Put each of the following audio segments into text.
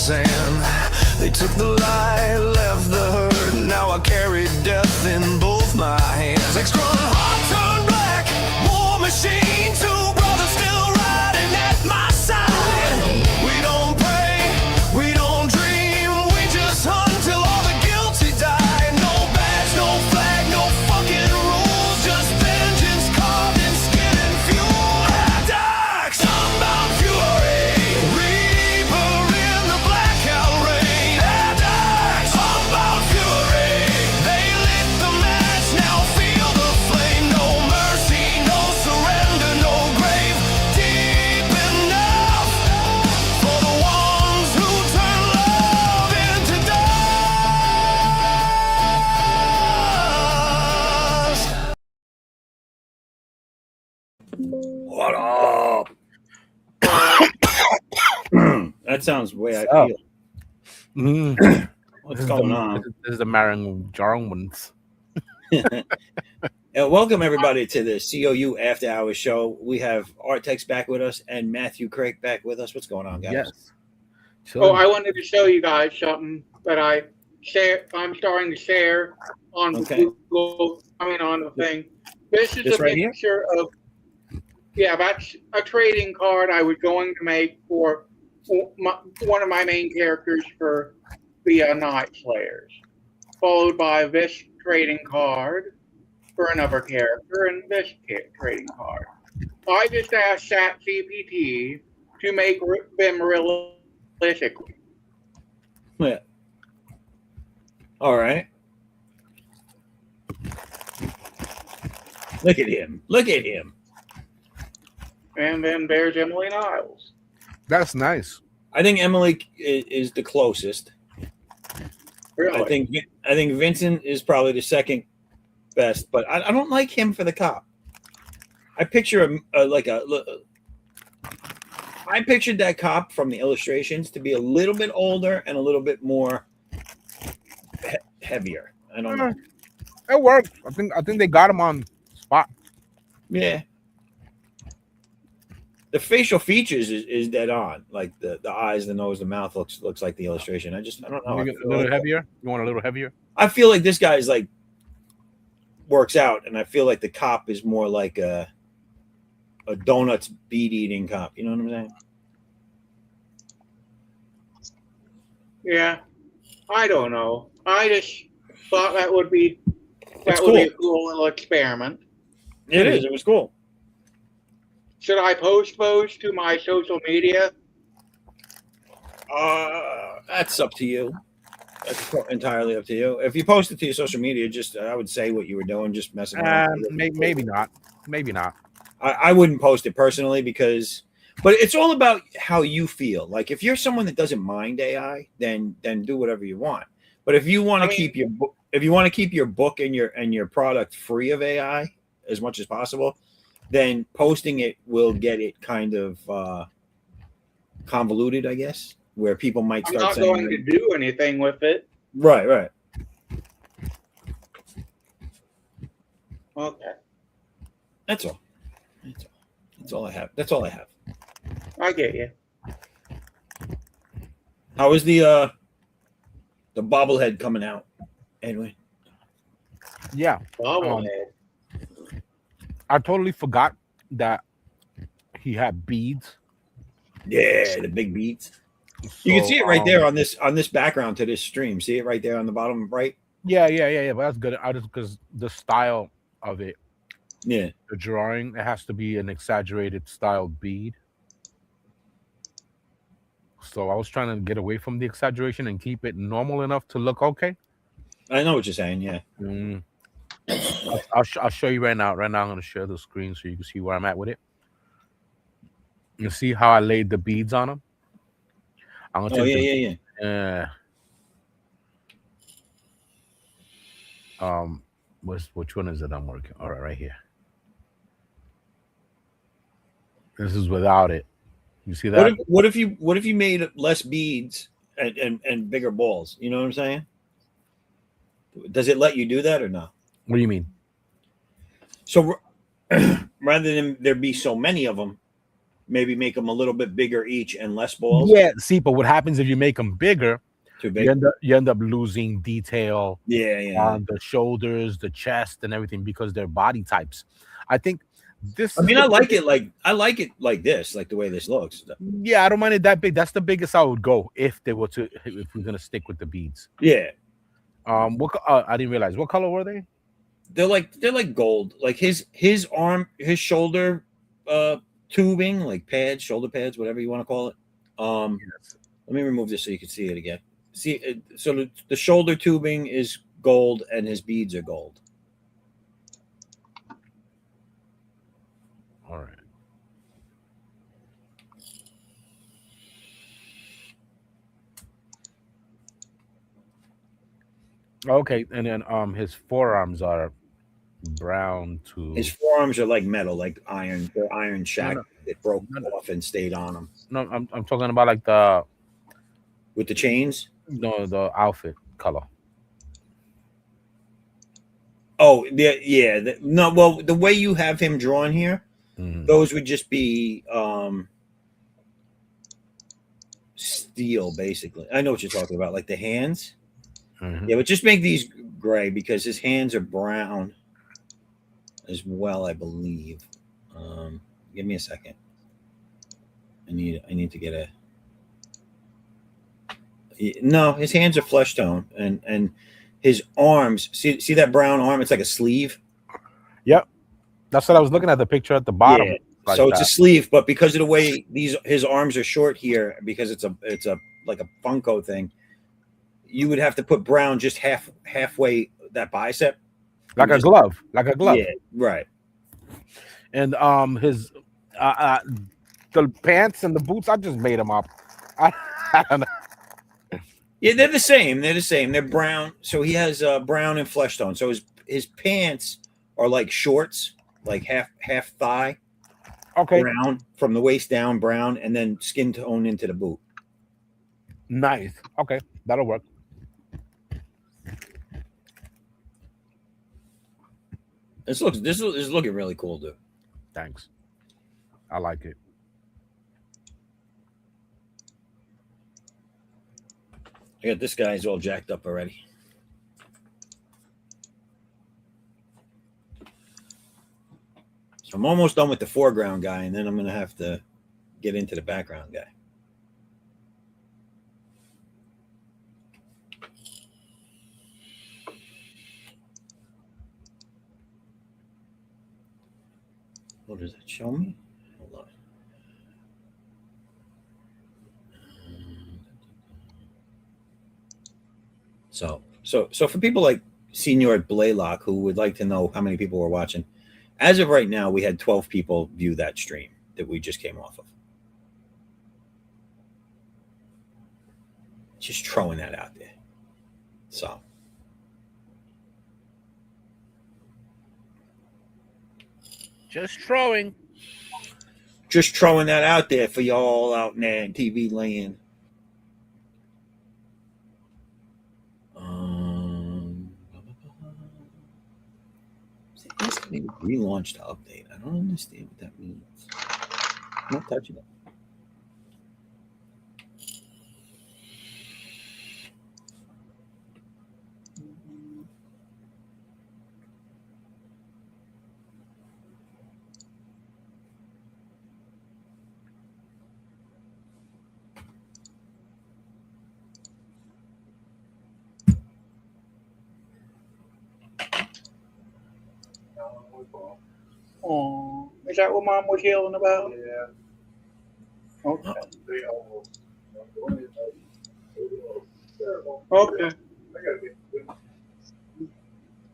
sand. They took the light, left the hurt. Now I carry death in both my hands. Like strung heart turned black, war machine. Two brothers still riding at my side. We don't pray, we don't dream. We just hunt till all the guilty die. No badge, no flag, no fucking rules. Just vengeance carved in skin and fuel. Dark, sunbound fury. Reaper in the blackout rain. Dark, sunbound fury. They lit the match, now feel the flame. No mercy, no surrender, no grave. Deep enough for the ones who turn love into dust. What up? That sounds the way I So- feel. Mm. What's going on? This is the Maring Jarwins. And welcome everybody to the C.O.U. After Hours show. We have Artex back with us and Matthew Craig back with us. What's going on, guys? Yes. Oh, I wanted to show you guys something that I'm starting to share on Okay. Google. I mean, on the thing. This is This a right here? picture of. Yeah, that's a trading card I was going to make for one of my main characters for the Night Slayers, followed by this trading card for another character and this trading card. I just asked ChatGPT to make them realistic. Yeah. All right. Look at him. Look at him. And then there's Emily Niles. That's nice. I think Emily is the closest. Really? I think Vincent is probably the second best, but I don't like him for the cop. I picture him I pictured that cop from the illustrations to be a little bit older and a little bit more heavier. I don't know. It worked. I think they got him on spot. Yeah. The facial features is dead on. Like the eyes, the nose, the mouth looks like the illustration. I don't know. You get a little heavier? You want a little heavier? I feel like this guy's like works out, and I feel like the cop is more like a donuts bead eating cop. You know what I'm saying? Yeah. I don't know. I just thought that would be It's would be cool. a cool little experiment. It is. It was cool. Should I post those to my social media? That's up to you. That's entirely up to you. If you post it to your social media, just I would say what you were doing, just messing around. Maybe not. Maybe not. I wouldn't post it personally but it's all about how you feel. Like if you're someone that doesn't mind AI, then do whatever you want. But if you want to keep your book, if you want to keep your book and your product free of AI as much as possible, then posting it will get it kind of convoluted, I guess, where people might I'm start not saying going to do anything with it. right. Okay. That's all. That's all I have. That's all I have. I get you. How is the bobblehead coming out? Anyway. Yeah. Bobblehead. I totally forgot that he had beads. Yeah, the big beads. So, You can see it right there on this background to this stream. See it right there on the bottom right? Yeah. But that's good. I just because the style of it, Yeah. the drawing, it has to be an exaggerated style bead. So I was trying to get away from the exaggeration and keep it normal enough to look okay. I know what you're saying, yeah. I'll show you right now. Right now, I'm going to share the screen so you can see where I'm at with it. You see how I laid the beads on them? I'm gonna Yeah. Which one is it I'm working? All right here. This is without it. You see that? What if you made less beads and bigger balls? You know what I'm saying? Does it let you do that or not? What do you mean? So rather than there be so many of them, maybe make them a little bit bigger each and less balls. Yeah, see, but what happens if you make them bigger? Too You big. end up losing detail Yeah. on the shoulders, the chest, and everything because they're body types. I think this. I mean, I like it like this, like the way this looks. Yeah, I don't mind it that big. That's the biggest I would go if we're gonna stick with the beads. Yeah, I didn't realize what color were they? they're like gold. Like his shoulder tubing, like pads, shoulder pads, whatever you want to call it. Yes. Let me remove this so you can see it again. See, so the shoulder tubing is gold and his beads are gold. All right. Okay, and then his forearms are brown to His forearms are like metal, like iron. They're iron shacked. It broke off and stayed on him no. I'm talking about like the with the chains. the outfit color. Oh, yeah. No, well, the way you have him drawn here, those would just be steel, basically. I know what you're talking about, like the hands. Yeah, but just make these gray because his hands are brown as well, I believe. Give me a second. I need to get a. No, his hands are flesh tone, and his arms. See that brown arm? It's like a sleeve. Yep, that's what I was looking at the picture at the bottom. Yeah. Like So it's a sleeve, but because of the way his arms are short here, because it's a like a Funko thing, you would have to put brown just halfway that bicep, like a glove, Yeah, right. And his the pants and the boots, I just made them up. I don't know. Yeah, they're the same. They're brown. So he has brown and flesh tone. So his pants are like shorts, like half thigh. Okay. Brown from the waist down, brown, and then skin tone into the boot. Nice. Okay, that'll work. This is looking really cool, dude. Thanks. I like it. I got this guy's all jacked up already. So I'm almost done with the foreground guy, and then I'm going to have to get into the background guy. What does that show me? Hold on. So for people like Senior Blaylock who would like to know how many people were watching, as of right now, we had 12 people view that stream that we just came off of. Just throwing that out there. So. Just throwing that out there for y'all out there in TV land. Asking me to relaunch the update. I don't understand what that means. I'm not touching it. Oh, is that what Mom was yelling about? Yeah. Okay. Terrible. Okay. I gotta get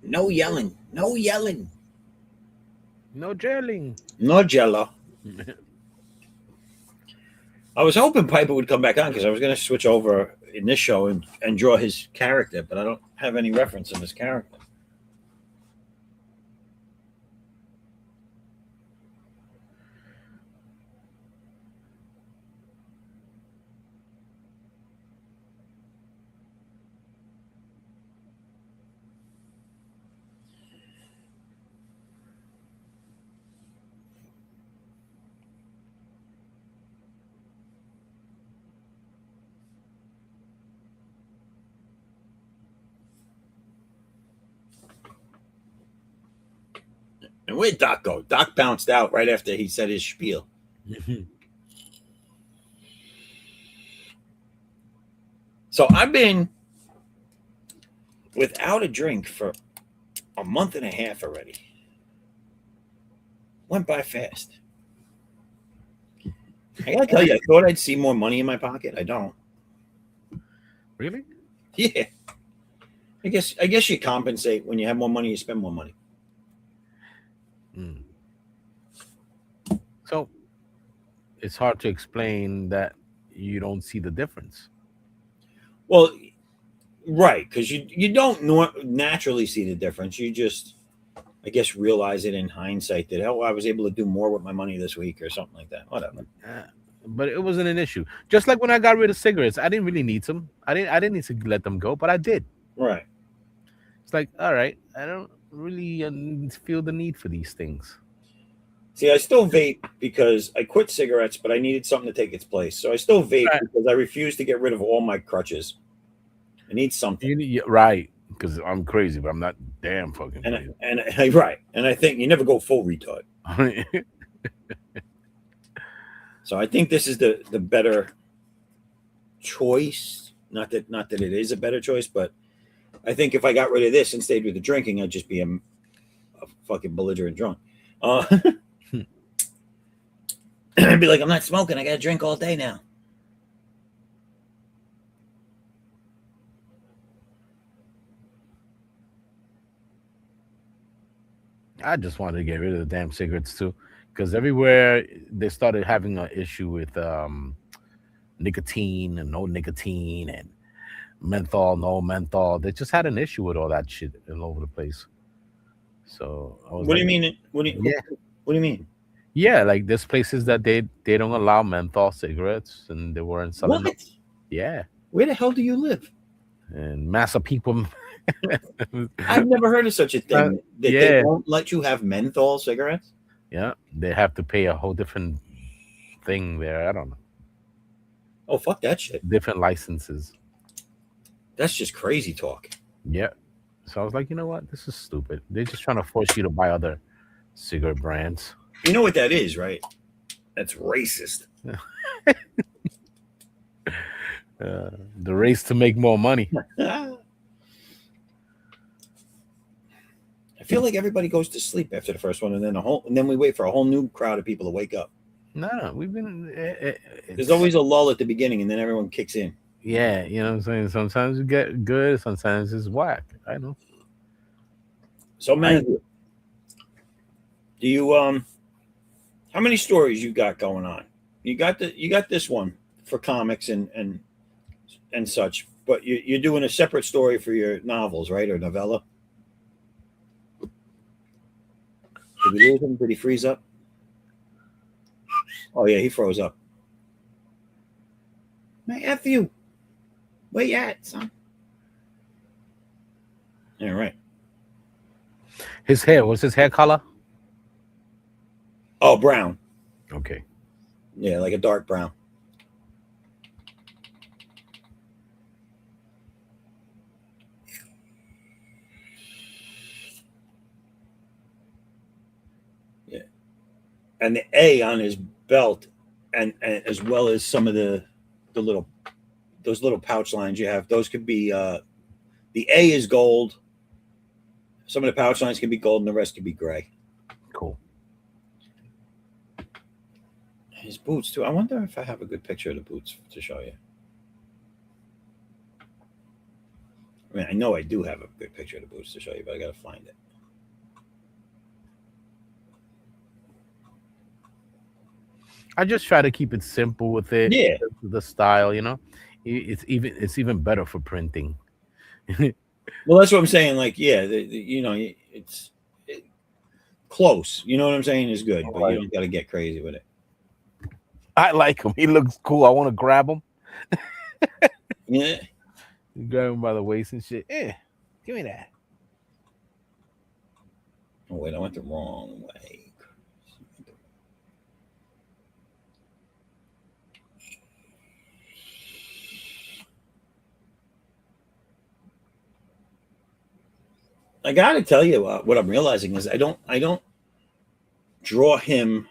No yelling. No yelling. no gelling. No jello. I was hoping Piper would come back on because I was going to switch over in this show and draw his character, but I don't have any reference of his character. And where'd Doc go? Doc bounced out right after he said his spiel. So I've been without a drink for a month and a half already. Went by fast. I gotta tell you, I thought I'd see more money in my pocket. I don't. Really? Yeah. I guess you compensate when you have more money, you spend more money. Mm. So it's hard to explain that you don't see the difference. Well, right, because you don't naturally see the difference. You just, I guess, realize it in hindsight that, oh, I was able to do more with my money this week or something like that. Whatever. But it wasn't an issue. Just like when I got rid of cigarettes, I didn't really need them. I didn't need to let them go, but I did. Right. It's like, all right, I don't really feel the need for these things. See, I still vape because I quit cigarettes, but I needed something to take its place. So I still vape because I refuse to get rid of all my crutches. I need something. Right, because I'm crazy, but I'm not damn fucking crazy. And right. And I think you never go full retard. So I think this is the better choice. Not that it is a better choice, but I think if I got rid of this and stayed with the drinking, I'd just be a fucking belligerent drunk. I'd be like, I'm not smoking. I got to drink all day now. I just wanted to get rid of the damn cigarettes too, because everywhere they started having an issue with nicotine and no nicotine and menthol, no menthol. They just had an issue with all that shit all over the place. So I was What do you mean? What do you mean? Yeah, like there's places that they don't allow menthol cigarettes, and they weren't selling them. What? Yeah. Where the hell do you live? And mass of people. I've never heard of such a thing. That they won't let you have menthol cigarettes? Yeah, they have to pay a whole different thing there. I don't know. Oh, fuck that shit. Different licenses. That's just crazy talk. Yeah. So I was like, you know what? This is stupid. They're just trying to force you to buy other cigarette brands. You know what that is, right? That's racist. The race to make more money. I feel like everybody goes to sleep after the first one, and then we wait for a whole new crowd of people to wake up. No, we've been. There's always a lull at the beginning, and then everyone kicks in. Yeah, you know what I'm saying. Sometimes you get good, sometimes it's whack. I know. So, man, do you how many stories you got going on? You got this one for comics and such, but you're doing a separate story for your novels, right, or novella? Did we lose him? Did he freeze up? Oh yeah, he froze up. Man, F you. Where you at, son? All right. His hair, what's his hair color? Oh, brown. Okay. Yeah, like a dark brown. Yeah. And the A on his belt, and as well as some of those little pouch lines you have, those could be the A is gold. Some of the pouch lines can be gold, and the rest could be gray. Cool. His boots too. I wonder if I have a good picture of the boots to show you. I mean, I know I do have a good picture of the boots to show you, but I got to find it. I just try to keep it simple with it. Yeah. The style, you know, it's even better for printing. Well, that's what I'm saying. Like, yeah, you know, it's close. You know what I'm saying? Is good, but you don't got to get crazy with it. I like him. He looks cool. I want to grab him. Yeah. You grab him by the waist and shit. Yeah, give me that. Oh wait, I went the wrong way. I got to tell you what I'm realizing is I don't draw him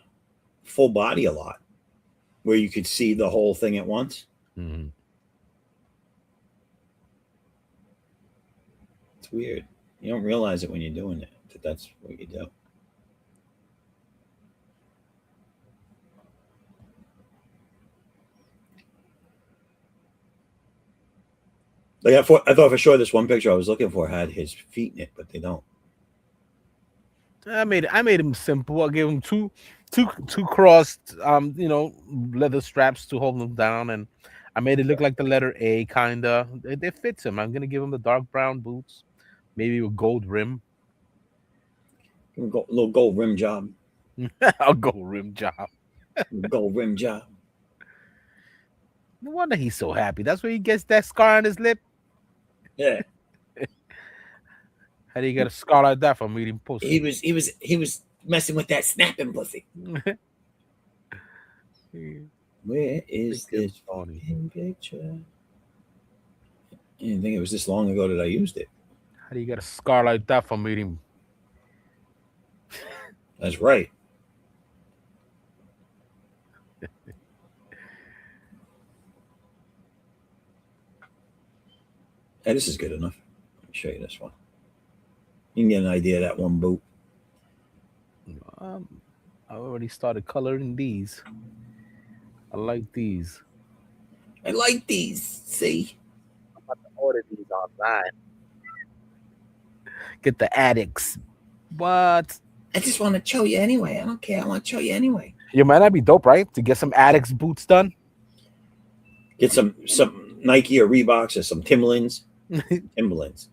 full body a lot, where you could see the whole thing at once. Mm-hmm. It's weird. You don't realize it when you're doing it, that that's what you do. Like I thought for sure this one picture I was looking for had his feet in it, but they don't. I made him simple. I gave him two crossed leather straps to hold him down, and I made it look like the letter A kinda. It fits him. I'm gonna give him the dark brown boots, maybe with gold rim. Little gold rim job. I'll go rim job. Gold rim job. No wonder he's so happy. That's where he gets that scar on his lip. Yeah. How do you get a scar like that from eating pussy? He was messing with that snapping pussy. Where is this fucking picture? I didn't think it was this long ago that I used it. How do you get a scar like that from eating? That's right. Hey, this is good enough. Let me show you this one. You can get an idea of that one boot. I already started coloring these. I like these. I like these. See? I'm about to order these online. Get the addicts. What? I just want to show you anyway. I don't care. I want to show you anyway. You might not be dope, right? To get some addicts boots done. Get some Nike or Reeboks or some Timberlands. Timberlands.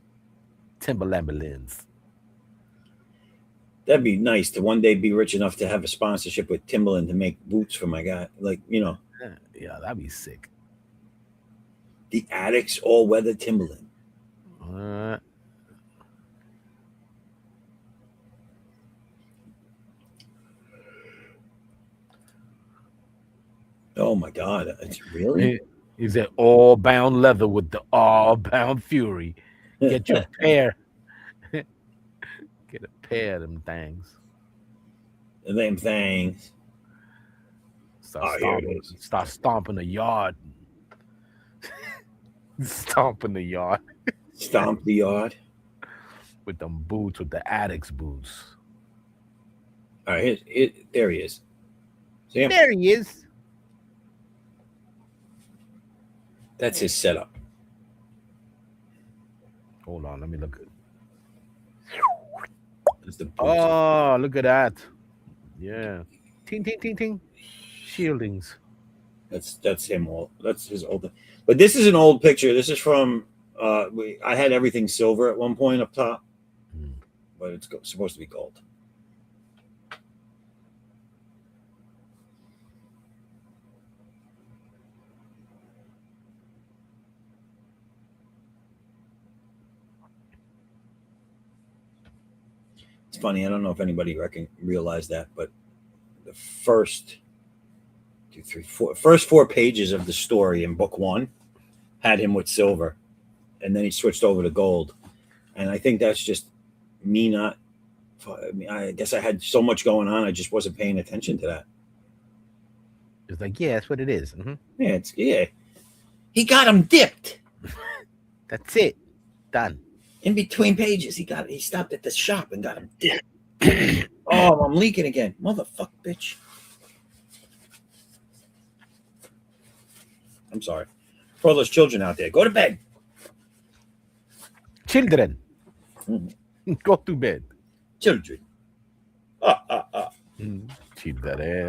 That'd be nice to one day be rich enough to have a sponsorship with Timberland to make boots for my guy. Like, Yeah, that'd be sick. The Addicts all-weather Timberland. Oh my God! It's really. Is it all bound leather with the all bound fury? Get your pair. Get a pair of them things. Them things. Start stomping the yard. Stomping the yard. Stomp the yard. With them boots, with the addicts boots. All right, there he is. See him? There he is. That's his setup. Hold on, let me look. That's the boots. Oh, look at that. Yeah. Ting, ting, ting, ting. Shieldings. That's him. That's his old. But this is an old picture. This is from. I had everything silver at one point up top, but it's supposed to be gold. It's funny. I don't know if anybody realized that, but the first 4 pages of the story in book 1 had him with silver, and then he switched over to gold. And I think that's just me not. I guess I had so much going on, I just wasn't paying attention to that. It's like, yeah, that's what it is. Yeah, he got him dipped. That's it. Done. In between pages, he stopped at the shop and got him dipped. Oh, I'm leaking again, motherfucker, bitch. I'm sorry. For all those children out there, go to bed. Children, go to bed. Children. Children.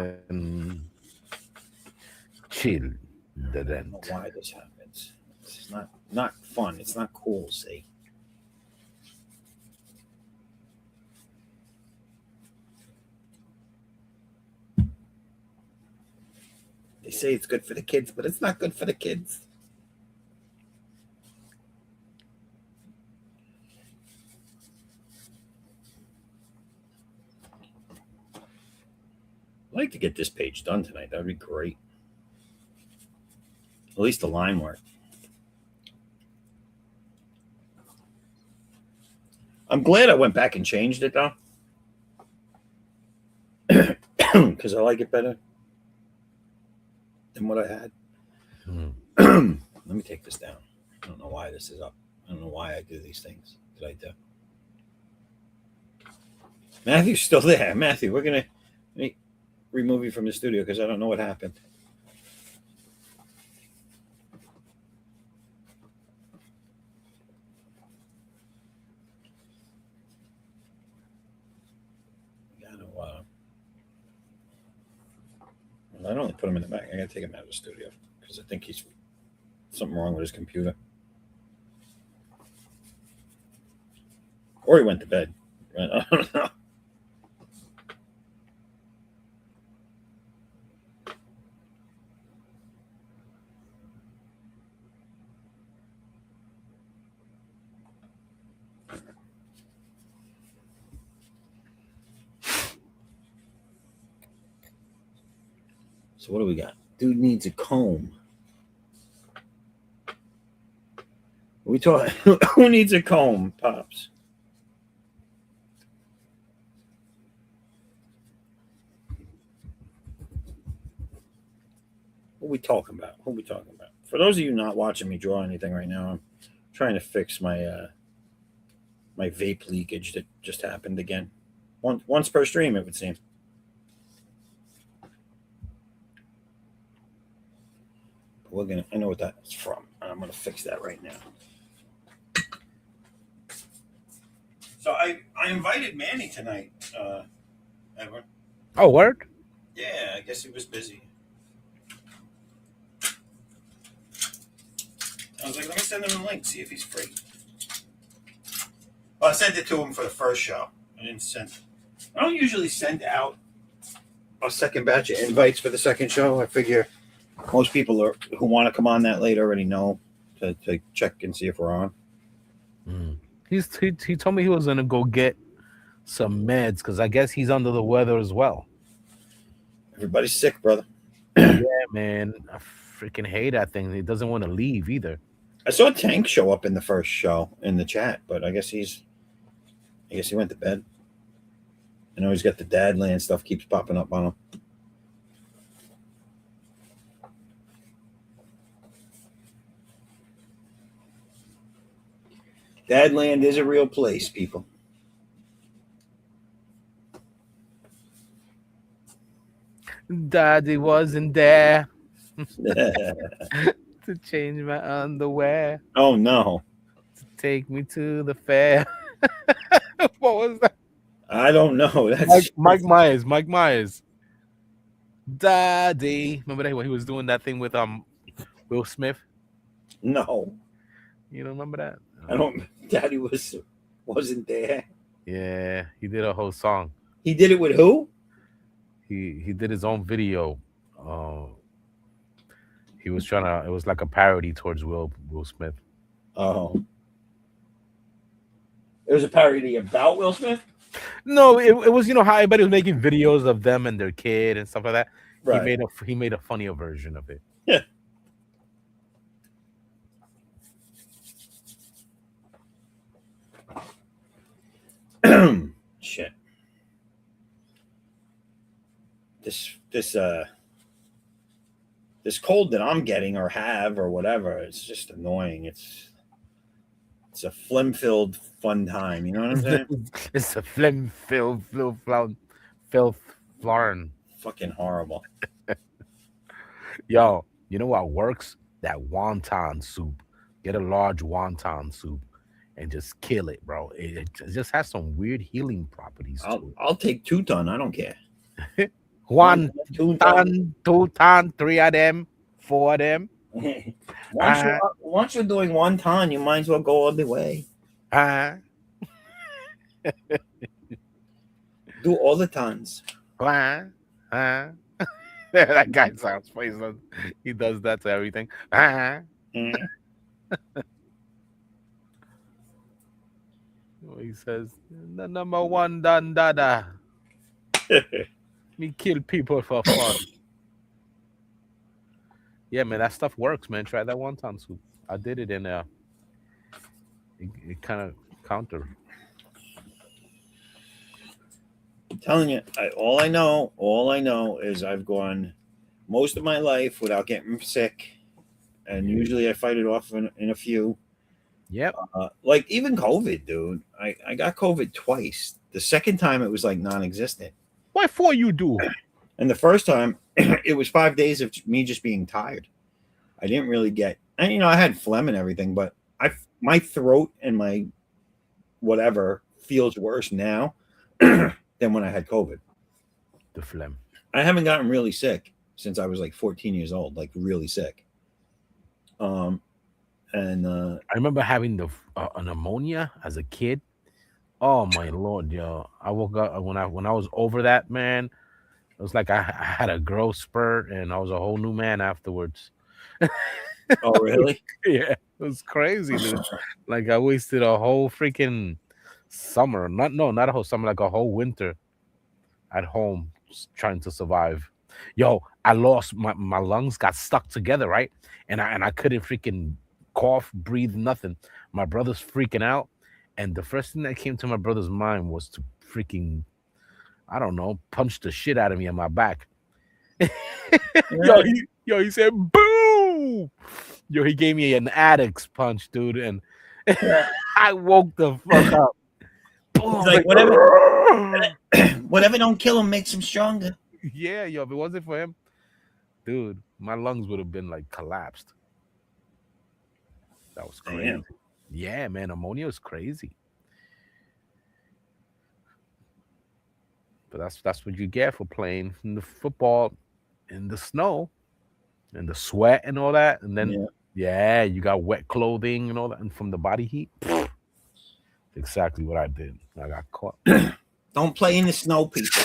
Children. I don't know why this happens. It's not fun. It's not cool, see? They say it's good for the kids, but it's not good for the kids. I'd like to get this page done tonight. That would be great. At least the line work. I'm glad I went back and changed it, though. because I like it better than what I had. Hmm. Let me take this down. I don't know why this is up. I don't know why I do these things that I do. Matthew's still there. Matthew, we're gonna remove you from the studio because I don't know what happened. I'd only put him in the back. I gotta take him out of the studio because I think he's something wrong with his computer, or he went to bed. I don't know. So what do we got? Dude needs a comb. We talk. Who needs a comb, Pops? What are we talking about? Who are we talking about? For those of you not watching me draw anything right now, I'm trying to fix my my vape leakage that just happened again. Once per stream, it would seem. We're gonna. I know what that's from. I'm gonna fix that right now. So I invited Manny tonight, Edwin. Oh, word? Yeah, I guess he was busy. I was like, let me send him a link, see if he's free. Well, I sent it to him for the first show. I don't usually send out a second batch of invites for the second show. I figure most people who want to come on that late already know to check and see if we're on. He told me he was gonna go get some meds because I guess he's under the weather as well. Everybody's sick, brother. Yeah, man, I freaking hate that thing. He doesn't want to leave either. I saw Tank show up in the first show in the chat, but I guess he went to bed. I know he's got the Dadland stuff keeps popping up on him. Dadland is a real place, people. Daddy wasn't there to change my underwear, Oh no. to take me to the fair. What was that? I don't know. That's Mike Myers. Daddy. Remember that when he was doing that thing with Will Smith? no. You don't remember that? I don't. Daddy wasn't there. Yeah, he did a whole song. He did it with who? He did his own video. He was trying to. It was like a parody towards Will Smith. Oh. It was a parody about Will Smith? No, it was how everybody was making videos of them and their kid and stuff like that. Right. He made a funnier version of it. Yeah. Shit. This cold that I'm getting or have or whatever, it's just annoying. It's a phlegm-filled fun time. You know what I'm saying? It's a phlegm-filled filth Lauren. Fucking horrible. Yo, you know what works? That wonton soup. Get a large wonton soup and just kill it, bro. It just has some weird healing properties to it. I'll take 2 ton. I don't care. 1 ton, 2 ton, 3 of them, 4 of them. Once you're doing 1 ton, you might as well go all the way. Do all the tons. That guy sounds funny. He does that to everything. He says, the number 1 dan dada. Me kill people for fun. Yeah, man, that stuff works, man. Try that wonton soup. I did it in it kind of counter. I'm telling you, all I know is I've gone most of my life without getting sick, and usually I fight it off in a few. Yep. Like even COVID, dude. I got COVID twice. The second time it was like non-existent, What for you do? and the first time it was 5 days of me just being tired. I didn't really get, and I had phlegm and everything, but my throat and my whatever feels worse now than when I had COVID. The phlegm. I haven't gotten really sick since I was like 14 years old, like really sick. And I remember having the pneumonia as a kid. Oh my lord, yo! I woke up when I was over that, man. It was like I had a growth spurt, and I was a whole new man afterwards. oh really? Yeah, it was crazy, dude. Like I wasted a whole freaking summer. Not a whole summer, like a whole winter at home just trying to survive. Yo, I lost my lungs got stuck together, right? And I couldn't freaking cough, breathe, nothing. My brother's freaking out. And the first thing that came to my brother's mind was to freaking, I don't know, punch the shit out of me on my back. He said, "Boo!" Yo, he gave me an addict's punch, dude, and I woke the fuck up. Boom, It's like whatever don't kill him makes him stronger. Yeah, yo, if it wasn't for him, dude, my lungs would have been like collapsed. That was crazy. Damn. Yeah, man, ammonia is crazy. But that's what you get for playing in the football in the snow and the sweat and all that. And then yeah, you got wet clothing and all that, and from the body heat. Exactly what I did. I got caught. Don't play in the snow, people.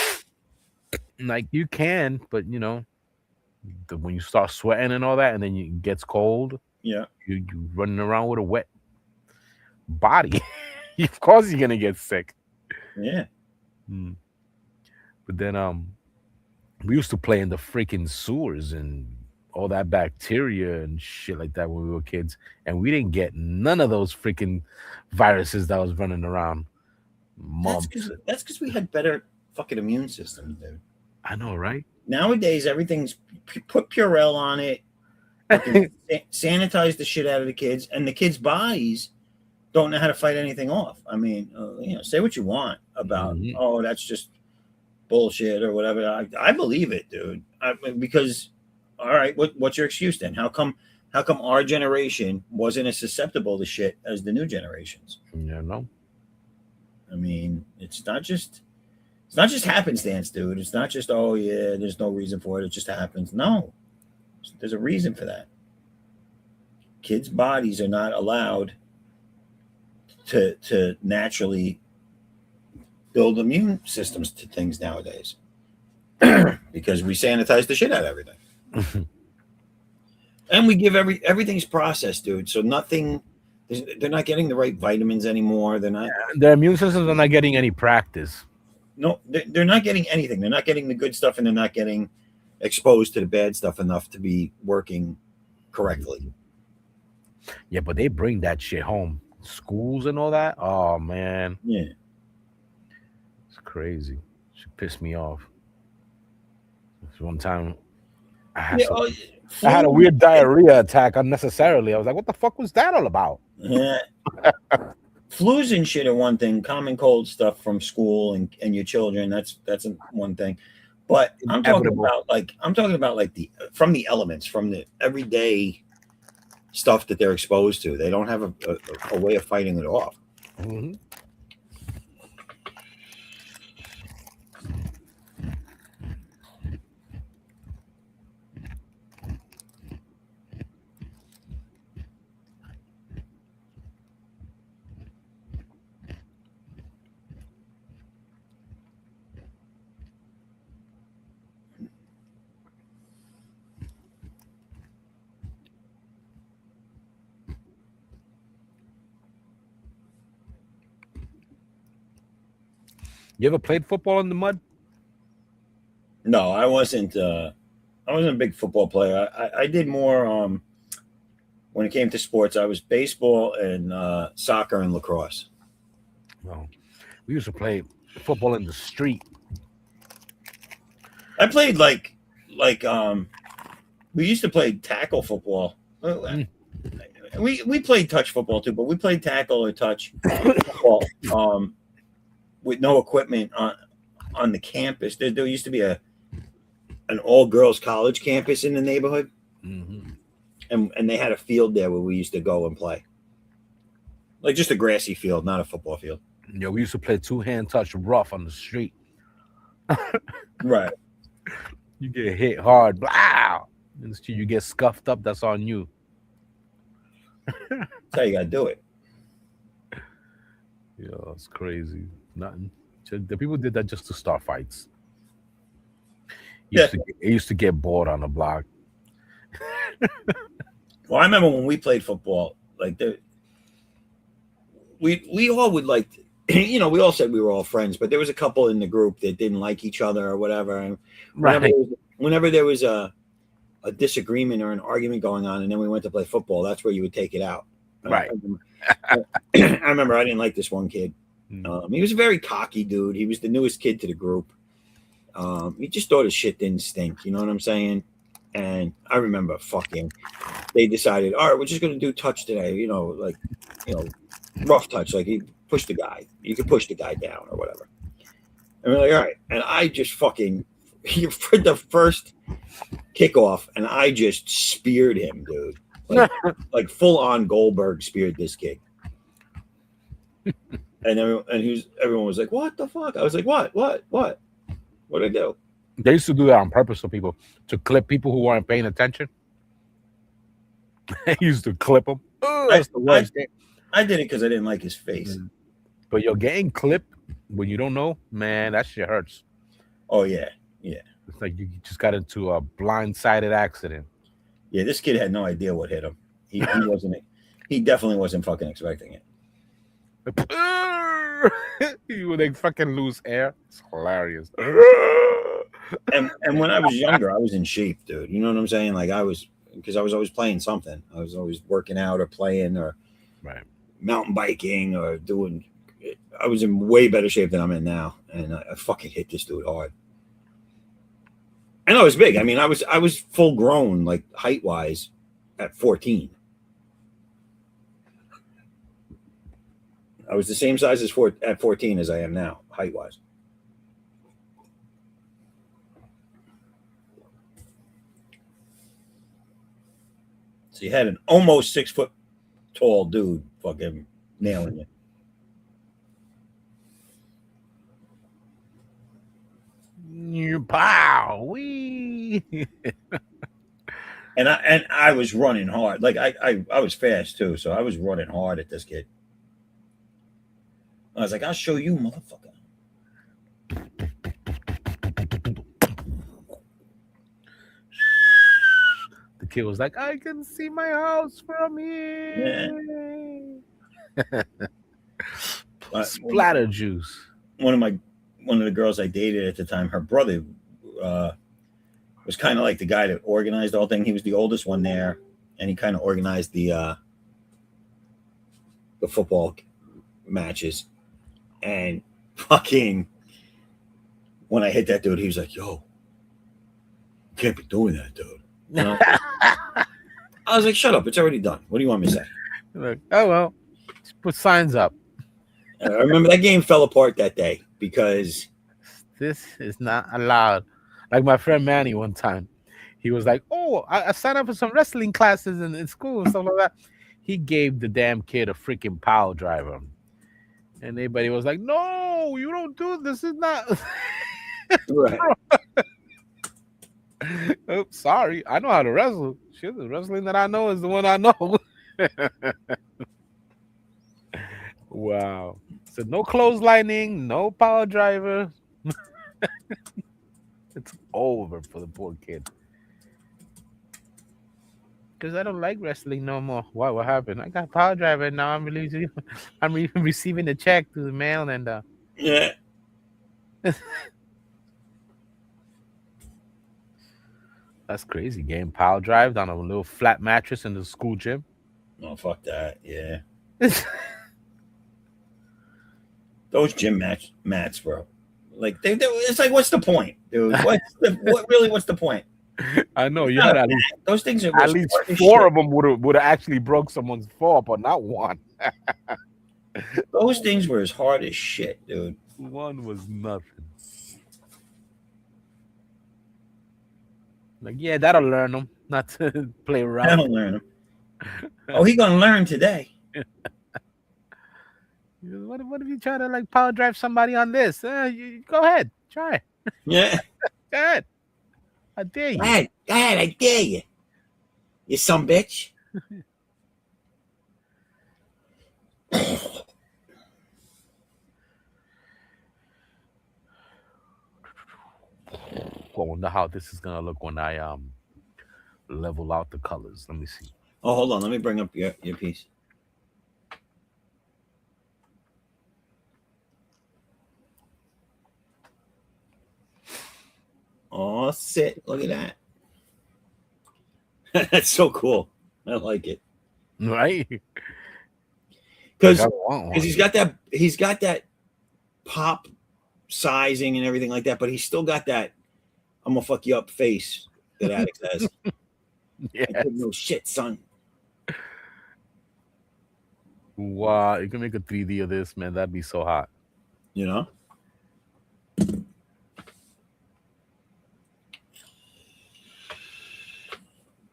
Like you can, but when you start sweating and all that, and then it gets cold, Yeah, you running around with a wet body. Of course, you're gonna get sick. yeah. But then we used to play in the freaking sewers and all that bacteria and shit like that when we were kids, and we didn't get none of those freaking viruses that was running around. That's because we had better fucking immune systems, dude. I know, right? Nowadays, everything's put Purell on it, sanitize the shit out of the kids, and the kids' bodies don't know how to fight anything off. I mean, say what you want about, oh, that's just bullshit or whatever. I believe it, dude. Because, all right, what's your excuse then? How come our generation wasn't as susceptible to shit as the new generations? No. I mean, it's not just happenstance, dude. It's not just, oh yeah, there's no reason for it. It just happens. No, there's a reason for that. Kids' bodies are not allowed to naturally build immune systems to things nowadays because we sanitize the shit out of everything. And we give everything's processed, dude. So they're not getting the right vitamins anymore. They're not. Their immune systems are not getting any practice. No, they're not getting anything. They're not getting the good stuff, and they're not getting exposed to the bad stuff enough to be working correctly. Yeah, but they bring that shit home. Schools and all that. Oh man. Yeah. It's crazy. She pissed me off. One time I had a weird diarrhea attack unnecessarily. I was like, what the fuck was that all about? Yeah. Flus and shit are one thing. Common cold stuff from school and your children, that's one thing. But I'm talking about from the elements, from the everyday stuff that they're exposed to. They don't have a way of fighting it off. Mm-hmm. You ever played football in the mud? No, I wasn't a big football player. I did more when it came to sports. I was baseball and soccer and lacrosse. Well, we used to play football in the street. I played like we used to play tackle football. We played touch football too, but we played tackle or touch football with no equipment on the campus. There used to be an all girls college campus in the neighborhood, and they had a field there where we used to go and play, like just a grassy field, not a football field. Yeah, we used to play two-hand touch rough on the street. Right. You get hit hard, wow. Instead, you get scuffed up. That's on you. That's how you gotta do it. Yeah, it's crazy. Nothing. The people did that just to start fights. It used to get bored on the block. Well, I remember when we played football, like we all would like, we all said we were all friends, but there was a couple in the group that didn't like each other or whatever. And whenever there was a disagreement or an argument going on, and then we went to play football, that's where you would take it out. Right. I remember I didn't like this one kid. He was a very cocky dude. He was the newest kid to the group. He just thought his shit didn't stink. You know what I'm saying? And I remember they decided, all right, we're just going to do touch today. Rough touch. Like you could push the guy down or whatever. And we're like, all right. And I just for the first kickoff, and I just speared him, dude. Like full on Goldberg speared this kid. And everyone was like, what the fuck? I was like, what? What'd I do? They used to do that on purpose for people, to clip people who weren't paying attention. They used to clip them. That's the worst. I did it because I didn't like his face. But you're getting clipped when you don't know, man, that shit hurts. Oh, yeah. Yeah. It's like you just got into a blindsided accident. Yeah, this kid had no idea what hit him. He definitely wasn't fucking expecting it. You would fucking lose air. It's hilarious. And when I was younger, I was in shape, dude. You know what I'm saying? Like because I was always playing something. I was always working out or playing or mountain biking or doing. I was in way better shape than I'm in now, and I fucking hit this dude hard. And I was big. I mean, I was full grown, like height wise, at 14. I was the same size at 14 as I am now, height wise. So you had an almost 6 foot tall dude fucking nailing you. Pow! Wee! And I was running hard. Like I was fast too, so I was running hard at this kid. I was like, I'll show you, motherfucker. The kid was like, I can see my house from here. Yeah. Splatter juice. One of the girls I dated at the time, her brother was kind of like the guy that organized the whole thing. He was the oldest one there, and he kind of organized the football matches. And fucking, when I hit that dude, he was like, yo, you can't be doing that, dude. You know? I was like, shut up. It's already done. What do you want me to say? Like, oh, well, just put signs up. I remember that game fell apart that day because this is not allowed. Like my friend Manny one time, he was like, oh, I signed up for some wrestling classes in school and stuff like that. He gave the damn kid a freaking power driver. And everybody was like, no, you don't do this. This is not. Right. Oh, sorry. I know how to wrestle. Shit, the wrestling that I know is the one I know. Wow. So no clotheslining, no power driver. It's over for the poor kid. Because I don't like wrestling no more. Why? What happened? I got power driver now. I'm receiving the check to the mail and yeah. That's crazy. Game power drive on a little flat mattress in the school gym. Oh, fuck that. Yeah. Those gym mats, bro. Like it's like, what's the point, dude? What's the point? I know you Not had a at least bat. Those things are at least 4 of them would have actually broke someone's fall, but not one. Those things were as hard as shit, dude. One was nothing. Like, yeah, that'll learn them not to play I around. don't learn them. Oh, he gonna learn today. What if you try to like power drive somebody on this? Go ahead, try. Yeah. Go ahead. I dare you. Go ahead, I dare you. You some bitch. I wonder how this is gonna look when I level out the colors. Let me see. Oh, hold on. Let me bring up your piece. Oh, sit. Look at that. That's so cool. I like it. Right? Because he's got that pop sizing and everything like that, but he's still got that I'm gonna fuck you up face that Alex has. Yeah. No shit, son. Wow, you can make a 3D of this, man. That'd be so hot. You know? I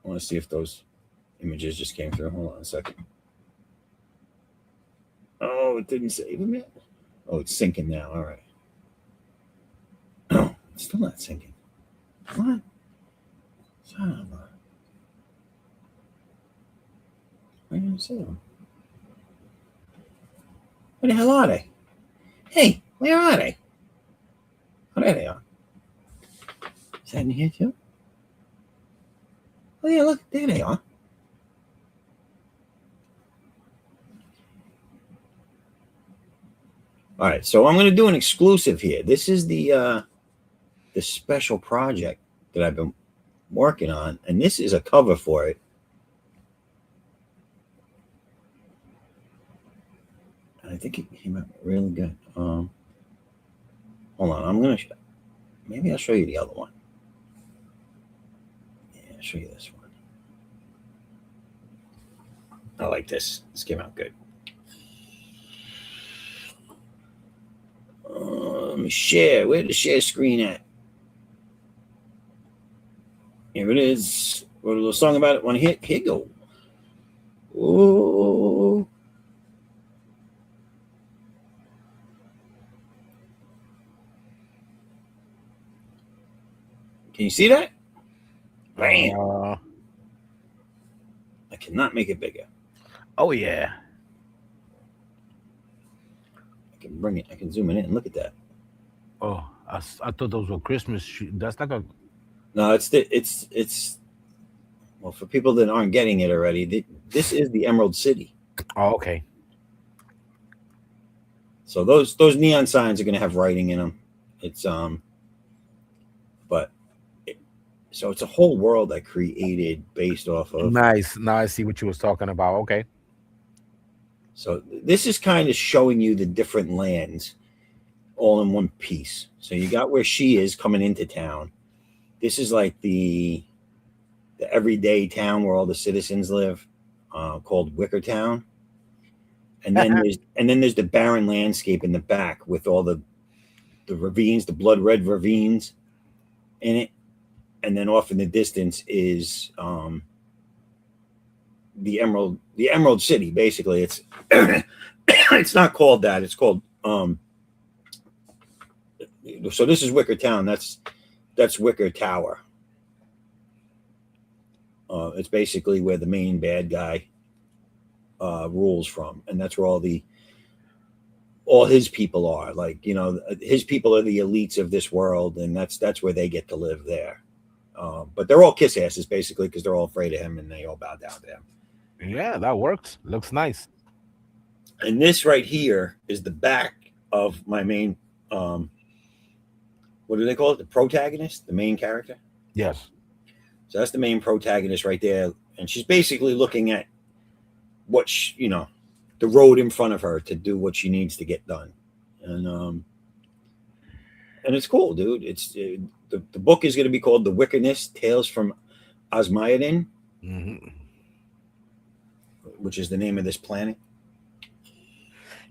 want to see if those images just came through. Hold on a second. Oh, it didn't save them yet? Oh, it's syncing now. All right. Oh, it's still not syncing. What? Son of a... I didn't see them. Where the hell are they? Hey, where are they? Oh, there they are. Is that in here too? Oh, yeah, look, there they are. All right, so I'm going to do an exclusive here. This is the special project that I've been working on, and this is a cover for it. And I think it came out really good. Hold on, I'm going to maybe I'll show you the other one. Yeah, I'll show you this one. I like this. This came out good. Let me share. Where's the share screen at? Here it is. Wrote a little song about it. Want to hit? Here you go. Oh. Can you see that? Bam. I cannot make it bigger. Oh yeah. I can bring it. I can zoom it in. Look at that. Oh, I thought those were Christmas shoes. That's like a... No, it's well, for people that aren't getting it already, this is the Emerald City. Oh, okay. So those neon signs are going to have writing in them. It's so it's a whole world I created based off of. Nice. Now I see what you was talking about. Okay. So this is kind of showing you the different lands all in one piece. So you got where she is coming into town. This is like the everyday town where all the citizens live, called Wicker Town. And then there's the barren landscape in the back with all the ravines, the blood red ravines in it. And then off in the distance is the Emerald City. Basically, it's it's not called that. It's called so this is Wicker Town. That's Wicker Tower. It's basically where the main bad guy rules from, and that's where all his people are. Like, you know, his people are the elites of this world, and that's where they get to live there. But they're all kiss asses basically because they're all afraid of him and they all bow down to him. Yeah, that works. Looks nice. And this right here is the back of my main, what do they call it? The protagonist, the main character. Yes. So that's the main protagonist right there. And she's basically looking at what, the road in front of her to do what she needs to get done. And and it's cool, dude. It's the book is going to be called The Wickedness: Tales from Osmiadin, which is the name of this planet.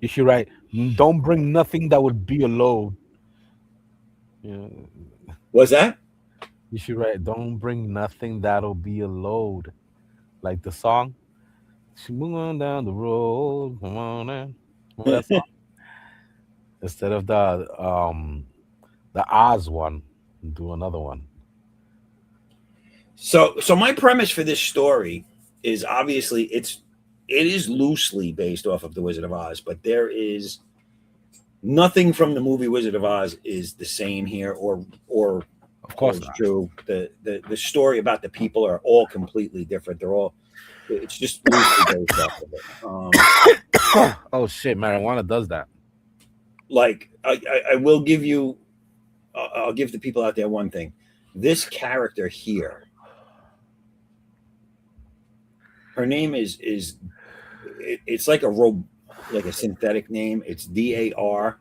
You should write, don't bring nothing that would be a load. Yeah. What's that? You should write, don't bring nothing that'll be a load. Like the song. She moving on down the road. Come on in. Remember that song? Instead of the Oz one, do another one. So my premise for this story is obviously it is loosely based off of the Wizard of Oz, but there is nothing from the movie Wizard of Oz is the same here, or Of course holds not. true. The story about the people are all completely different. They're all it's just loosely based off of it. Oh shit, marijuana does that. Like I will give you, I'll give the people out there one thing. This character here, her name is it's like like a synthetic name. It's DAR-OT.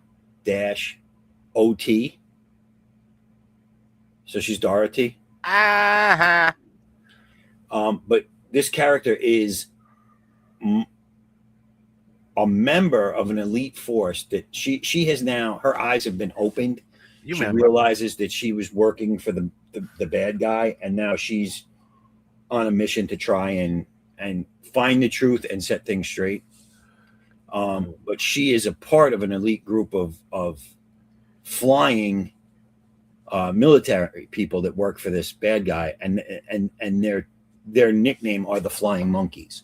So she's Dorothy. Ah. But this character is a member of an elite force that she has now, her eyes have been opened. You She remember? realizes that she was working for the bad guy, and now she's on a mission to try and find the truth and set things straight. But she is a part of an elite group of flying military people that work for this bad guy, and their nickname are the Flying Monkeys.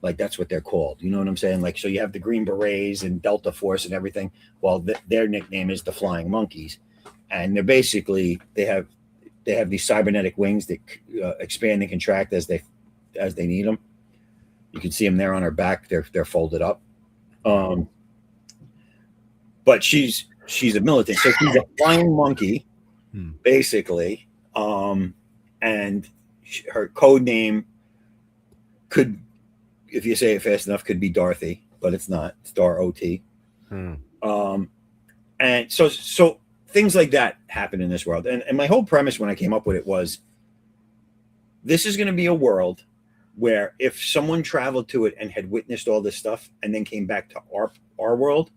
Like that's what they're called. You know what I'm saying? Like, so you have the Green Berets and Delta Force and everything. Well, their nickname is the Flying Monkeys, and they're basically they have these cybernetic wings that expand and contract as they need them. You can see them there on her back. They're folded up. But she's a militant, so she's a flying monkey, basically. And her code name could, if you say it fast enough, could be Dorothy, but it's not. It's Dar-OT. And so things like that happen in this world. And my whole premise when I came up with it was, this is going to be a world where if someone traveled to it and had witnessed all this stuff and then came back to our world,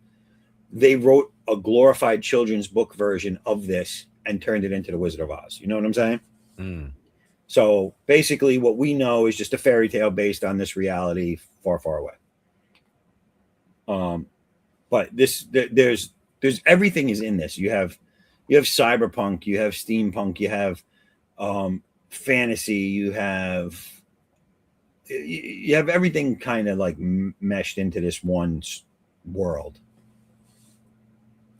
they wrote a glorified children's book version of this and turned it into the Wizard of Oz. You know what I'm saying? So basically what we know is just a fairy tale based on this reality far, far away. But there's everything is in this. You have cyberpunk, you have steampunk, you have fantasy, you have everything kind of like meshed into this one world.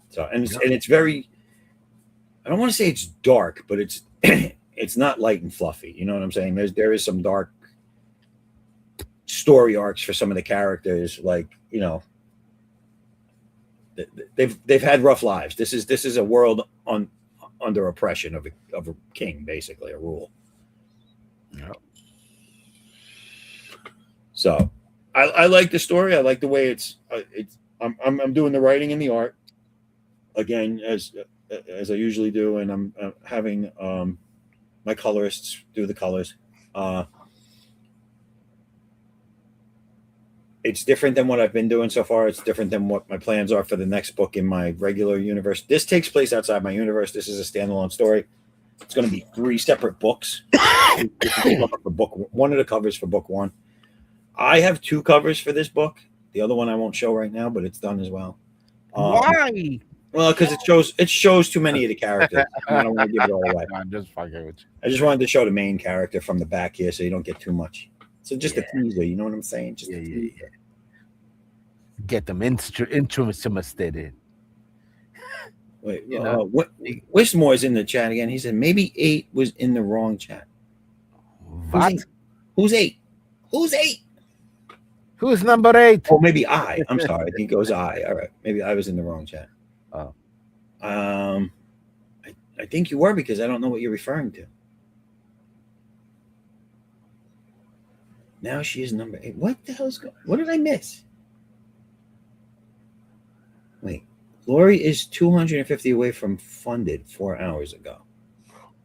So and it's very, I don't want to say it's dark, but it's it's not light and fluffy. You know what I'm saying? There is some dark story arcs for some of the characters. Like, you know, they've had rough lives. This is a world under oppression of a king, basically a rule. Yeah. So I like the story. I like the way I'm doing the writing and the art again as I usually do, and I'm having my colorists do the colors. It's different than what I've been doing so far. It's different than what my plans are for the next book in my regular universe. This takes place outside my universe. This is a standalone story. It's going to be 3 separate books. For book one of the covers for book 1. I have 2 covers for this book. The other one I won't show right now, but it's done as well. Why? Well, because it shows too many of the characters. I don't want to give it all away. I'm just fucking with you. I just wanted to show the main character from the back here, so you don't get too much. So just a teaser, you know what I'm saying? Just a teaser. Get them interested in. Wait, You know? Wismore's in the chat again. He said maybe 8 was in the wrong chat. What? Who's 8? Who's 8? Who's number 8? Oh, maybe I. I'm sorry. I think it was I. All right. Maybe I was in the wrong chat. Oh. I think you were, because I don't know what you're referring to. Now she is number 8. What the hell's going? What did I miss? Wait. Lori is 250 away from funded 4 hours ago.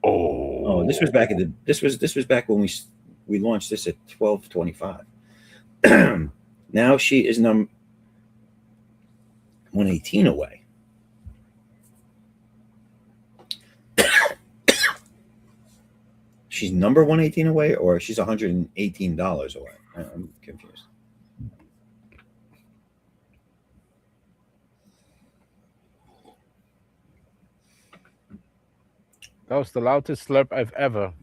Oh, This was back this was back when we launched this at 12:25. Now she is 118 away. She's number 118 away, or she's $118 away. I'm confused. that was the loudest slurp I've ever.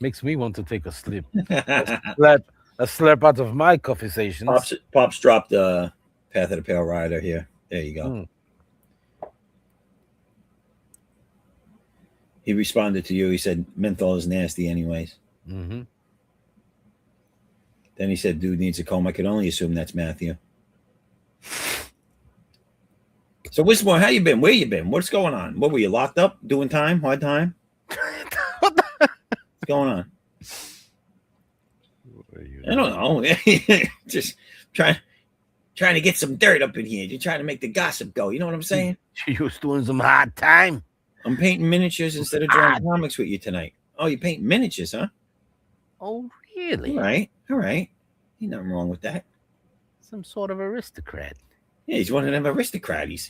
Makes me want to take a slip. A slurp out of my conversations. Pops dropped Path of the Pale Rider here. There you go. Mm. He responded to you. He said menthol is nasty anyways. Mm-hmm. Then he said dude needs a comb. I could only assume that's Matthew. So Wismore, how you been? Where you been? What's going on? What were you locked up? Doing time? Hard time? What's going on? I don't know. Just trying to get some dirt up in here. You're trying to make the gossip go. You know what I'm saying? You was doing some hard time. I'm painting miniatures instead of drawing comics with you tonight. Oh, you paint miniatures, huh? Oh, really? All right. Ain't nothing wrong with that. Some sort of aristocrat. Yeah, he's one of them aristocrats.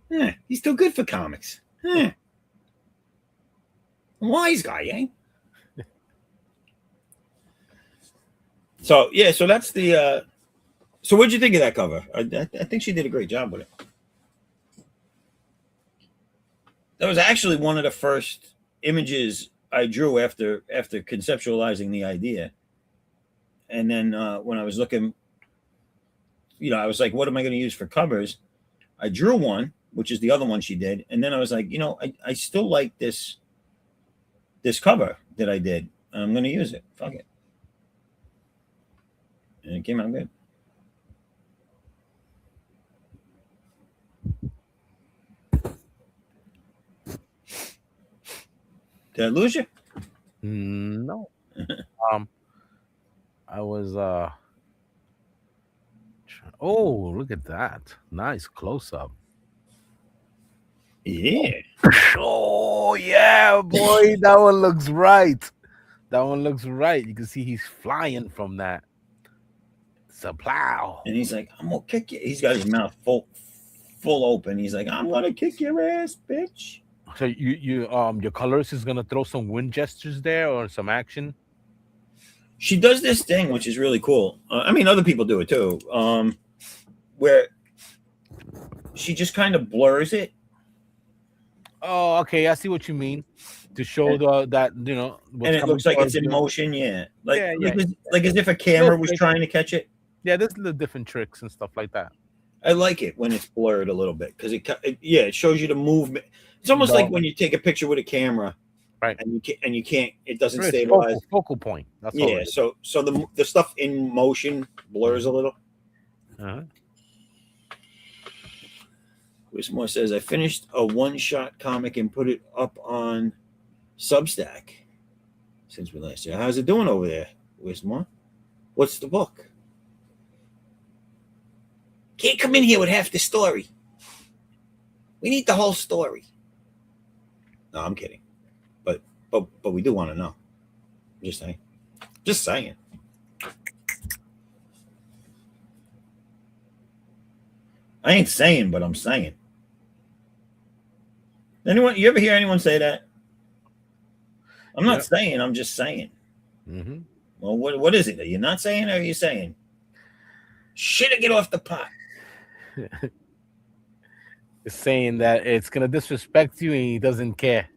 Yeah, he's too good for comics. Yeah. A wise guy, eh? So that's the. So what'd you think of that cover? I think she did a great job with it. That was actually one of the first images I drew after conceptualizing the idea. And then when I was looking, I was like, what am I going to use for covers? I drew one, which is the other one she did. And then I was like, I still like this cover that I did. I'm going to use it. Fuck it. And it came out good. Did I lose you? No. I was oh, look at that. Nice close up. Yeah. Oh yeah, boy. That one looks right. You can see he's flying from that. It's a plow. And he's like, I'm gonna kick you. He's got his mouth full open. He's like, I'm gonna kick your ass, bitch. So your colorist is gonna throw some wind gestures there or some action. She does this thing which is really cool. I mean, other people do it too. Where she just kind of blurs it. Oh, okay. I see what you mean. To show that and it looks like it's in motion. Yeah, like as if a camera was trying to catch it. Yeah, there's little different tricks and stuff like that. I like it when it's blurred a little bit because it shows you the movement. It's almost like when you take a picture with a camera, right? And you can't. It doesn't stabilize. Focal point. That's all. So the stuff in motion blurs a little. Uh-huh. Wismore says I finished a one-shot comic and put it up on Substack since we last year. How's it doing over there, Wismore? What's the book? Can't come in here with half the story. We need the whole story. No, I'm kidding. But we do want to know. Just saying. I ain't saying, but I'm saying. You ever hear anyone say that? I'm not saying, I'm just saying. Mm-hmm. Well, what is it? Are you not saying or are you saying? Shit, get off the pot. It's saying that it's gonna disrespect you and he doesn't care.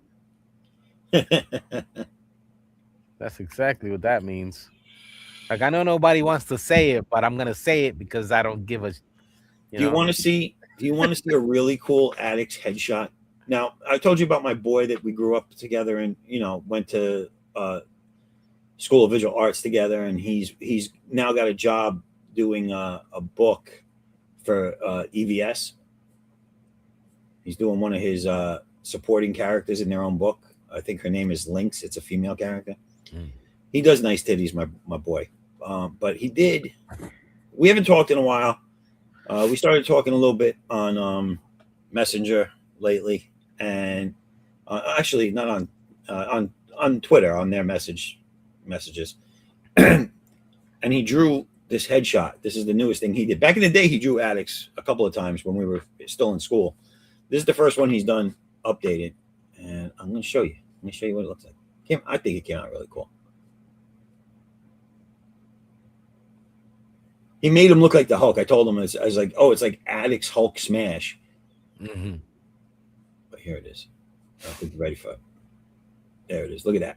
That's exactly what that means. Like, I know nobody wants to say it, but I'm gonna say it because I don't give a. Do you want to see a really cool addict's headshot? Now, I told you about my boy that we grew up together and went to School of Visual Arts together, and he's now got a job doing a book for EVS. He's doing one of his supporting characters in their own book. I think her name is Lynx. It's a female character. He does nice titties, my boy. But we haven't talked in a while. We started talking a little bit on Messenger lately, and actually not on Twitter, on their messages. And he drew this headshot. This is the newest thing he did. Back in the day, he drew addicts a couple of times when we were still in school. This is the first one he's done updated, and I'm going to show you. Let me show you what it looks like. I think it came out really cool. He made him look like the Hulk. I told him, I was like, oh, it's like Addicts Hulk Smash. Mm-hmm. But here it is. I think you're ready for it. There it is. Look at that.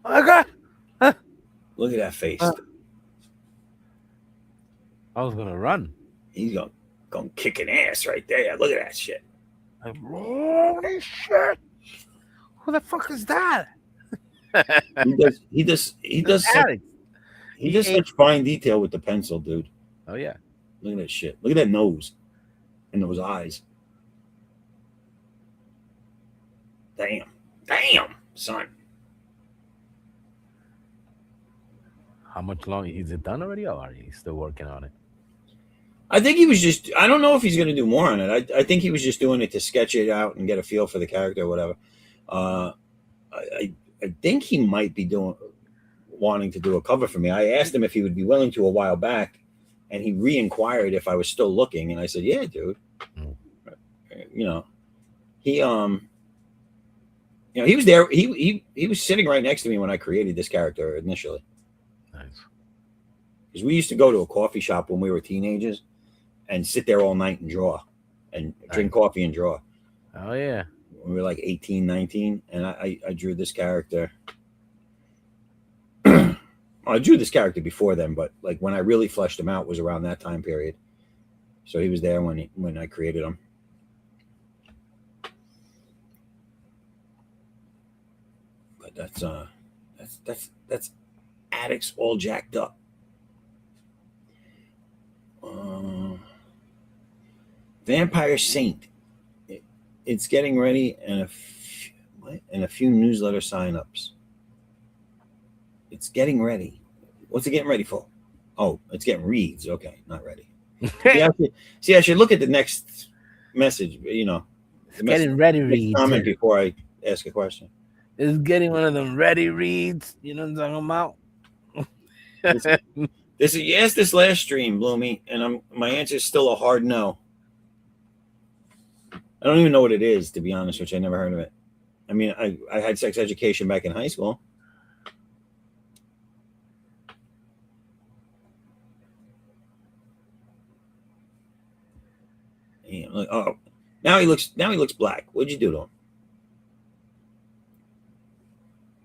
Oh my God. Look at that face. I was gonna run. He's going kicking ass right there. Look at that shit. Like, holy shit! Who the fuck is that? He does such fine detail with the pencil, dude. Oh yeah. Look at that shit. Look at that nose and those eyes. Damn, son. How much longer is it done already, or are you still working on it? I think he was just, I don't know if he's going to do more on it. I think he was just doing it to sketch it out and get a feel for the character or whatever. I think he might be wanting to do a cover for me. I asked him if he would be willing to a while back, and he re-inquired if I was still looking. And I said, yeah, dude. You know, he was there. He was sitting right next to me when I created this character initially. Nice. Because we used to go to a coffee shop when we were teenagers and sit there all night and draw and drink coffee and draw. Oh yeah. When we were like 18, 19, and I drew this character. I drew this character before then, but like when I really fleshed him out was around that time period. So he was there when I created him. But that's Addicts all jacked up. Vampire Saint. It's getting ready and a few newsletter signups. It's getting ready. What's it getting ready for? Oh, it's getting reads. Okay, not ready. I should look at the next message. You know, it's getting ready reads. Comment before I ask a question. It's getting one of them ready reads. You know what I'm talking about? You asked this last stream, Bloomy, and my answer is still a hard no. I don't even know what it is, to be honest, which I never heard of it. I mean, I had sex education back in high school. Yeah, like, oh, now he looks black. What'd you do to him?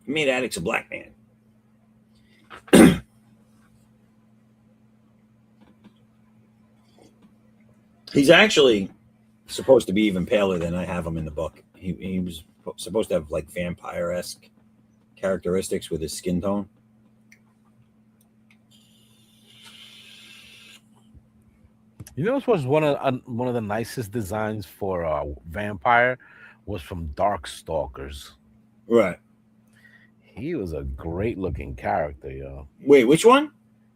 You made Addicts a black man. He's actually supposed to be even paler than I have him in the book. He was supposed to have like vampire-esque characteristics with his skin tone. You know, what was one of the nicest designs for a vampire was from Darkstalkers. Right. He was a great looking character, yo. Wait, which one?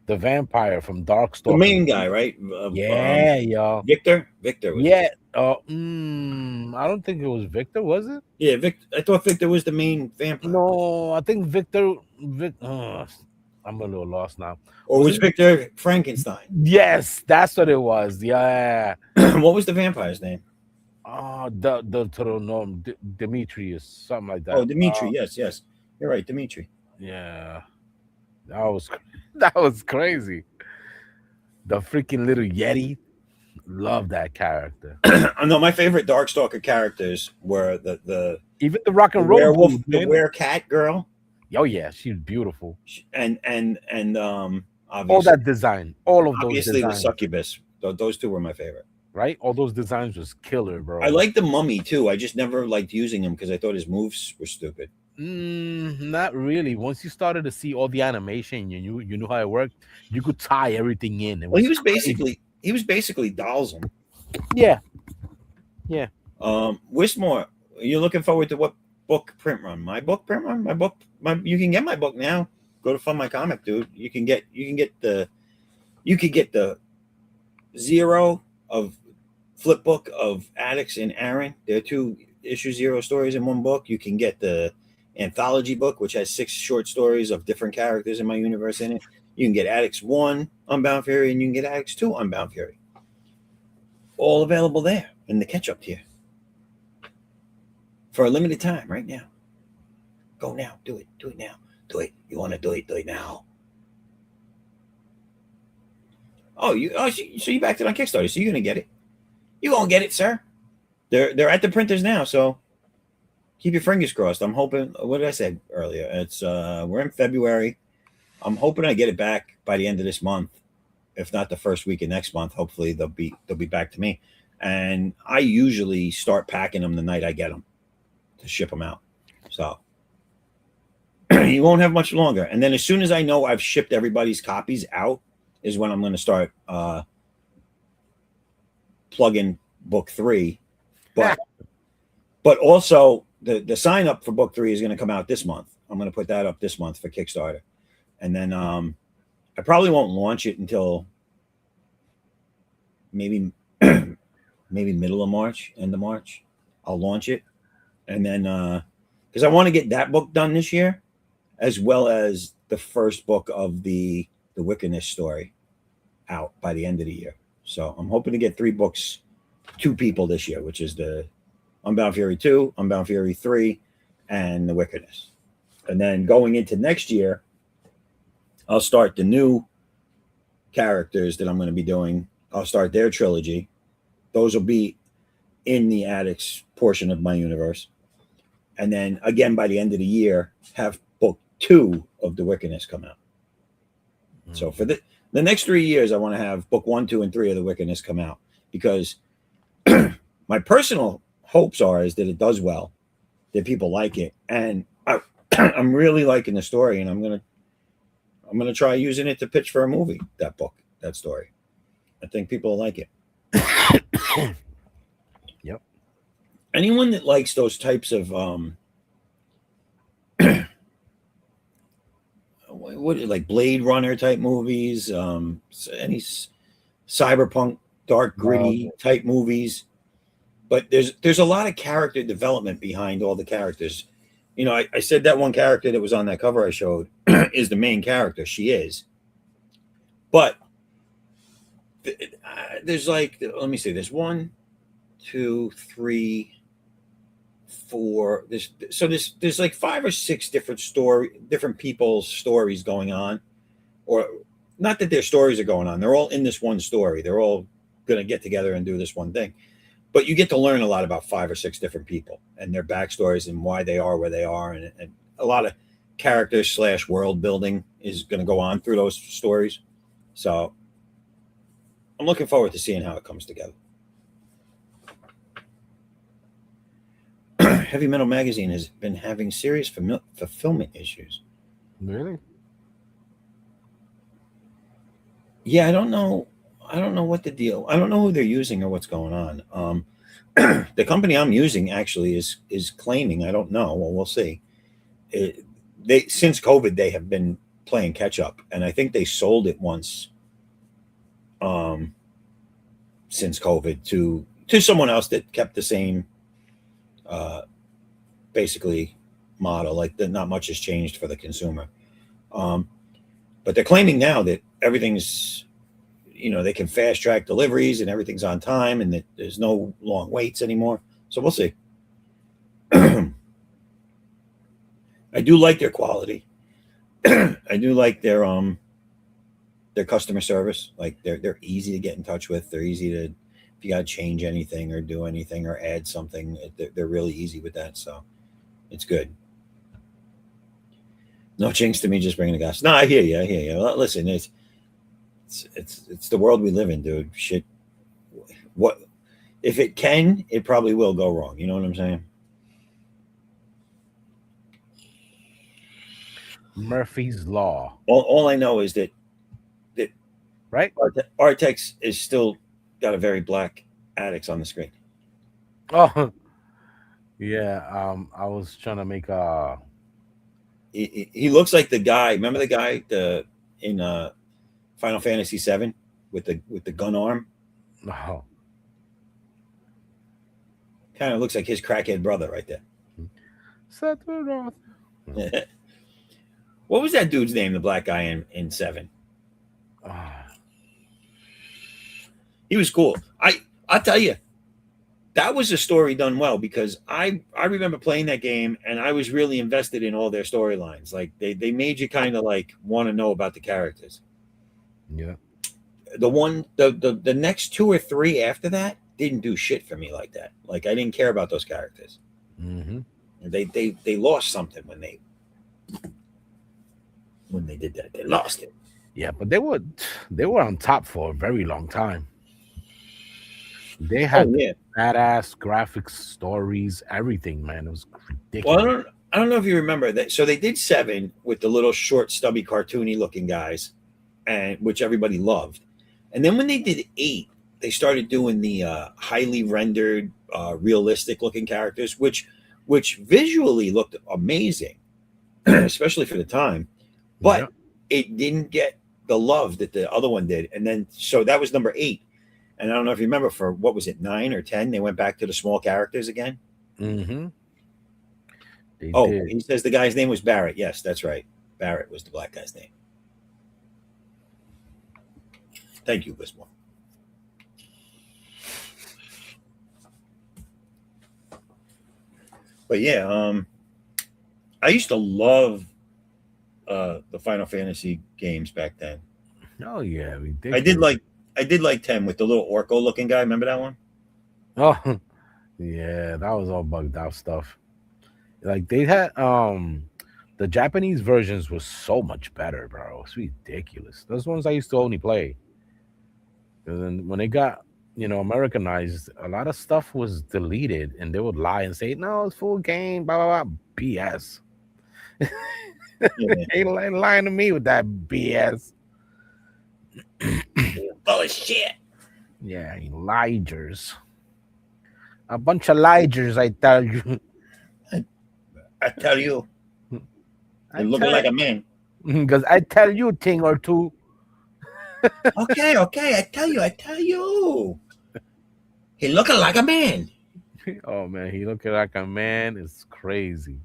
The vampire from Darkstalkers. The main guy, right? Yeah, yo. Victor was yeah. I don't think it was Victor, was it? Yeah, Victor. I thought Victor was the main vampire. No, I think Victor. I'm a little lost now. Or was Victor Frankenstein? Yes, that's what it was. Yeah. What was the vampire's name? Oh, Demetrius, something like that. Oh, Dimitri. Yes. You're right, Dimitri. Yeah. That was crazy. The freaking little Yeti. Love that character. No, my favorite Darkstalker characters were the even the rock and roll werewolf, dude, the werecat girl. Oh yeah, she's beautiful. And all that design, all of those obviously designs. The succubus. Those two were my favorite. Right? All those designs was killer, bro. I like the mummy too. I just never liked using him because I thought his moves were stupid. Not really. Once you started to see all the animation, you knew how it worked. You could tie everything in. Well, he was basically Dalsum. Yeah. Wismore, you're looking forward to what book print run? My book print run? You can get my book now. Go to Fund My Comic, dude. You can get the You could get the Zero of flip book of Addicts and Aaron. They're 2 issue 0 stories in one book. You can get the anthology book, which has 6 short stories of different characters in my universe in it. You can get Addicts 1 Unbound Fury, and you can get Addicts 2 Unbound Fury. All available there in the catch-up tier for a limited time right now. Go now. Do it. Do it now. Do it. You want to do it? Do it now. So you backed it on Kickstarter, so you're gonna get it. You're gonna get it, sir. They're at the printers now, so keep your fingers crossed. I'm hoping. What did I say earlier? It's we're in February. I'm hoping I get it back by the end of this month, if not the first week of next month. Hopefully they'll be back to me, and I usually start packing them the night I get them to ship them out. So you won't have much longer. And then as soon as I know I've shipped everybody's copies out, is when I'm going to start plugging book 3. But also the sign up for book 3 is going to come out this month. I'm going to put that up this month for Kickstarter. And then I probably won't launch it until maybe middle of March, end of March. I'll launch it. And then because I want to get that book done this year, as well as the first book of the Wickedness story out by the end of the year. So I'm hoping to get 3 books to people this year, which is the Unbound Fury 2, Unbound Fury 3, and the Wickedness. And then going into next year, I'll start the new characters that I'm going to be doing. I'll start their trilogy. Those will be in the Addicts portion of my universe. And then again, by the end of the year, have book 2 of the Wickedness come out. So for the next 3 years, I want to have book 1, 2, and 3 of the Wickedness come out, because my personal hopes is that it does well, that people like it, and I'm really liking the story, and I'm gonna try using it to pitch for a movie. That book, that story, I think people will like it. Yep. Anyone that likes those types of what like Blade Runner type movies, any cyberpunk, dark, gritty type movies. But there's a lot of character development behind all the characters. You know, I said that one character that was on that cover I showed is the main character. She is. But there's like, let me see, there's 1, 2, 3, 4. There's like 5 or 6 different people's stories going on, or not that their stories are going on. They're all in this one story. They're all going to get together and do this one thing. But you get to learn a lot about 5 or 6 different people and their backstories and why they are where they are. And a lot of characters / world building is going to go on through those stories. So I'm looking forward to seeing how it comes together. Heavy Metal Magazine has been having serious fulfillment issues. Really? Yeah, I don't know what the deal. I don't know who they're using or what's going on. The company I'm using actually is claiming. I don't know. Well, we'll see. Since COVID, they have been playing catch up, and I think they sold it once. Since COVID to someone else that kept the same, basically model. Like not much has changed for the consumer. But they're claiming now that everything's, they can fast track deliveries and everything's on time and that there's no long waits anymore. So we'll see. I do like their quality. I do like their customer service. Like they're easy to get in touch with. They're easy to, if you got to change anything or do anything or add something, they're really easy with that. So it's good. No jinx to me, just bringing the gas. No, I hear you. Listen, it's the world we live in, dude. Shit. What if it can? It probably will go wrong. You know what I'm saying? Murphy's Law. All I know is that right, Artex is still got a very black Addicts on the screen. Oh, yeah. I was trying to make He looks like the guy. Remember the guy in Final Fantasy VII with the gun arm. Oh, Kind of looks like his crackhead brother right there. Sephiroth. What was that dude's name? The black guy in Seven. Ah, He was cool. I'll tell you, that was a story done well because I remember playing that game and I was really invested in all their storylines. Like they made you kind of like want to know about the characters. yeah. The next 2 or 3 after that didn't do shit for me like that. Like I didn't care about those characters. Mm-hmm. They lost something when they did that. They lost it. Yeah, but they were on top for a very long time. They had Oh yeah. badass graphics, stories, everything, man. It was Well, ridiculous. I don't know if you remember that. So they did 7 with the little short, stubby, cartoony looking guys, and which everybody loved. And then when they did 8, they started doing the highly rendered, realistic looking characters, which visually looked amazing, especially for the time. But Yeah. it didn't get the love that the other one did. And then so that was number 8. And I don't know if you remember, for what was it, 9 or 10, they went back to the small characters again. Mm-hmm. They Oh, did. he says the guy's name was Barrett. Yes, that's right. Barrett was the black guy's name. Thank you, Bismarck. But yeah, I used to love the Final Fantasy games back then. Oh yeah, I did like 10 with the little Orko looking guy. Remember that one? Oh yeah, that was all bugged out stuff. Like they had the Japanese versions was so much better, bro. It's ridiculous. Those ones I used to only play. And then when they got, Americanized, a lot of stuff was deleted and they would lie and say, no, it's full game, blah blah blah. BS. Yeah. They lying to me with that BS. Oh shit! Yeah, ligers. A bunch of ligers, I tell you. I tell you, you're looking like a man. Because I tell you a thing or two. Okay, I tell you. He looking like a man. Oh man, he looking like a man. It's crazy.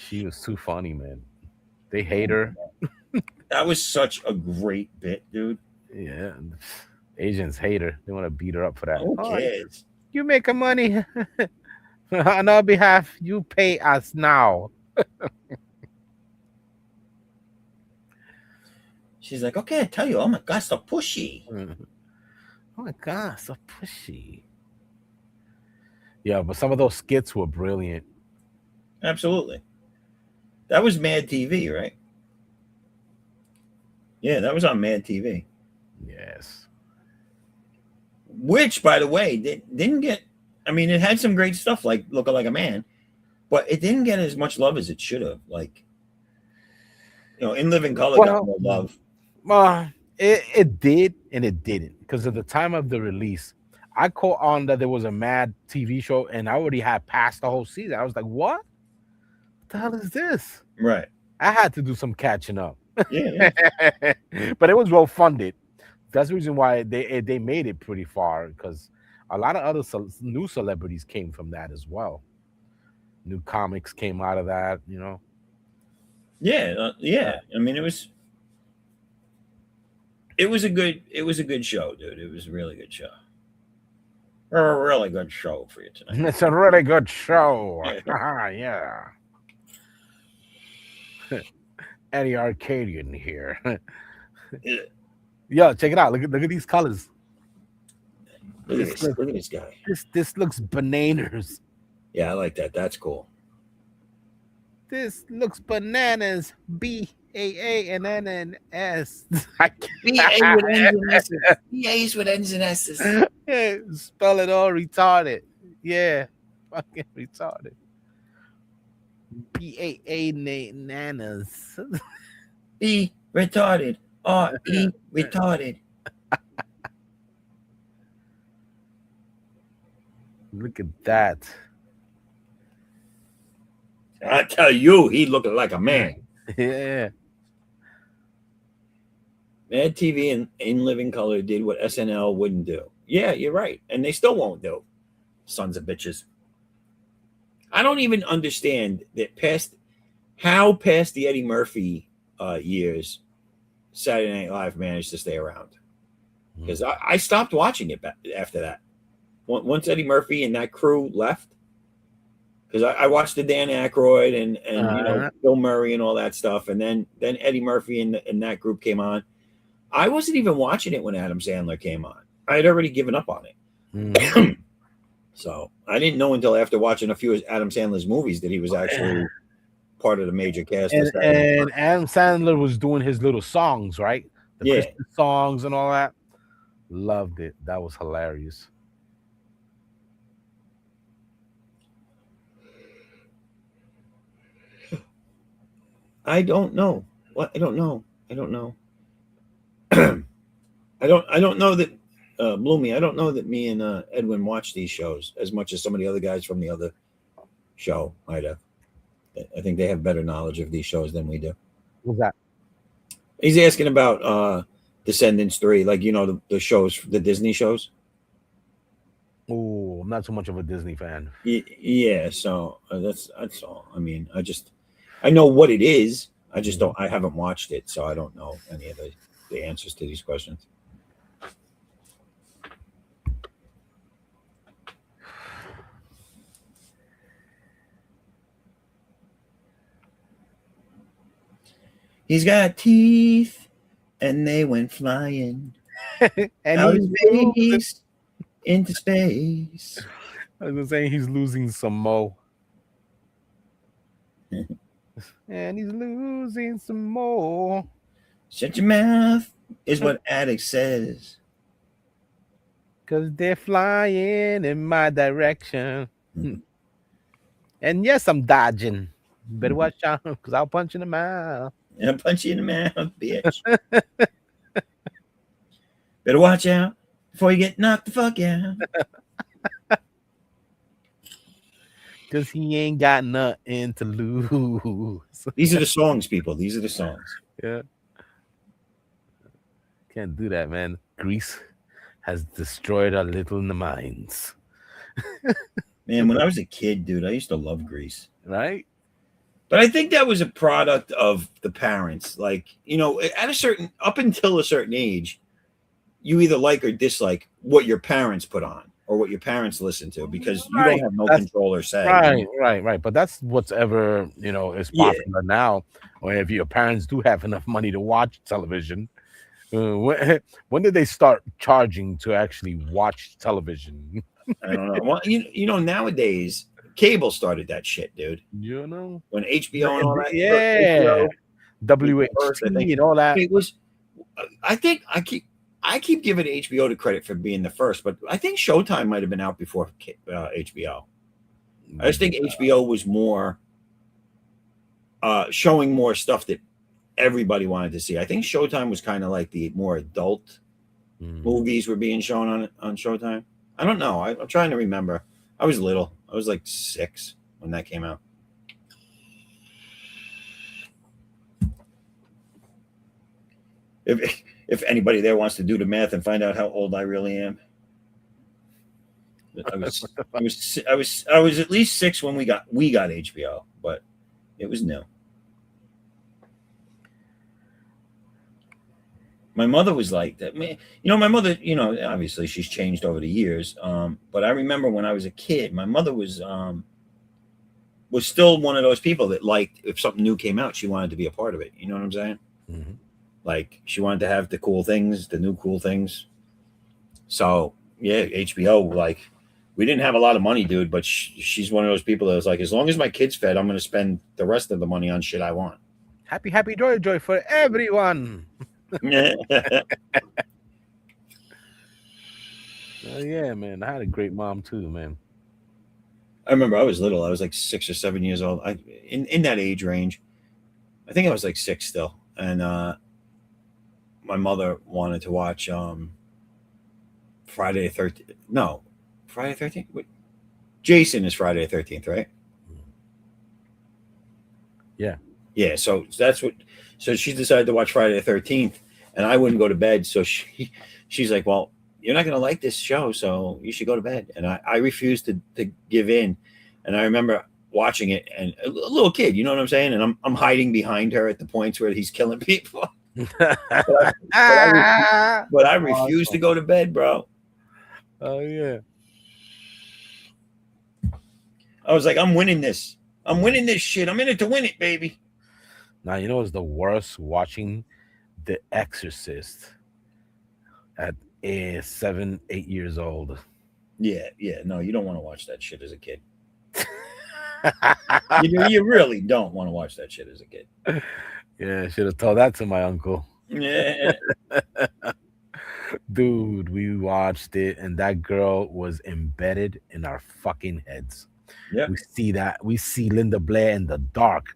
She was too funny, man. They hate her. That was such a great bit, dude. Yeah. Asians hate her. They want to beat her up for that. Who Oh, cares? you making money on our behalf. You pay us now. She's like, okay, I tell you. Oh my god, so pushy. Oh my god, so pushy. Yeah, but some of those skits were brilliant. Absolutely. That was Mad TV, right? Yeah, that was on Mad TV. Yes. Which, by the way, didn't get. I mean, it had some great stuff like "Looking Like a Man," but it didn't get as much love as it should have. Like, In Living Color got more love. It did and it didn't because at the time of the release, I caught on that there was a Mad TV show and I already had passed the whole season. I was like, what the hell is this? Right. I had to do some catching up. Yeah. But it was well funded. That's the reason why they made it pretty far because a lot of other new celebrities came from that as well. New comics came out of that, Yeah. Yeah. I mean, it was a good show, dude. It was a really good show. A really good show for you tonight. It's a really good show. Yeah. Eddie Arcadian here. Yo, check it out. Look at these colors. Look at this guy. This looks bananas. Yeah, I like that. That's cool. This looks bananas. BAANNS. BAs with N's and S's. Yeah, spell it all retarded. Yeah, fucking retarded. BAANNS. B retarded. RE retarded. Look at that. I tell you, he looking like a man. Yeah. Mad TV and In Living Color did what SNL wouldn't do. Yeah, you're right. And they still won't do. Sons of bitches. I don't even understand that past the Eddie Murphy years, Saturday Night Live managed to stay around. Because I stopped watching it after that. Once Eddie Murphy and that crew left, because I watched the Dan Aykroyd and you know, Bill Murray and all that stuff, and then Eddie Murphy and that group came on. I wasn't even watching it when Adam Sandler came on. I had already given up on it. So I didn't know until after watching a few of Adam Sandler's movies that he was actually part of the major cast. And Adam Sandler was doing his little songs, right? The Yeah. Christmas songs and all that. Loved it. That was hilarious. I don't know. What? I don't know. I don't know. I don't know that Bloomy. I don't know that me and Edwin watch these shows as much as some of the other guys from the other show might have. I think they have better knowledge of these shows than we do. What's that? He's asking about Descendants 3, like, you know, the shows, the Disney shows. Oh, I'm not so much of a Disney fan. Yeah, so that's all. I mean, I know what it is. I just don't. I haven't watched it, so I don't know any of the answers to these questions. He's got teeth, and they went flying And out he's of space into space. I was saying he's losing some mo. And he's losing some more. Shut your mouth is what Addict says. Because they're flying in my direction. And yes, I'm dodging. Better watch out because I'll punch in the mouth. And I'll punch you in the mouth, bitch. Better watch out before you get knocked the fuck out. Because he ain't got nothing to lose. These are the songs, people. These are the songs. Yeah. Can't do that, man. Grease has destroyed our little minds. Man, when I was a kid, dude, I used to love Grease. Right? But I think that was a product of the parents. Like, you know, up until a certain age, you either like or dislike what your parents put on or what your parents listen to, because you don't have no control or say. Right. But that's what's ever, you know, is popular now. Or if your parents do have enough money to watch television. When did they start charging to actually watch television? I don't know. Well, you know, nowadays, cable started that shit, dude. You know, when HBO and all that, yeah, WHT and all that. It was. I think I keep giving HBO the credit for being the first, but I think Showtime might have been out before HBO. I just think HBO was more showing more stuff that everybody wanted to see. I think Showtime was kind of like the more adult movies were being shown on Showtime. I don't know. I'm trying to remember. I was little. I was like 6 when that came out. If anybody there wants to do the math and find out how old I really am, I was at least 6 when we got HBO, but it was new. My mother was like that. You know, my mother, you know, obviously she's changed over the years. But I remember when I was a kid, my mother was still one of those people that liked, if something new came out, she wanted to be a part of it. You know what I'm saying? Mm-hmm. Like, she wanted to have the cool things, the new cool things. So yeah, HBO, like, we didn't have a lot of money, dude, but she's one of those people that was like, as long as my kid's fed, I'm going to spend the rest of the money on shit I want. Happy, joy for everyone. Oh yeah, man. I had a great mom too, man. I remember I was little. I was like 6 or 7 years old. In that age range. I think I was like 6 still. And my mother wanted to watch Friday the 13th. No, Friday the 13th? Wait. Jason is Friday the 13th, right? Yeah. Yeah, so that's what. So she decided to watch Friday the 13th, and I wouldn't go to bed. So she's like, well, you're not going to like this show, so you should go to bed. And I refused to give in. And I remember watching it, and a little kid, you know what I'm saying? And I'm hiding behind her at the points where he's killing people. but I refused to go to bed, bro. Oh yeah. I was like, I'm winning this. I'm winning this shit. I'm in it to win it, baby. Now you know what's the worst? Watching The Exorcist at 7, 8 years old. Yeah. No, you don't want to watch that shit as a kid. you really don't want to watch that shit as a kid. Yeah, I should have told that to my uncle. Yeah. Dude, we watched it, and that girl was embedded in our fucking heads. Yeah. We see Linda Blair in the dark.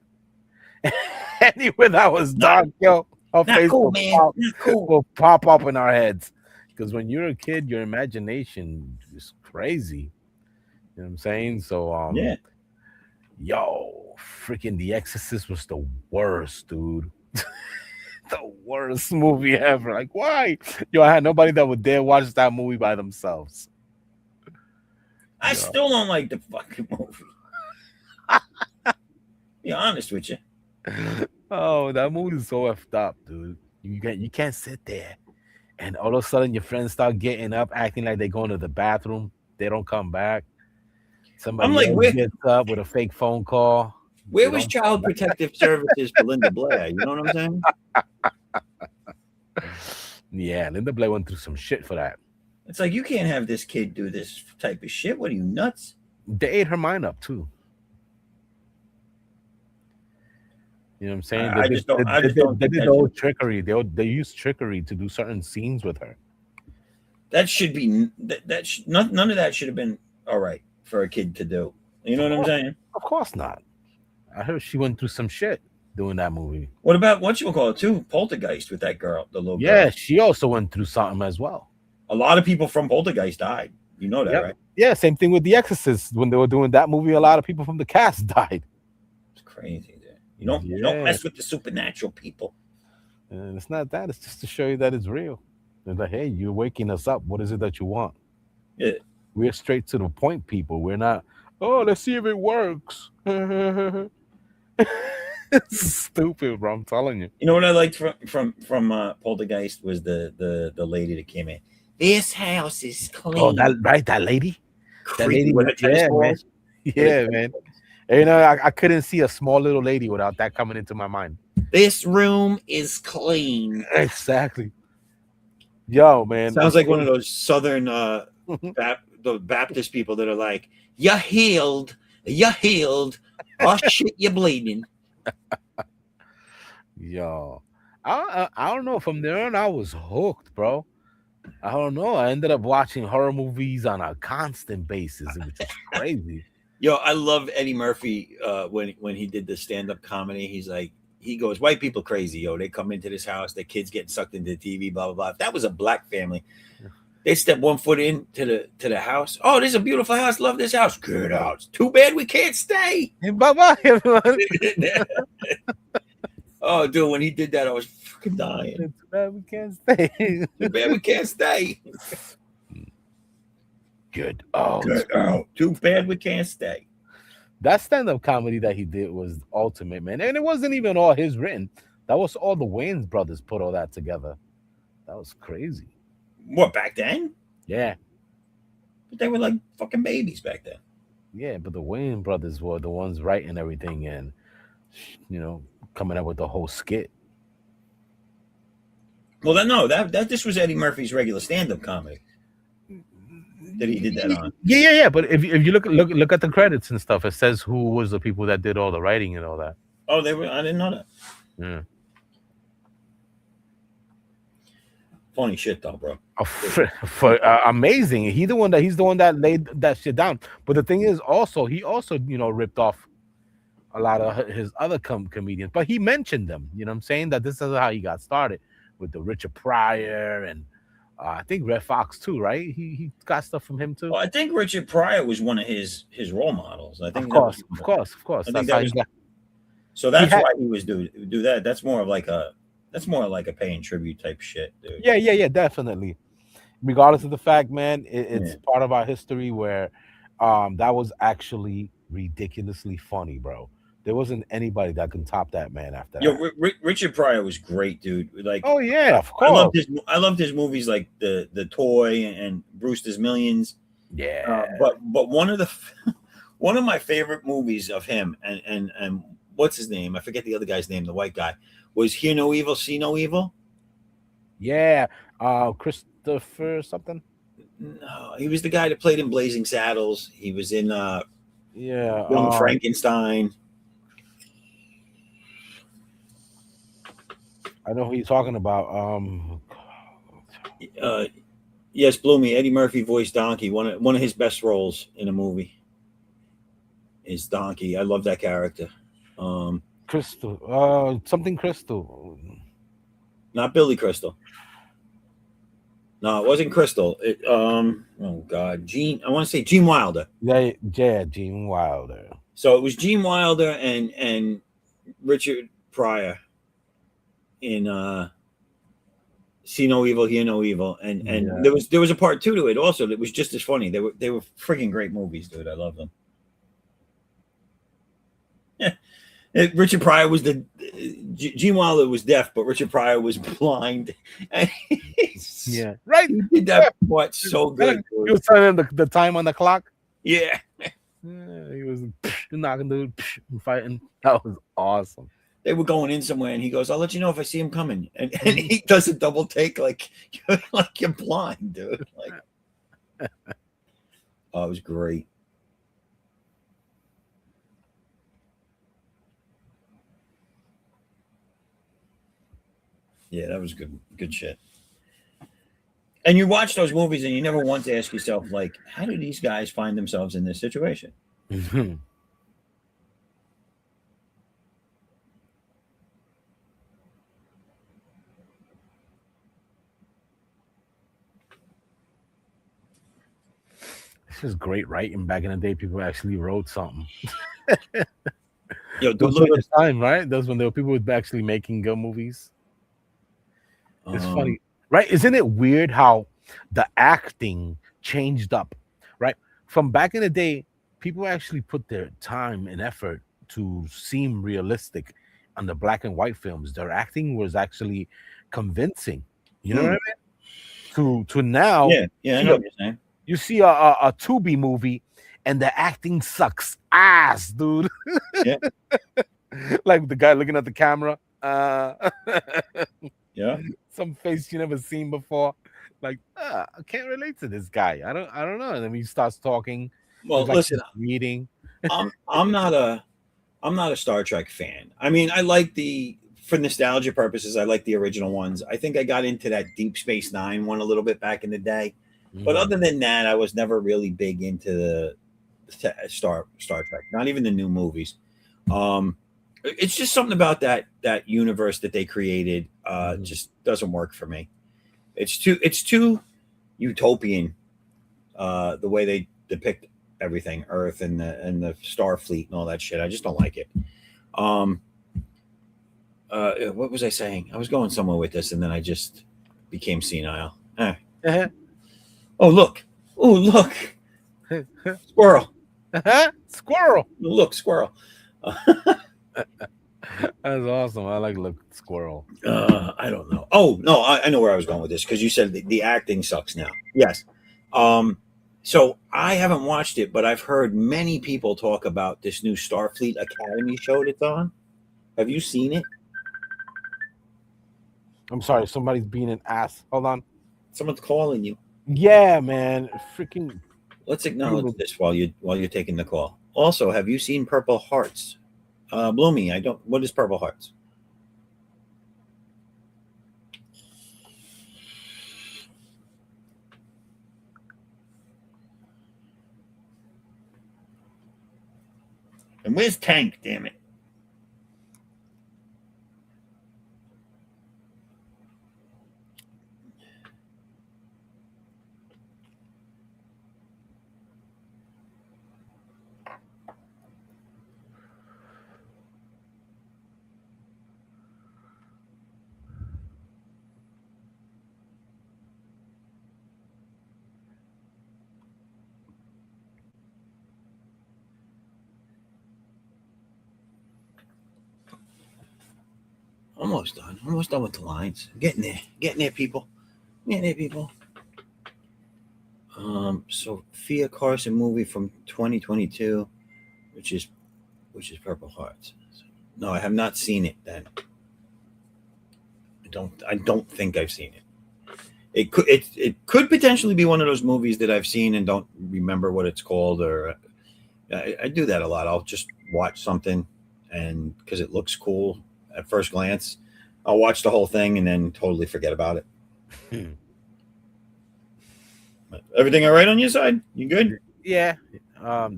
Anywhere that was dark, yo, her face cool, will, man. pop, Cool. will pop up in our heads. Because when you're a kid, your imagination is crazy. You know what I'm saying? So, Yeah. Yo, freaking The Exorcist was the worst, dude. The worst movie ever. Like, why? Yo, I had nobody that would dare watch that movie by themselves. I still don't like the fucking movie. Be honest with you. Oh, that movie is so effed up, dude. You can't sit there and all of a sudden your friends start getting up, acting like they're going to the bathroom. They don't come back. Somebody I'm like, else where- gets up with a fake phone call. Where They was don't Child Protective Services for Linda Blair? You know what I'm saying? Yeah, Linda Blair went through some shit for that. It's like, you can't have this kid do this type of shit. What are you, nuts? They ate her mind up too. You know what I'm saying? I just don't They did think the that whole trickery. They used trickery to do certain scenes with her. That should be none of that should have been all right for a kid to do. You know what I'm saying? Of course not. I heard she went through some shit doing that movie. What about what you call it too? Poltergeist with that girl, the little Yeah, girl. she also went through something as well. A lot of people from Poltergeist died. You know that, Yep. right? Yeah, same thing with The Exorcist. When they were doing that movie, a lot of people from the cast died. It's crazy. Dude. You don't mess with the supernatural people. And it's not that. It's just to show you that it's real. They're like, hey, you're waking us up. What is it that you want? Yeah. We're straight to the point, people. We're not, oh, let's see if it works. It's stupid, bro. I'm telling you. You know what I liked from Poltergeist was the lady that came in. This house is clean. Oh, that lady? That lady with her tennis yeah, man. balls. Yeah, man. And, you know, I couldn't see a small little lady without that coming into my mind. This room is clean. Exactly. Yo, man. Sounds like one of those southern the Baptist people that are like, "You're healed. You're healed. Oh shit, you're bleeding." Yo, I don't know. From there on, I was hooked, bro. I don't know. I ended up watching horror movies on a constant basis, which is crazy. Yo, I love Eddie Murphy when he did the stand-up comedy. He's like, he goes, white people crazy, yo. They come into this house, their kids getting sucked into the TV, blah, blah, blah. If that was a black family, they step one foot into the house. Oh, this is a beautiful house. Love this house. Get out. It's too bad we can't stay. Bye-bye, everyone. Oh, dude, when he did that, I was fucking dying. Too bad we can't stay. Too bad we can't stay. Good. Oh, Get out. Too bad we can't stay. that stand-up comedy that he did was ultimate, man. And it wasn't even all his written. That was all the Wayans brothers put all that together. That was crazy. What, back then? Yeah. But they were like fucking babies back then. Yeah, but the Wayans brothers were the ones writing everything and, you know, coming up with the whole skit. Well, that this was Eddie Murphy's regular stand-up comedy that he did that on. Yeah. But if you look at the credits and stuff, it says who was the people that did all the writing and all that. Oh, they were. I didn't know that. Yeah. Funny shit, though, bro. Amazing. He's the one that laid that shit down. But the thing is, he also ripped off a lot of his other comedians, but he mentioned them. You know what I'm saying? That this is how he got started with the Richard Pryor and I think Red Fox too, right? He got stuff from him too. Well, I think Richard Pryor was one of his role models. I think, of course. I think That's how he got. so that's why he was do that. That's more of like a That's more like a paying tribute type shit, dude. Yeah, definitely. Regardless of the fact, man, it's Yeah. part of our history where that was actually ridiculously funny, bro. There wasn't anybody that can top that man after Yo, that. Richard Pryor was great, dude. Like, Oh yeah, of I loved course. his movies like the Toy and Brewster's Millions. Yeah. But one of the one of my favorite movies of him and what's his name? I forget the other guy's name. The white guy was Hear No Evil, See No Evil. Yeah. Christopher something. No, he was the guy that played in Blazing Saddles. He was in Yeah. Young Frankenstein. I know who you're talking about. Uh, yes, Bloomy. Eddie Murphy voiced Donkey. One of his best roles in a movie is Donkey. I love that character. Crystal. Something Crystal. Not Billy Crystal. No, it wasn't Crystal. Oh God, Gene. I want to say Gene Wilder. Yeah, Gene Wilder. So it was Gene Wilder and Richard Pryor in See No Evil, Hear No Evil, and Yeah. there was a part two to it also that was just as funny. They were freaking great movies, dude. I love them. Yeah, Richard Pryor was Gene Wilder was deaf, but Richard Pryor was blind. And Yeah. Right. he did that part so good. He was telling him the time on the clock. Yeah. Yeah, he was knocking dude fighting. That was awesome. They were going in somewhere, and he goes, "I'll let you know if I see him coming." And he does a double take, like you're blind, dude. Like, oh, it was great. Yeah, that was good shit. And you watch those movies, and you never once ask yourself, like, how do these guys find themselves in this situation? This is great writing. Back in the day, people actually wrote something. Yo, dude, Those look were at the time, right? Those when there were people who were actually making good movies. this. It's funny, right? Isn't it weird how the acting changed up, right? From back in the day, people actually put their time and effort to seem realistic on the black and white films. Their acting was actually convincing. You know what I mean? To now, Yeah, I see know a- what you're saying. you see a Tubi movie and the acting sucks ass, dude. Yeah. Like the guy looking at the camera. Yeah. Some face you never seen before. Like, I can't relate to this guy. I don't know. And then he starts talking. Well, It's like listen, he's reading. I'm not a Star Trek fan. I mean, I like for nostalgia purposes, I like the original ones. I think I got into that Deep Space Nine one a little bit back in the day. But other than that, I was never really big into the Star Trek. Not even the new movies. It's just something about that universe that they created just doesn't work for me. It's too utopian, the way they depict everything, Earth and the Starfleet and all that shit. I just don't like it. What was I saying? I was going somewhere with this, and then I just became senile. Oh look! Oh look! Squirrel! Squirrel. Look, squirrel! That's awesome. I like look squirrel. I don't know. Oh no, I know where I was going with this because you said the acting sucks now. Yes. So I haven't watched it, but I've heard many people talk about this new Starfleet Academy show that's on. Have you seen it? I'm sorry, somebody's being an ass. Hold on. Someone's calling you. Yeah, man. Freaking Let's acknowledge this while you're taking the call. Also, have you seen Purple Hearts? Bloomy, I don't. What is Purple Hearts? And where's Tank? Damn it! Almost done. Almost done with the lines. Getting there. Getting there, people. Getting there, people. Sophia Carson movie from 2022, which is Purple Hearts. No, I have not seen it. Then I don't think I've seen it. It could potentially be one of those movies that I've seen and don't remember what it's called, or I do that a lot. I'll just watch something, and because it looks cool at first glance, I'll watch the whole thing and then totally forget about it. Everything all right on your side? You good? Yeah.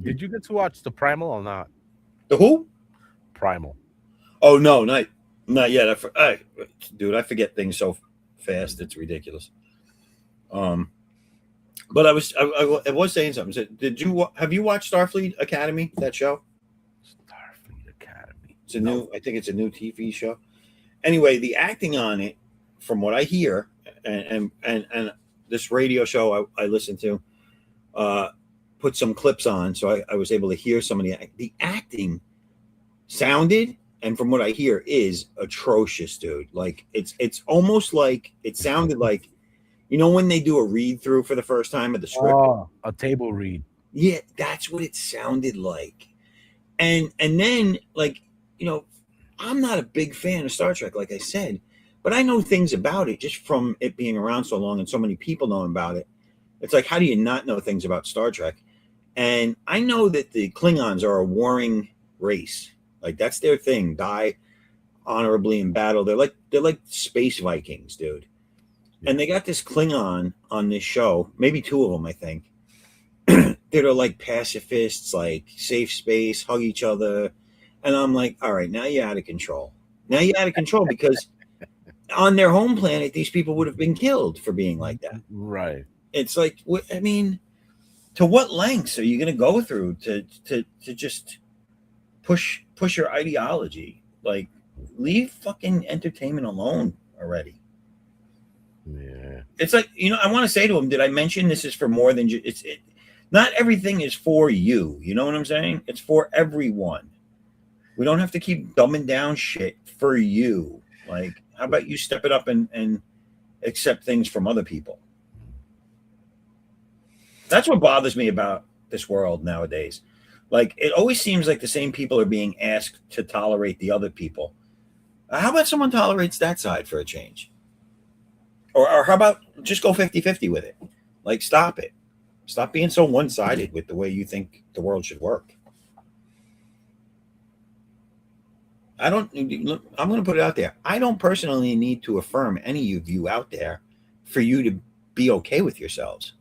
Did you get to watch the Primal or not? The who? Primal. Oh no, not yet. Dude, I forget things so fast. It's ridiculous. But I was saying something. Have you watched Starfleet Academy? That show? Starfleet Academy. It's a new. I think it's a new TV show. Anyway, the acting on it, from what I hear, and this radio show I listened to, put some clips on, so I was able to hear some of the acting sounded, and from what I hear, is atrocious, dude. Like it's almost like it sounded like, you know, when they do a read through for the first time of the script. Oh, a table read. Yeah, that's what it sounded like. And then, like, you know, I'm not a big fan of Star Trek, like I said, but I know things about it just from it being around so long and so many people know about it. It's like, how do you not know things about Star Trek? And I know that the Klingons are a warring race. Like, that's their thing. Die honorably in battle. They're like space Vikings, dude. And they got this Klingon on this show, maybe two of them, I think, that are like pacifists, like safe space, hug each other. And I'm like, all right, now you're out of control. Now you're out of control, because on their home planet, these people would have been killed for being like that. Right. It's like, I mean, to what lengths are you going to go through to just push your ideology? Like, leave fucking entertainment alone already. Yeah. It's like, you know, I want to say to him, did I mention this is for more than just, not everything is for you. You know what I'm saying? It's for everyone. We don't have to keep dumbing down shit for you. Like, how about you step it up and accept things from other people? That's what bothers me about this world nowadays. Like, it always seems like the same people are being asked to tolerate the other people. How about someone tolerates that side for a change? Or how about just go 50-50 with it? Like, stop it. Stop being so one-sided with the way you think the world should work. I'm going to put it out there. I don't personally need to affirm any of you out there for you to be okay with yourselves.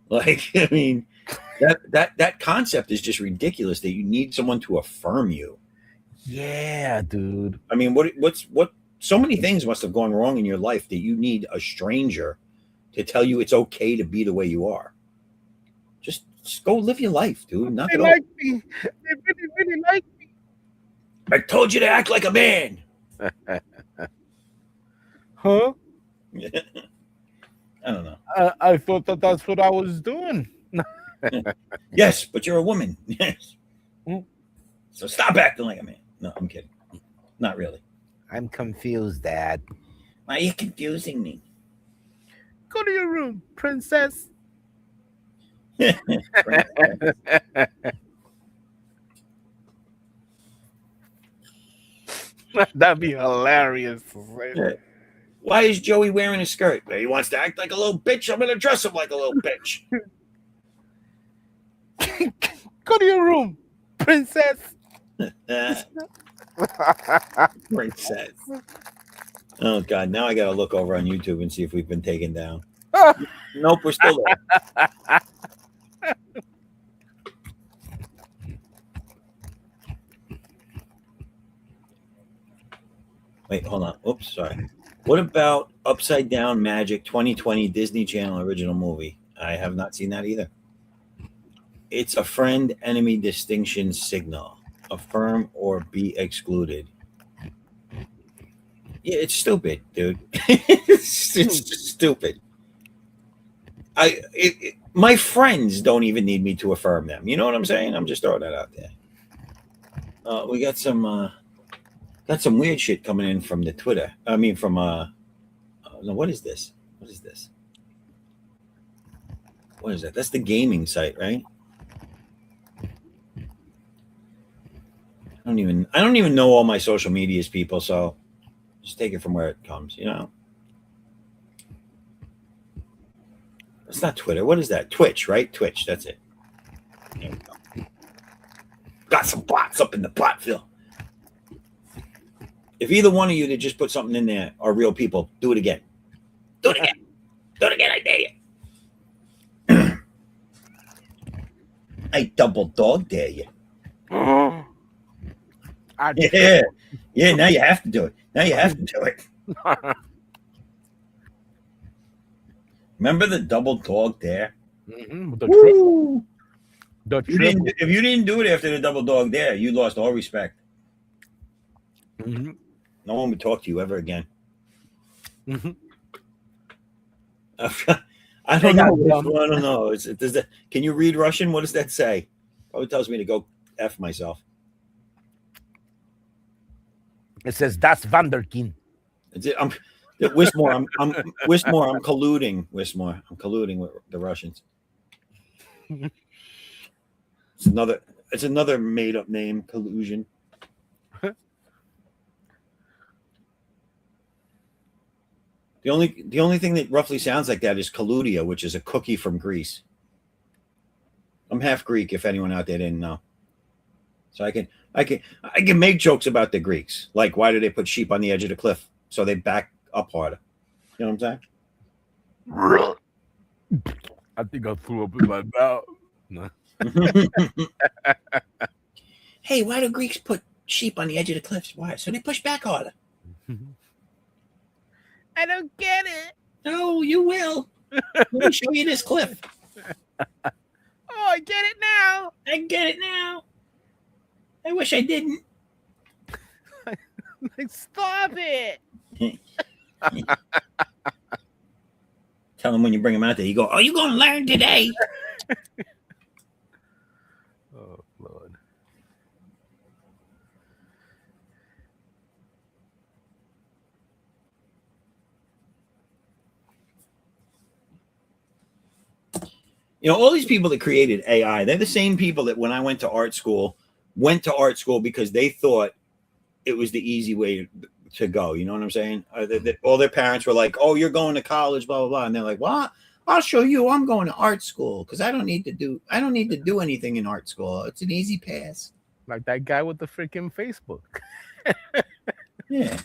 Like, I mean, that concept is just ridiculous, that you need someone to affirm you. Yeah, dude. I mean, what so many things must have gone wrong in your life that you need a stranger to tell you it's okay to be the way you are. Just go live your life, dude. Knock They it like off. me. They really like me. I told you to act like a man. Huh? I don't know. I thought that's what I was doing. Yes, but you're a woman. Yes. Mm. So stop acting like a man. No, I'm kidding. Not really. I'm confused, Dad. Why are you confusing me? Go to your room, princess. That'd be hilarious. Why is Joey wearing a skirt? He wants to act like a little bitch. I'm going to dress him like a little bitch. Go to your room, princess. Princess. Oh, God. Now I got to look over on YouTube and see if we've been taken down. Nope, we're still there. Wait, hold on. Oops, sorry. What about Upside Down Magic 2020 Disney Channel original movie? I have not seen that either. It's a friend-enemy distinction signal. Affirm or be excluded. Yeah, it's stupid, dude. It's just stupid. My friends don't even need me to affirm them. You know what I'm saying? I'm just throwing that out there. We got some Got some weird shit coming in from the Twitter. I mean, from no, what is this? What is this? What is that? That's the gaming site, right? I don't even know all my social medias, people. So just take it from where it comes. You know, it's not Twitter. What is that? Twitch, right? Twitch. That's it. There we go. Got some bots up in the botville. If either one of you that just put something in there are real people, do it again. Do it again. Do it again. I dare you. I double dog dare you. Yeah. Now you have to do it. Now you have to do it. Remember the double dog dare? Mm-hmm. If you didn't do it after the double dog dare, you lost all respect. Mm-hmm. No one would talk to you ever again. Mm-hmm. I don't know. Can you read Russian? What does that say? Probably tells me to go F myself. It says that's Vanderkin. Wismore, I'm colluding. Wismore, I'm colluding with the Russians. It's another made up name, collusion. The only thing that roughly sounds like that is Kaludia, which is a cookie from Greece. I'm half Greek, if anyone out there didn't know. So I can make jokes about the Greeks, like why do they put sheep on the edge of the cliff so they back up harder? You know what I'm saying? I think I threw up in my mouth. No. Hey, why do Greeks put sheep on the edge of the cliffs? Why? So they push back harder. I don't get it. No, you will. Let me show you this cliff. Oh, I get it now. I get it now. I wish I didn't. Stop it. Tell him when you bring him out there, you go, "Are you going to learn today?" Oh, Lord. You know, all these people that created AI, they're the same people that when I went to art school because they thought it was the easy way to go. You know what I'm saying? All their parents were like, "Oh, you're going to college, blah, blah, blah." And they're like, "Well, I'll show you. I'm going to art school because I don't need to do anything in art school. It's an easy pass." Like that guy with the freaking Facebook. Yeah.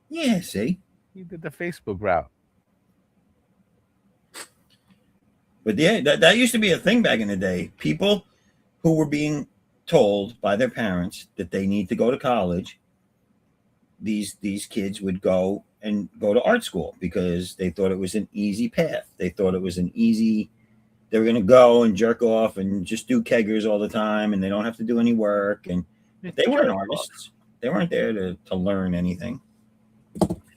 Yeah, see? He did the Facebook route. But yeah, that used to be a thing back in the day. People who were being told by their parents that they need to go to college, these kids would go to art school because they thought it was an easy path. They thought it was they were going to go and jerk off and just do keggers all the time and they don't have to do any work. And they weren't artists. They weren't there to learn anything.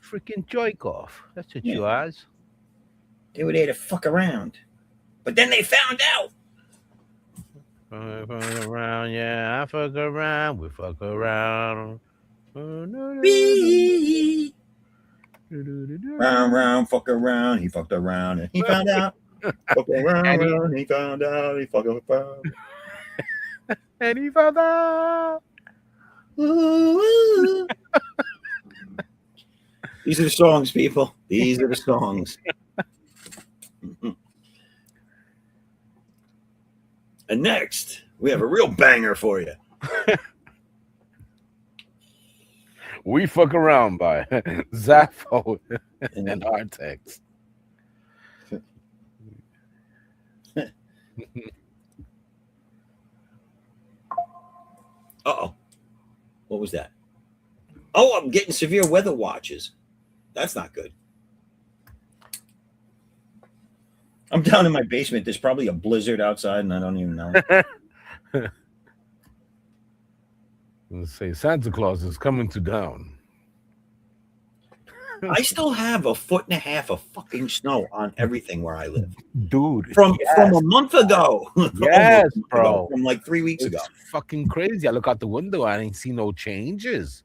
Freaking jerk off. That's what you was. They were there to fuck around. But then they found out. Fuck around, yeah, I fuck around, we fuck around. Round, fuck around, he fucked around, and he found out. Fuck around, he found out, he fucked around. And he found out. Ooh. These are the songs, people. These are the songs. And next, we have a real banger for you. We Fuck Around by Zaffo and Artex. Uh-oh. What was that? Oh, I'm getting severe weather watches. That's not good. I'm down in my basement. There's probably a blizzard outside, and I don't even know. Let's say Santa Claus is coming to town. I still have 1.5 foot of fucking snow on everything where I live, dude. From a month ago. Yes, bro. From like 3 weeks ago. Fucking crazy. I look out the window. I ain't see no changes.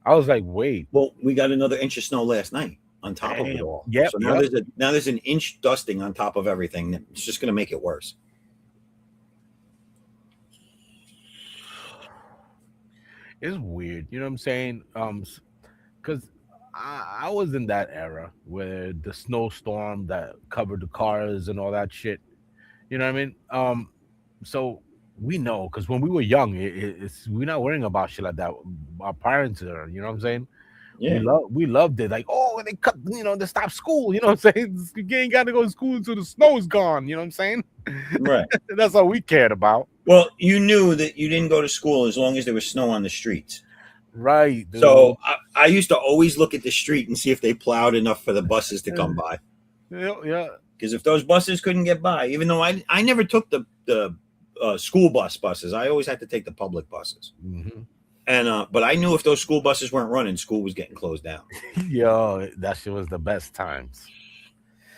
I was like, wait, Well, we got another inch of snow last night on top of it damn. all. Yep, So now yep. there's an inch dusting on top of everything. It's just going to make it worse. It's weird, you know what I'm saying? Because I was in that era where the snowstorm that covered the cars and all that shit. You know what I mean? So we know because when we were young, it's we're not worrying about shit like that. Our parents are, you know what I'm saying? Yeah. We loved it. Like, oh, they cut, they stopped school. You know what I'm saying? You ain't got to go to school until the snow's gone. You know what I'm saying? Right. That's all we cared about. Well, you knew that you didn't go to school as long as there was snow on the streets. Right. Dude. So I used to always look at the street and see if they plowed enough for the buses to come by. Yeah. Because if those buses couldn't get by, even though I never took the school buses, I always had to take the public buses. Mm-hmm. And but I knew if those school buses weren't running, school was getting closed down. Yo, that shit was the best times.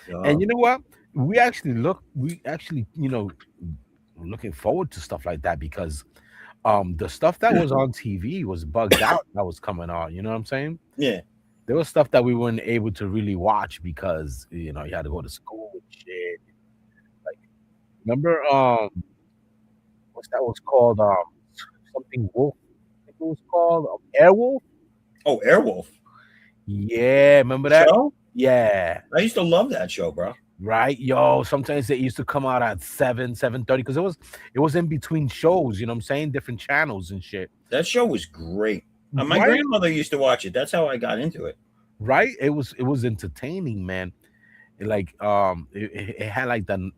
So, And you know what? We actually, looking forward to stuff like that because the stuff that was on TV was bugged out that was coming on. You know what I'm saying? yeah. There was stuff that we weren't able to really watch because you had to go to school and shit. Like, remember what's that was called? Something Wolf. I think it was called Airwolf. Oh, Airwolf. Yeah, remember that? Show? Yeah. I used to love that show, bro. Right, yo. Sometimes it used to come out at 7:30 because it was in between shows. You know what I'm saying? Different channels and shit. That show was great. My Right? grandmother used to watch it. That's how I got into it. Right? It was entertaining, man. It had like the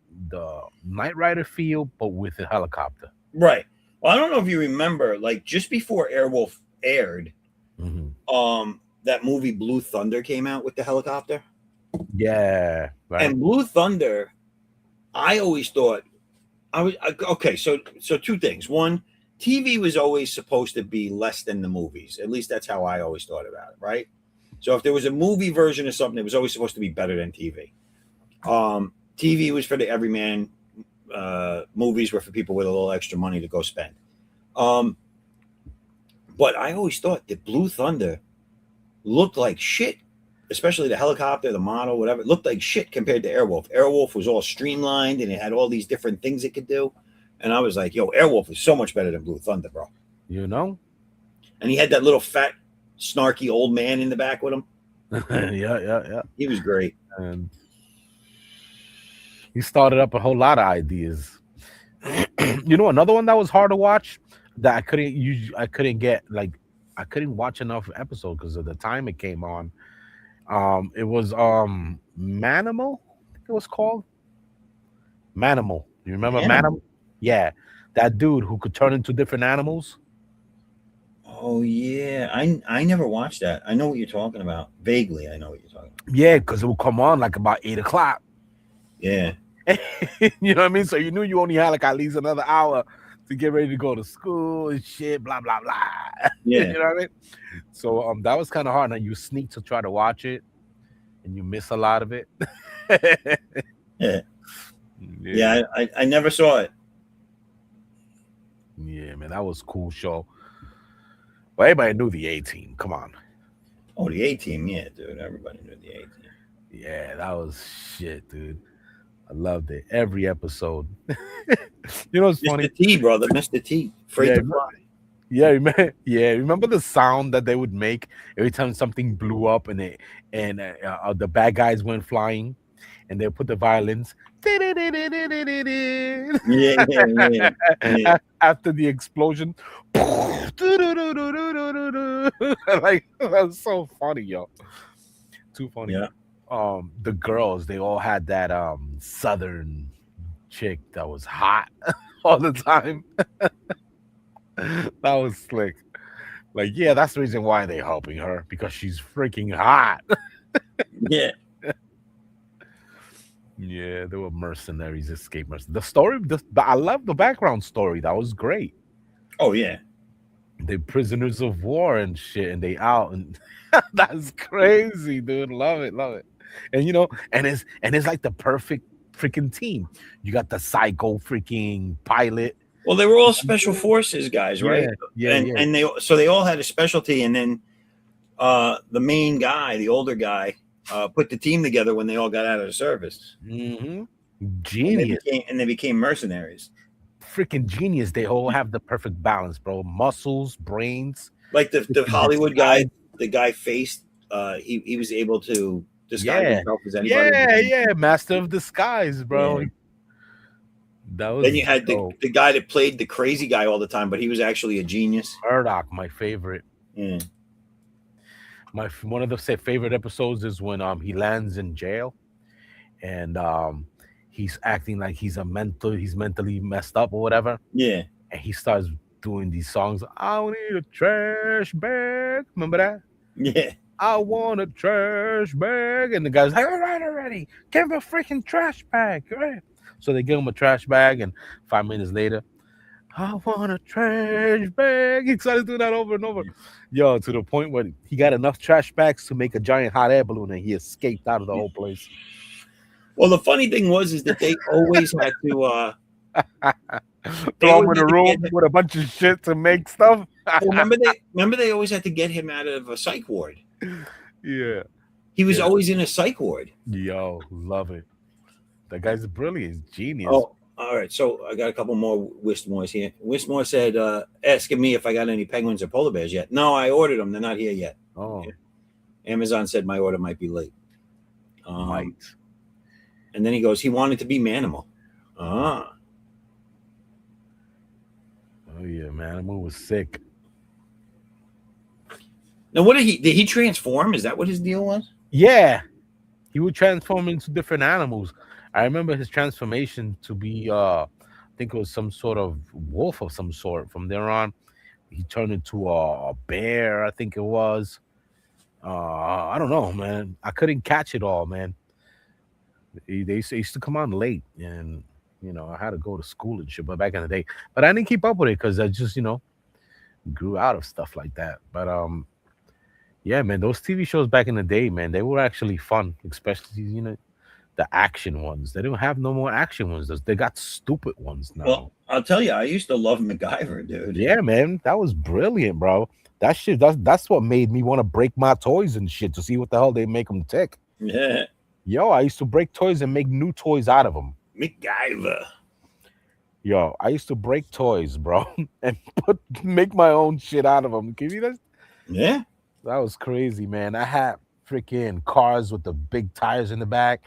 Knight Rider feel, but with a helicopter. Right. Well, I don't know if you remember, like just before Airwolf aired, that movie Blue Thunder came out with the helicopter. Yeah, right. And Blue Thunder, I always thought okay. So two things. One, TV was always supposed to be less than the movies. At least that's how I always thought about it, right? So if there was a movie version of something, it was always supposed to be better than TV. TV was for the everyman. Movies were for people with a little extra money to go spend. But I always thought that Blue Thunder looked like shit, especially the helicopter, the model, whatever. It looked like shit compared to Airwolf. Airwolf was all streamlined and it had all these different things it could do. And I was like, yo, Airwolf is so much better than Blue Thunder, bro. You know? And he had that little fat, snarky old man in the back with him. Yeah. He was great. And he started up a whole lot of ideas. Another one that was hard to watch that I couldn't get, like, I couldn't watch enough episodes because of the time it came on. It was Manimal, I think it was called Manimal. You remember Manimal? Yeah, that dude who could turn into different animals. Oh yeah, I never watched that. I know what you're talking about. Vaguely, I know what you're talking about. Yeah, because it would come on like about 8:00. Yeah. You know what I mean? So you knew you only had like at least another hour to get ready to go to school and shit, blah blah blah. Yeah. You know what I mean? So that was kind of hard. Now you sneak to try to watch it, and you miss a lot of it. Yeah. I never saw it. Yeah, man, that was a cool show. Well, everybody knew the A-Team. Come on. Oh, the A-Team, yeah, dude. Everybody knew the A-Team. Yeah, that was shit, dude. I loved it. Every episode. What's funny? Mr. T, brother. Mr. T. Afraid to fly. Yeah, remember the sound that they would make every time something blew up and the bad guys went flying, and they put the violins. Yeah. After the explosion, like that's so funny, yo. Too funny. Yeah. The girls, they all had that southern chick that was hot all the time. That was slick. Like, yeah, that's the reason why they're helping her, because she's freaking hot. Yeah. Yeah, they were mercenaries, escape mercenaries. The story, I love the background story. That was great. Oh yeah. They prisoners of war and shit, and they out, and that's crazy, dude. Love it. And it's like the perfect freaking team. You got the psycho freaking pilot. Well, they were all special forces guys, right? Yeah. And they all had a specialty, and then the main guy, the older guy, put the team together when they all got out of the service. Mm-hmm. And Genius. they became mercenaries. Freaking genius. They all have the perfect balance, bro. Muscles, brains. Like the freaking Hollywood guy, disguise. the guy faced. He was able to disguise Yeah. himself as anybody. Yeah. Master of disguise, bro. Yeah. That was Then you had dope. the guy that played the crazy guy all the time, but he was actually a genius. Murdoch, my favorite. Yeah. One of the favorite episodes is when he lands in jail and he's acting like he's mentally messed up or whatever, Yeah. and he starts doing these songs. I need a trash bag. Remember that? Yeah. I want a trash bag, and the guy's like, all right, already, give him a freaking trash bag. Right? So they give him a trash bag, and 5 minutes later, I want a trash bag. He started doing that over and over. Yo, to the point where he got enough trash bags to make a giant hot air balloon, and he escaped out of the whole place. Well, the funny thing is that they always had to throw him in a room with a bunch of shit to make stuff. remember they always had to get him out of a psych ward. Yeah. He was always in a psych ward. Yo, love it. That guy's brilliant. He's genius. Oh, all right. So I got a couple more Wistmores here. Wistmore said, asking me if I got any penguins or polar bears yet. No, I ordered them. They're not here yet. Oh. Amazon said my order might be late. Might. And then he goes, he wanted to be Manimal. Ah. Oh yeah, Manimal was sick. Now, what did he transform? Is that what his deal was? Yeah. He would transform into different animals. I remember his transformation to be I think it was some sort of wolf of some sort. From there on, he turned into a bear, I think it was. I don't know, man. I couldn't catch it all, man. They used to come on late, and I had to go to school and shit. But back in the day, but I didn't keep up with it because I just grew out of stuff like that. But yeah, man, those TV shows back in the day, man, they were actually fun, especially the action ones. They don't have no more action ones. They got stupid ones now. Well, I'll tell you, I used to love MacGyver, dude. Yeah, man, that was brilliant, bro. That shit, that's what made me want to break my toys and shit to see what the hell they make them tick. Yeah. Yo, I used to break toys and make new toys out of them. MacGyver. Yo, I used to break toys, bro, and make my own shit out of them. Can you that? Yeah. That was crazy, man. I had freaking cars with the big tires in the back.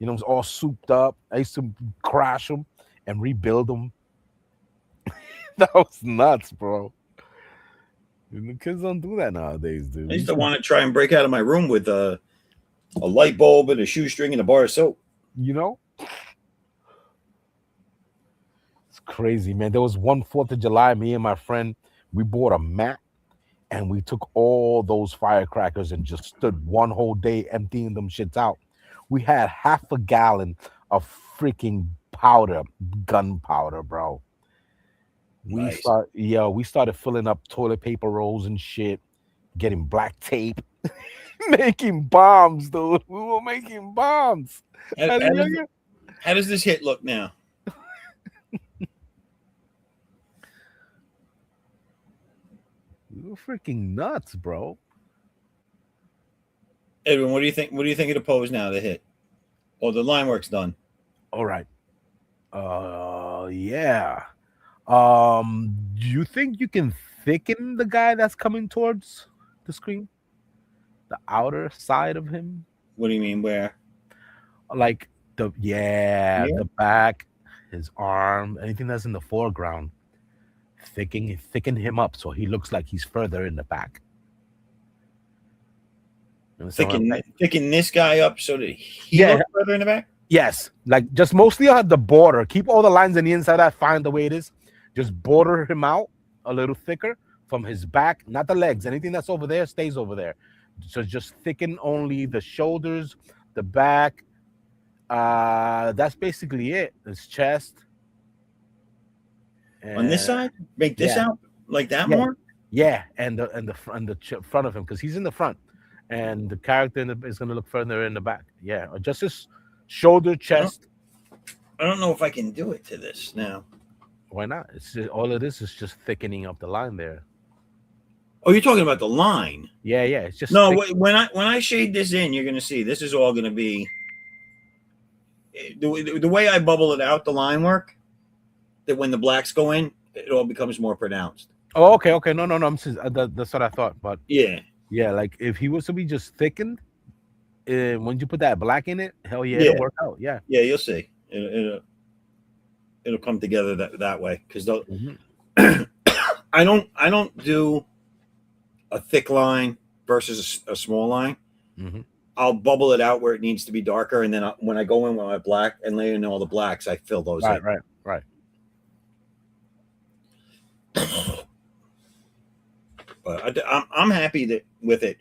It was all souped up. I used to crash them and rebuild them. That was nuts, bro. The kids don't do that nowadays, dude. I used to want to try and break out of my room with a light bulb and a shoestring and a bar of soap. It's crazy, man. There was one 4th of July, me and my friend, we bought a mat and we took all those firecrackers and just stood one whole day emptying them shits out. We had half a gallon of freaking gunpowder, bro. Nice. We started filling up toilet paper rolls and shit, getting black tape, making bombs, dude. We were making bombs. How does this hit look now? You're freaking nuts, bro. Edwin, what do you think? What do you think of the pose now? The hit? Oh, the line work's done. All right. Yeah. Do you think you can thicken the guy that's coming towards the screen? The outer side of him? What do you mean? Where? Like the back, his arm, anything that's in the foreground. Thicken him up so he looks like he's further in the back. Thicken this guy up so that he looks further in the back? Yes, like just mostly on the border. Keep all the lines on the inside. I find the way it is. Just border him out a little thicker from his back, not the legs. Anything that's over there stays over there. So just thicken only the shoulders, the back. That's basically it. His chest. On this side, make this out like that more. Yeah, and the front of him because he's in the front, and the character is going to look further in the back. Yeah, or just his shoulder, chest. I don't know if I can do it to this now. Why not? All it is just thickening up the line there. Oh, you're talking about the line. Yeah, it's just No, thick. when I shade this in, you're gonna see this is all gonna be the way I bubble it out. The line work that when the blacks go in, it all becomes more pronounced. Oh, okay. No. That's what I thought. But Yeah, yeah, like if he was to be just thickened, when you put that black in it, hell yeah, yeah, it'll work out. Yeah. yeah. You'll see. It'll come together that way because Mhm. I don't do a thick line versus a small line. Mhm. I'll bubble it out where it needs to be darker, and then when I go in with my black and lay in all the blacks, I fill those in. Right. But I'm happy with it,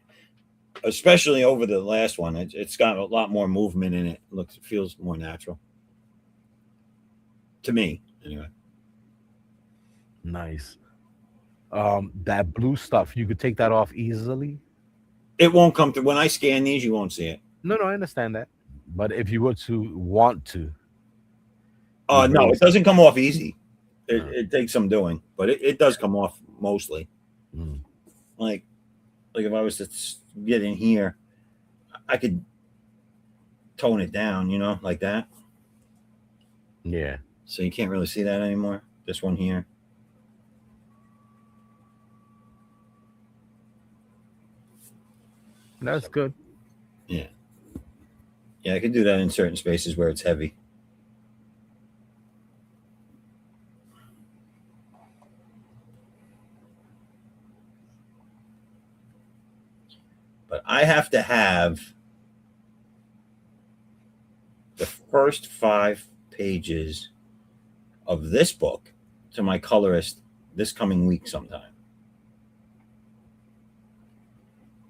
especially over the last one. It's got a lot more movement in it. It feels more natural to me, anyway. Nice. That blue stuff, you could take that off easily. It won't come through when I scan these. You won't see it. No, I understand that. But if you were to want to, No, it doesn't come off easy. No. It takes some doing, but it does come off mostly. Mm. Like if I was to get in here, I could tone it down, like that. Yeah. So you can't really see that anymore. This one here. That's good. Yeah. Yeah, I could do that in certain spaces where it's heavy. But I have to have the first 5 pages of this book to my colorist this coming week sometime.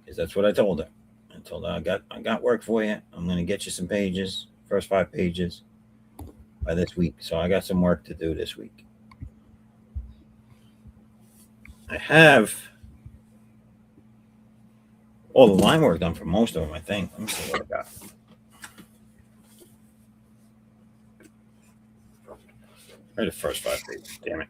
Because that's what I told her. I told her I got work for you. I'm going to get you some pages, first 5 pages by this week. So I got some work to do this week. I have all the line work done for most of them, I think. Let me see what I got. Right, the first 5 pages. Damn it.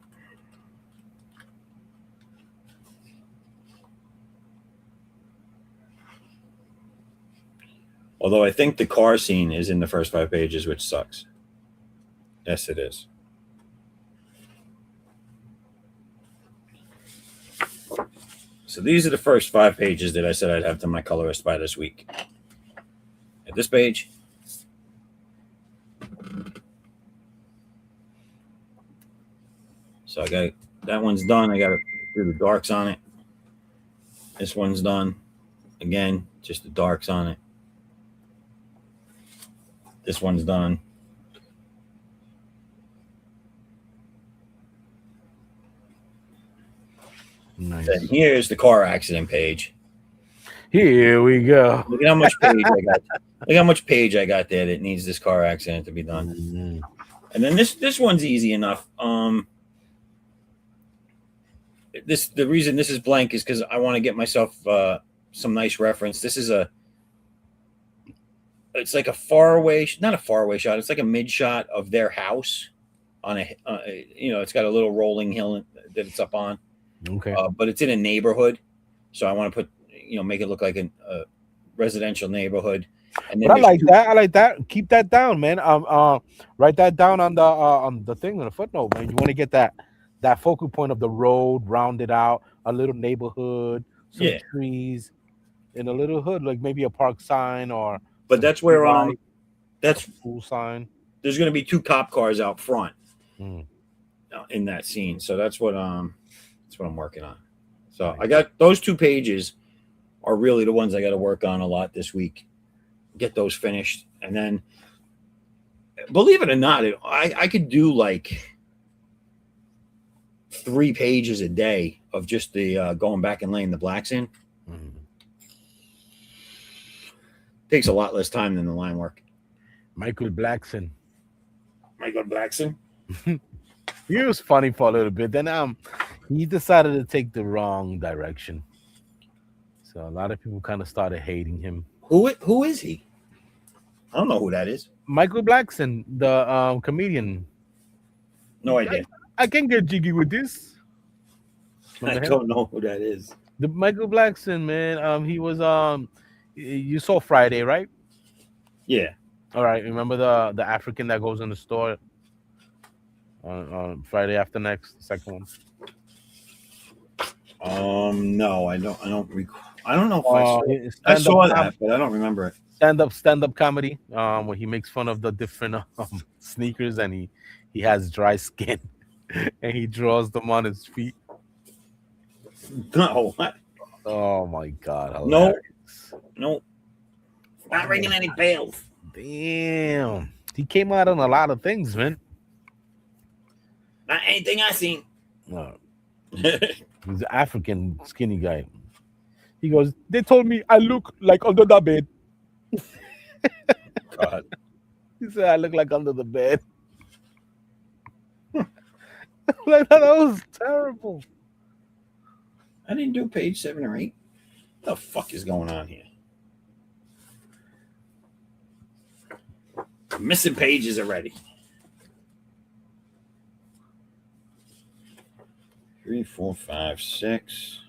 Although I think the car scene is in the first 5 pages, which sucks. Yes, it is. So these are the first 5 pages that I said I'd have to my colorist by this week. At this page. So I got that one's done. I got to do the darks on it. This one's done. Again, just the darks on it. This one's done. Nice. Then here's the car accident page. Here we go. Look at how much page I got. Look how much page I got there that needs this car accident to be done. Mhm. And then this one's easy enough. The reason this is blank is because I want to get myself some nice reference. It's like a faraway, not a faraway shot. It's like a mid shot of their house on it's got a little rolling hill that it's up on. Okay. But it's in a neighborhood, so I want to put, make it look like a residential neighborhood. And then But I like that. I like that. Keep that down, man. Write that down on the thing on the footnote, man. You want to get that focal point of the road rounded out, a little neighborhood, some trees, in a little hood, like maybe a park sign or. But that's where that's school sign. There's going to be 2 cop cars out front in that scene, so that's what I'm working on. So I got those 2 pages are really the ones I got to work on a lot this week. Get those finished, and then believe it or not, I could do like 3 pages a day of just the going back and laying the blacks in. Takes a lot less time than the line work. Michael Blackson. He was funny for a little bit. Then he decided to take the wrong direction. So a lot of people kind of started hating him. Who is he? I don't know who that is. Michael Blackson, the comedian. No idea. I can get jiggy with this. I don't know who that is. The Michael Blackson, man. He was you saw Friday, right? Yeah. All right. Remember the African that goes in the store on Friday after next, the second one. No, I don't. I don't know if I saw. I Stand up saw that, but I don't remember it. stand up comedy. Where he makes fun of the different sneakers, and he has dry skin, and he draws them on his feet. No, what? Oh my god, No, hilarious! no. Not ringing any bells. Damn, he came out on a lot of things, man. Not anything I seen. Uh, he's an African skinny guy. He goes, they told me I look like under the bed. God. He said I look like under the bed. Like that was terrible. I didn't do page 7 or 8. What the fuck is going on here? Missing pages already. 3, 4, 5, 6,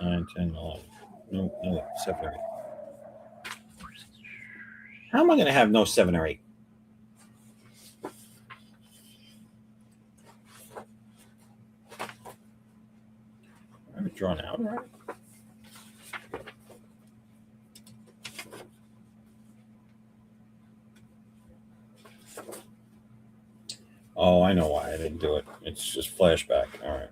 9, 10, 11. No, 7 or 8. How am I going to have no 7 or 8? I have it drawn out already. Oh, I know why I didn't do it. It's just flashback. All right.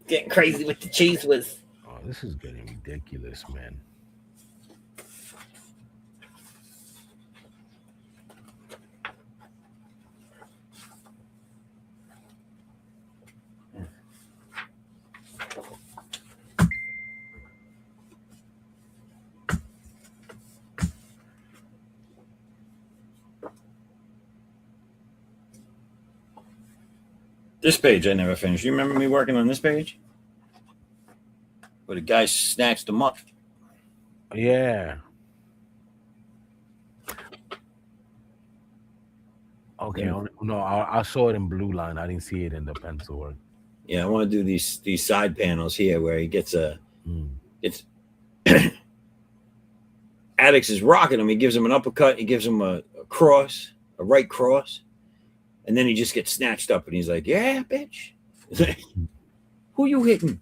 Getting crazy with the cheese whiz. Oh, this is getting ridiculous, man. This page I never finished. You remember me working on this page? Where the guy snatched them up. Yeah. Okay. Yeah. No, I saw it in blue line. I didn't see it in the pencil work. Yeah, I want to do these side panels here where he gets it's Addix is rocking him. He gives him an uppercut. He gives him a cross, a right cross. And then he just gets snatched up and he's like, yeah, bitch. Who you hitting?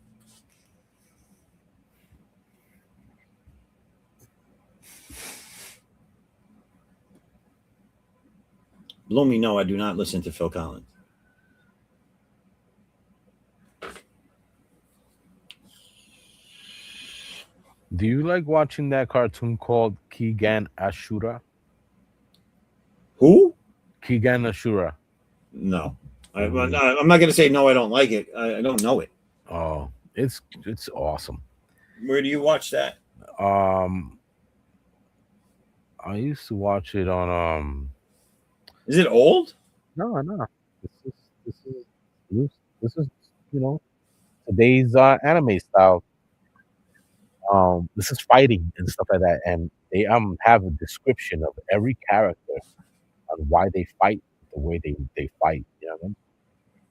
Bloomy, no, I do not listen to Phil Collins. Do you like watching that cartoon called Keegan Ashura? Who? Keegan Ashura. No. I'm not going to say no, I don't like it. I don't know it. Oh, it's awesome. Where do you watch that? I used to watch it on Is it old? no. This is today's anime style. This is fighting and stuff like that, and they have a description of every character on why they fight the way they fight. You know what I mean?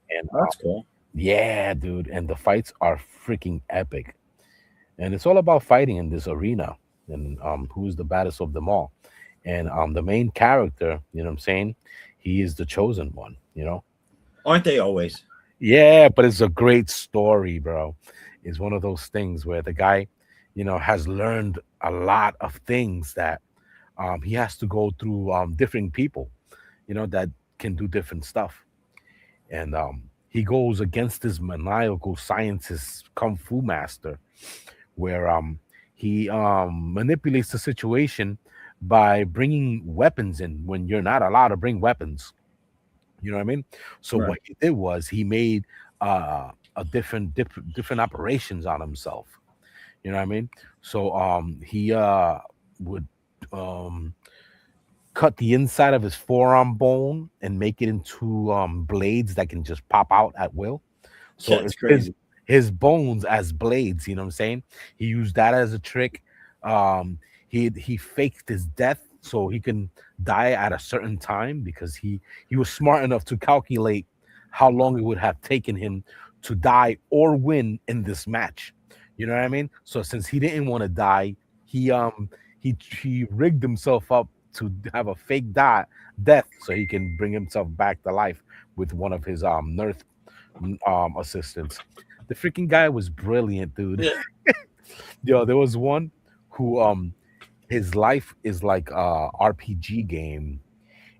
And That's cool. yeah, dude, and the fights are freaking epic, and it's all about fighting in this arena, and who's the baddest of them all, and the main character, you know what I'm saying? He is the chosen one, you know. Aren't they always? Yeah, but it's a great story, bro. It's one of those things where the guy, has learned a lot of things that he has to go through different people, that can do different stuff. And he goes against his maniacal scientist kung fu master, where he manipulates the situation by bringing weapons in when you're not allowed to bring weapons. You know what I mean? So Right. what he did was he made a different operations on himself. You know what I mean? So he would cut the inside of his forearm bone and make it into blades that can just pop out at will. So That's it's crazy. his bones as blades, you know what I'm saying? He used that as a trick. He faked his death so he can die at a certain time because he was smart enough to calculate how long it would have taken him to die or win in this match. You know what I mean? So since he didn't want to die, he he rigged himself up to have a fake death so he can bring himself back to life with one of his nurse assistants. The freaking guy was brilliant, dude. Yeah. Yo, there was one who his life is like a RPG game,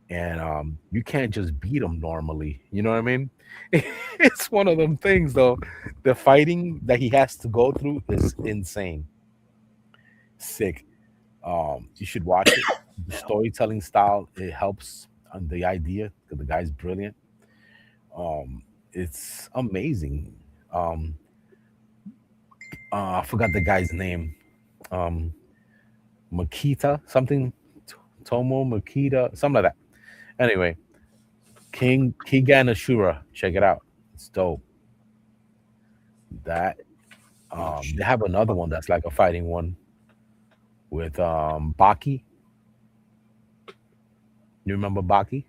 and you can't just beat him normally. You know what I mean? It's one of them things though. The fighting that he has to go through is insane. Sick. You should watch it. The storytelling style, it helps on the idea because the guy's brilliant. It's amazing. Um, I forgot the guy's name. Um, Makita something, Tomo Makita, something like that. Anyway, King Kigan Ashura, check it out. It's dope. That they have another one that's like a fighting one with Baki. You remember Baki?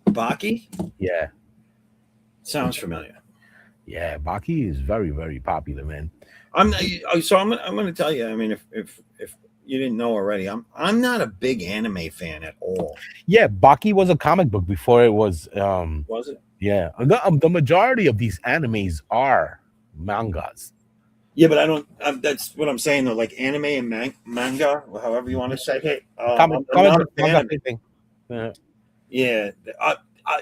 Baki Yeah, sounds familiar. yeah. Baki is very very popular, man. I'm not, so I'm going to tell you. I mean, if you didn't know already, I'm not a big anime fan at all. Yeah, Baki was a comic book before it was. Was it? Yeah, the majority of these animes are mangas. Yeah, but I don't. That's what I'm saying though. Like anime and manga, or however you want to say it. I'm Comic not book, a fan manga, of it. same thing. Uh, Yeah,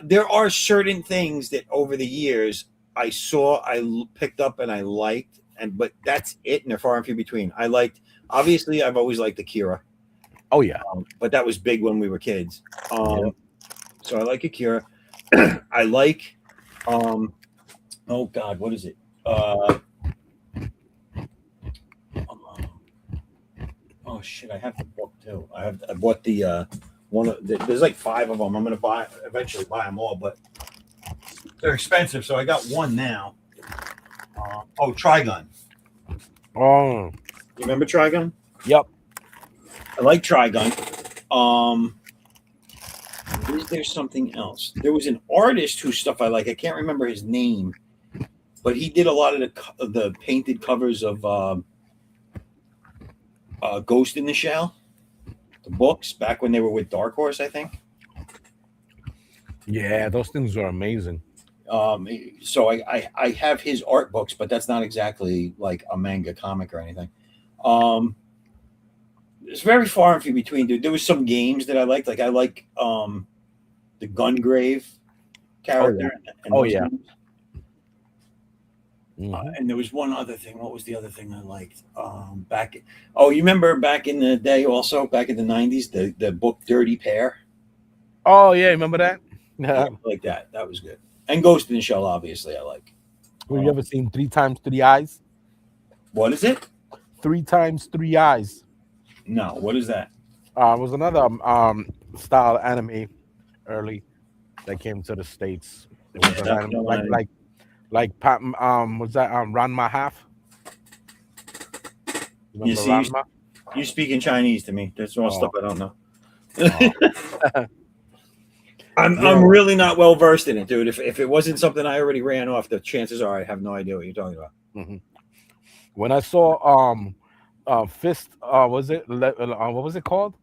there are certain things that over the years I saw, picked up, and I liked, and but that's it, and they're far and few between. I liked, obviously, I've always liked Akira, oh yeah, but that was big when we were kids. yeah. So I like Akira. I like, oh God, what is it? Oh shit, I have the book too. I bought the one. There's like five of them. I'm gonna eventually buy them all, but they're expensive. So I got one now. Oh, Trigun. Oh, You remember Trigun? yep. I like Trigun. Um, is there something else? There was an artist whose stuff I like. I can't remember his name, but he did a lot of the painted covers of Ghost in the Shell, the books back when they were with Dark Horse, I think. Yeah, those things are amazing. So I have his art books, but that's not exactly like a manga comic or anything. It's very far and few between, dude. There was some games that I liked. Like I like the Gungrave character. And Oh those yeah. games. Mhm. And there was one other thing. What was the other thing I liked? Oh, you remember back in the day, also back in the '90s, the book Dirty Pair. Oh yeah, remember that? Yeah, I like that. That was good. And Ghost in the Shell, obviously, I like. Have you ever seen Three Times Three Eyes? What is it? Three Times Three Eyes. No, what is that? It was another style anime early that came to the states. It was an That's anime, no like anime. was that Ranma half? You Remember see, Ranma? you speak in Chinese to me. That's all Oh. stuff I don't know. Oh. I'm Yeah. really not well versed in it, dude. If it wasn't something I already ran off, the chances are I have no idea what you're talking about. Mhm. When I saw Fist, was it what was it called?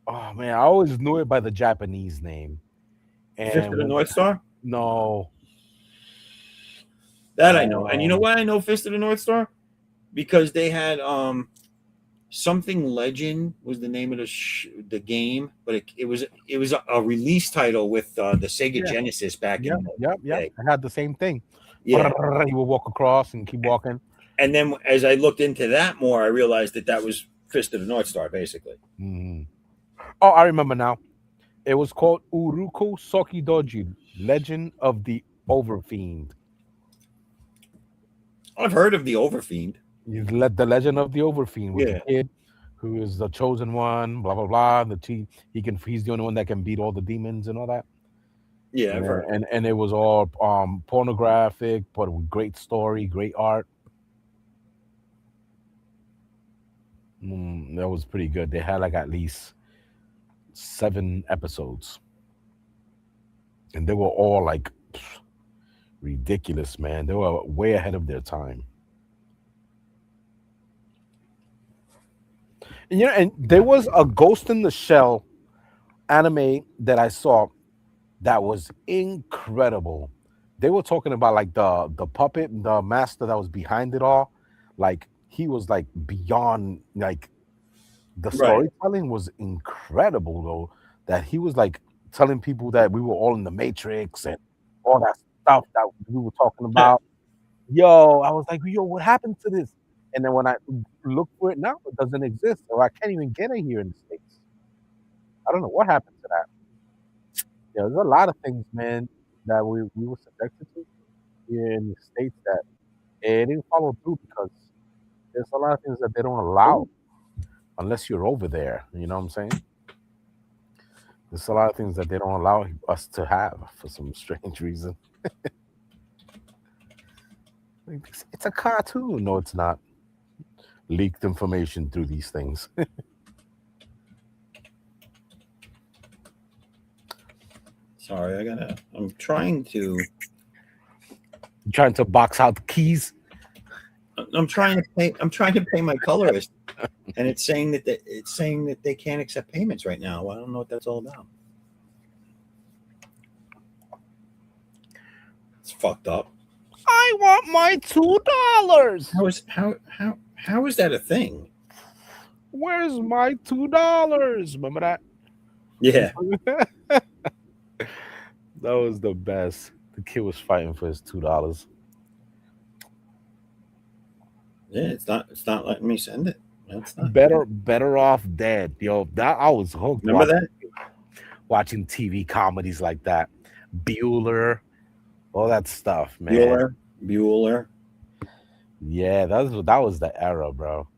Oh man, I always knew it by the Japanese name. Fifth And of the North Star? no, That I know. And you know um, why I know Fist of the North Star? Because they had something Legend was the name of the game, but it was a release title with the Sega yeah, Genesis back yep, in the yep, yep. day. I had the same thing. Yeah. You would walk across and keep walking. And then as I looked into that more, I realized that was Fist of the North Star, basically. Mhm. Oh, I remember now. It was called Uruko Sokidoji, Legend of the Overfiend. I've heard of the Overfiend. You let the Legend of the Overfiend with Yeah. the kid who is the chosen one, blah blah blah. He's the only one that can beat all the demons and all that. Yeah, I've heard. And it was all pornographic, but with great story, great art. That was pretty good. They had like at least 7 episodes, and they were all like Ridiculous, man. They were way ahead of their time. And, and there was a Ghost in the Shell anime that I saw that was incredible. They were talking about like the puppet, the master that was behind it all. Like he was like beyond like the Right. storytelling was incredible though. That he was like telling people that we were all in the Matrix and all that stuff that we were talking about. Yo, I was like, yo, what happened to this? And then when I look for it now, it doesn't exist, or I can't even get it here in the States. I don't know what happened to that. Yeah, there's a lot of things, man, that we were subjected to here in the States that it didn't follow through because there's a lot of things that they don't allow unless you're over there. You know what I'm saying? There's a lot of things that they don't allow us to have for some strange reason. Like, it's a cartoon. No, it's not. Leaked information through these things. Sorry, I'm trying to. Trying to box out the keys. I'm trying to pay. I'm trying to pay my colorist, and it's saying that they can't accept payments right now. Well, I don't know what that's all about. It's fucked up. I want my $2. How is that a thing? Where's my $2? Remember that? Yeah. That was the best. The kid was fighting for his $2. Yeah, it's not letting me send it. That's not Better off dead. Yo, that I was hooked. Remember that? Watching TV comedies like that. Bueller, all that stuff, man. Bueller. Yeah, that was the era, bro.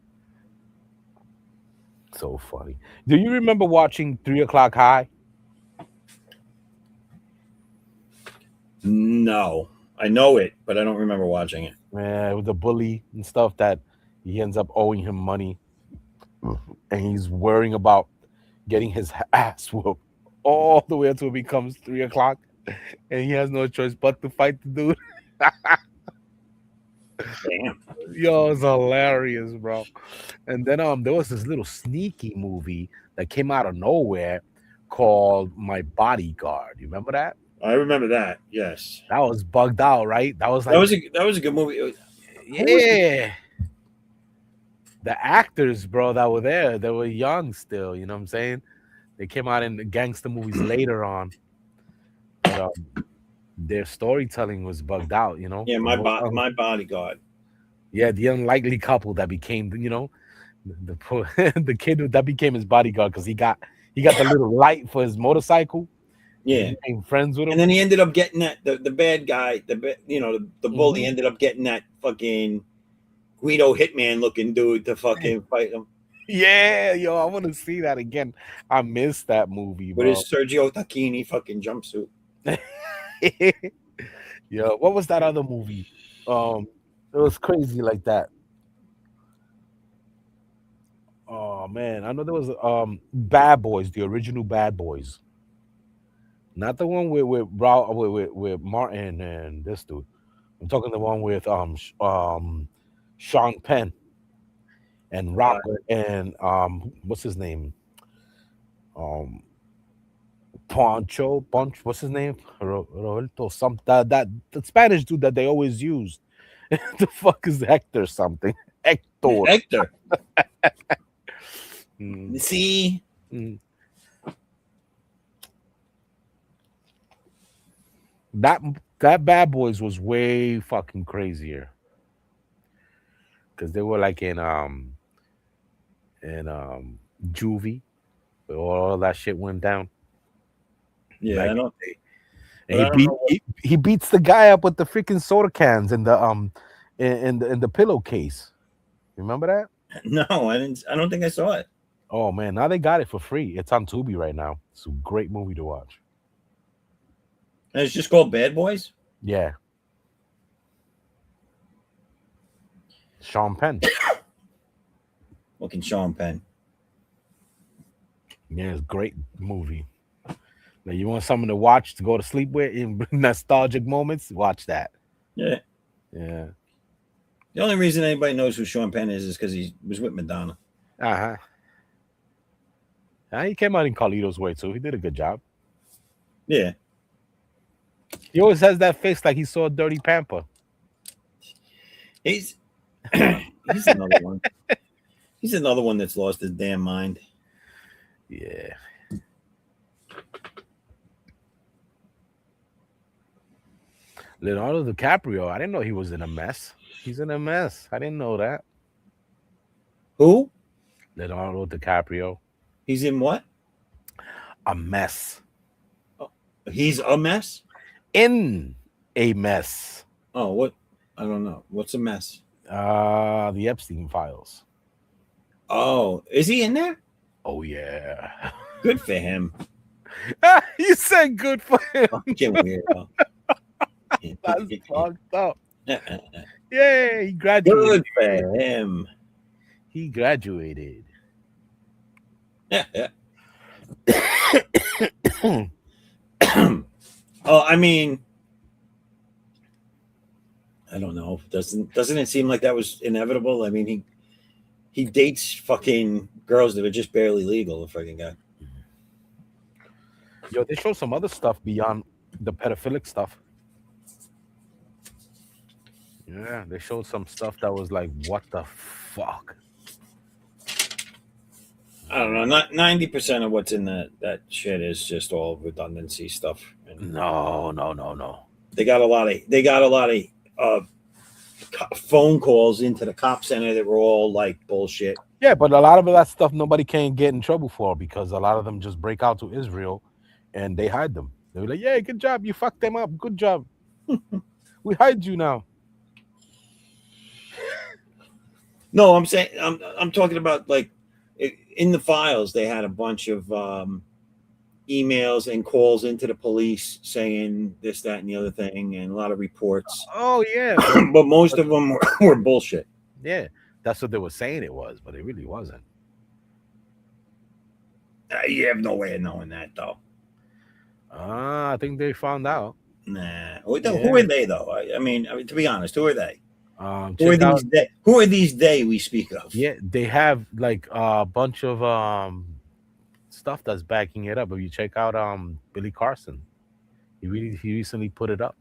So funny. Do you remember watching 3 o'clock high? No, I know it, but I don't remember watching it. Man, with the bully and stuff that he ends up owing him money, and he's worrying about getting his ass whooped all the way until it becomes 3 o'clock, and he has no choice but to fight the dude. Damn. Yo, it's hilarious, bro. And then there was this little sneaky movie that came out of nowhere called My Bodyguard. You remember that? I remember that. Yes. That was bugged out, right? That was like that was a good movie. yeah. The actors, bro, that were there, they were young still. You know what I'm saying? They came out in the gangster movies later on, but their storytelling was bugged out. You know? Yeah, my bodyguard. Yeah, the unlikely couple that became, the kid that became his bodyguard because he got the little light for his motorcycle. Yeah, he became friends with him, and then he ended up getting that the bad guy, the bully ended up getting that fucking Guido Hitman looking dude to fucking fight him. Yeah, yo, I want to see that again. I missed that movie, bro. With his Sergio Tacchini fucking jumpsuit. Yeah, what was that other movie? It was crazy like that. Oh man, I know there was Bad Boys, the original Bad Boys, not the one with Martin and this dude. I'm talking the one with Sean Penn and Rocker and what's his name? Poncho, what's his name? Roberto, some that the Spanish dude that they always use. The fuck is Hector something? Hector. See? That Bad Boys was way fucking crazier. Because they were like in juvie, where all that shit went down. Yeah, I don't. And he beats the guy up with the freaking soda cans and the in the pillowcase. Remember that? No, I didn't. I don't think I saw it. Oh man, now they got it for free. It's on Tubi right now. It's a great movie to watch. And it's just called Bad Boys. Yeah. Sean Penn. Looking Sean Penn. Yeah, it's a great movie. Like you want something to watch to go to sleep with in nostalgic moments? Watch that. Yeah. Yeah. The only reason anybody knows who Sean Penn is because he was with Madonna. Uh-huh. He came out in Carlito's way too. He did a good job. Yeah. He always has that face like he saw a dirty pamper. He's he's another one. He's another one that's lost his damn mind. Yeah. Leonardo DiCaprio. I didn't know he was in a mess. He's in a mess. I didn't know that. Who? Leonardo DiCaprio. He's in what? A mess. He's a mess? In a mess. Oh, what? I don't know. What's a mess? The Epstein files. Oh, is he in there? Oh yeah. Good for him. You said good for him. Fucking weirdo. That's fucked up. Yeah, he graduated. Good for him. He graduated. Yeah. Oh, I mean, I don't know. Doesn't it seem like that was inevitable? I mean, he dates fucking girls that are just barely legal. The fucking guy. Yo, they show some other stuff beyond the pedophilic stuff. Yeah, they showed some stuff that was like, what the fuck? I don't know. Not 90% of what's in that shit is just all redundancy stuff. And No. they got a lot of phone calls into the cop center that were all like bullshit. Yeah, but a lot of that stuff nobody can get in trouble for because a lot of them just break out to Israel and they hide them. They were like, yeah, good job. You fucked them up. Good job. We hide you now. No, I'm saying I'm talking about like in the files they had a bunch of emails and calls into the police saying this, that, and the other thing, and a lot of reports. Oh, yeah. But most of them were bullshit. Yeah, that's what they were saying it was, but it really wasn't. You have no way of knowing that, though. I think they found out. Nah. Who are they, though? I mean, to be honest, who are they? Who are these they we speak of? Yeah, they have like a bunch of stuff that's backing it up. If you check out Billy Carson, he recently put it up.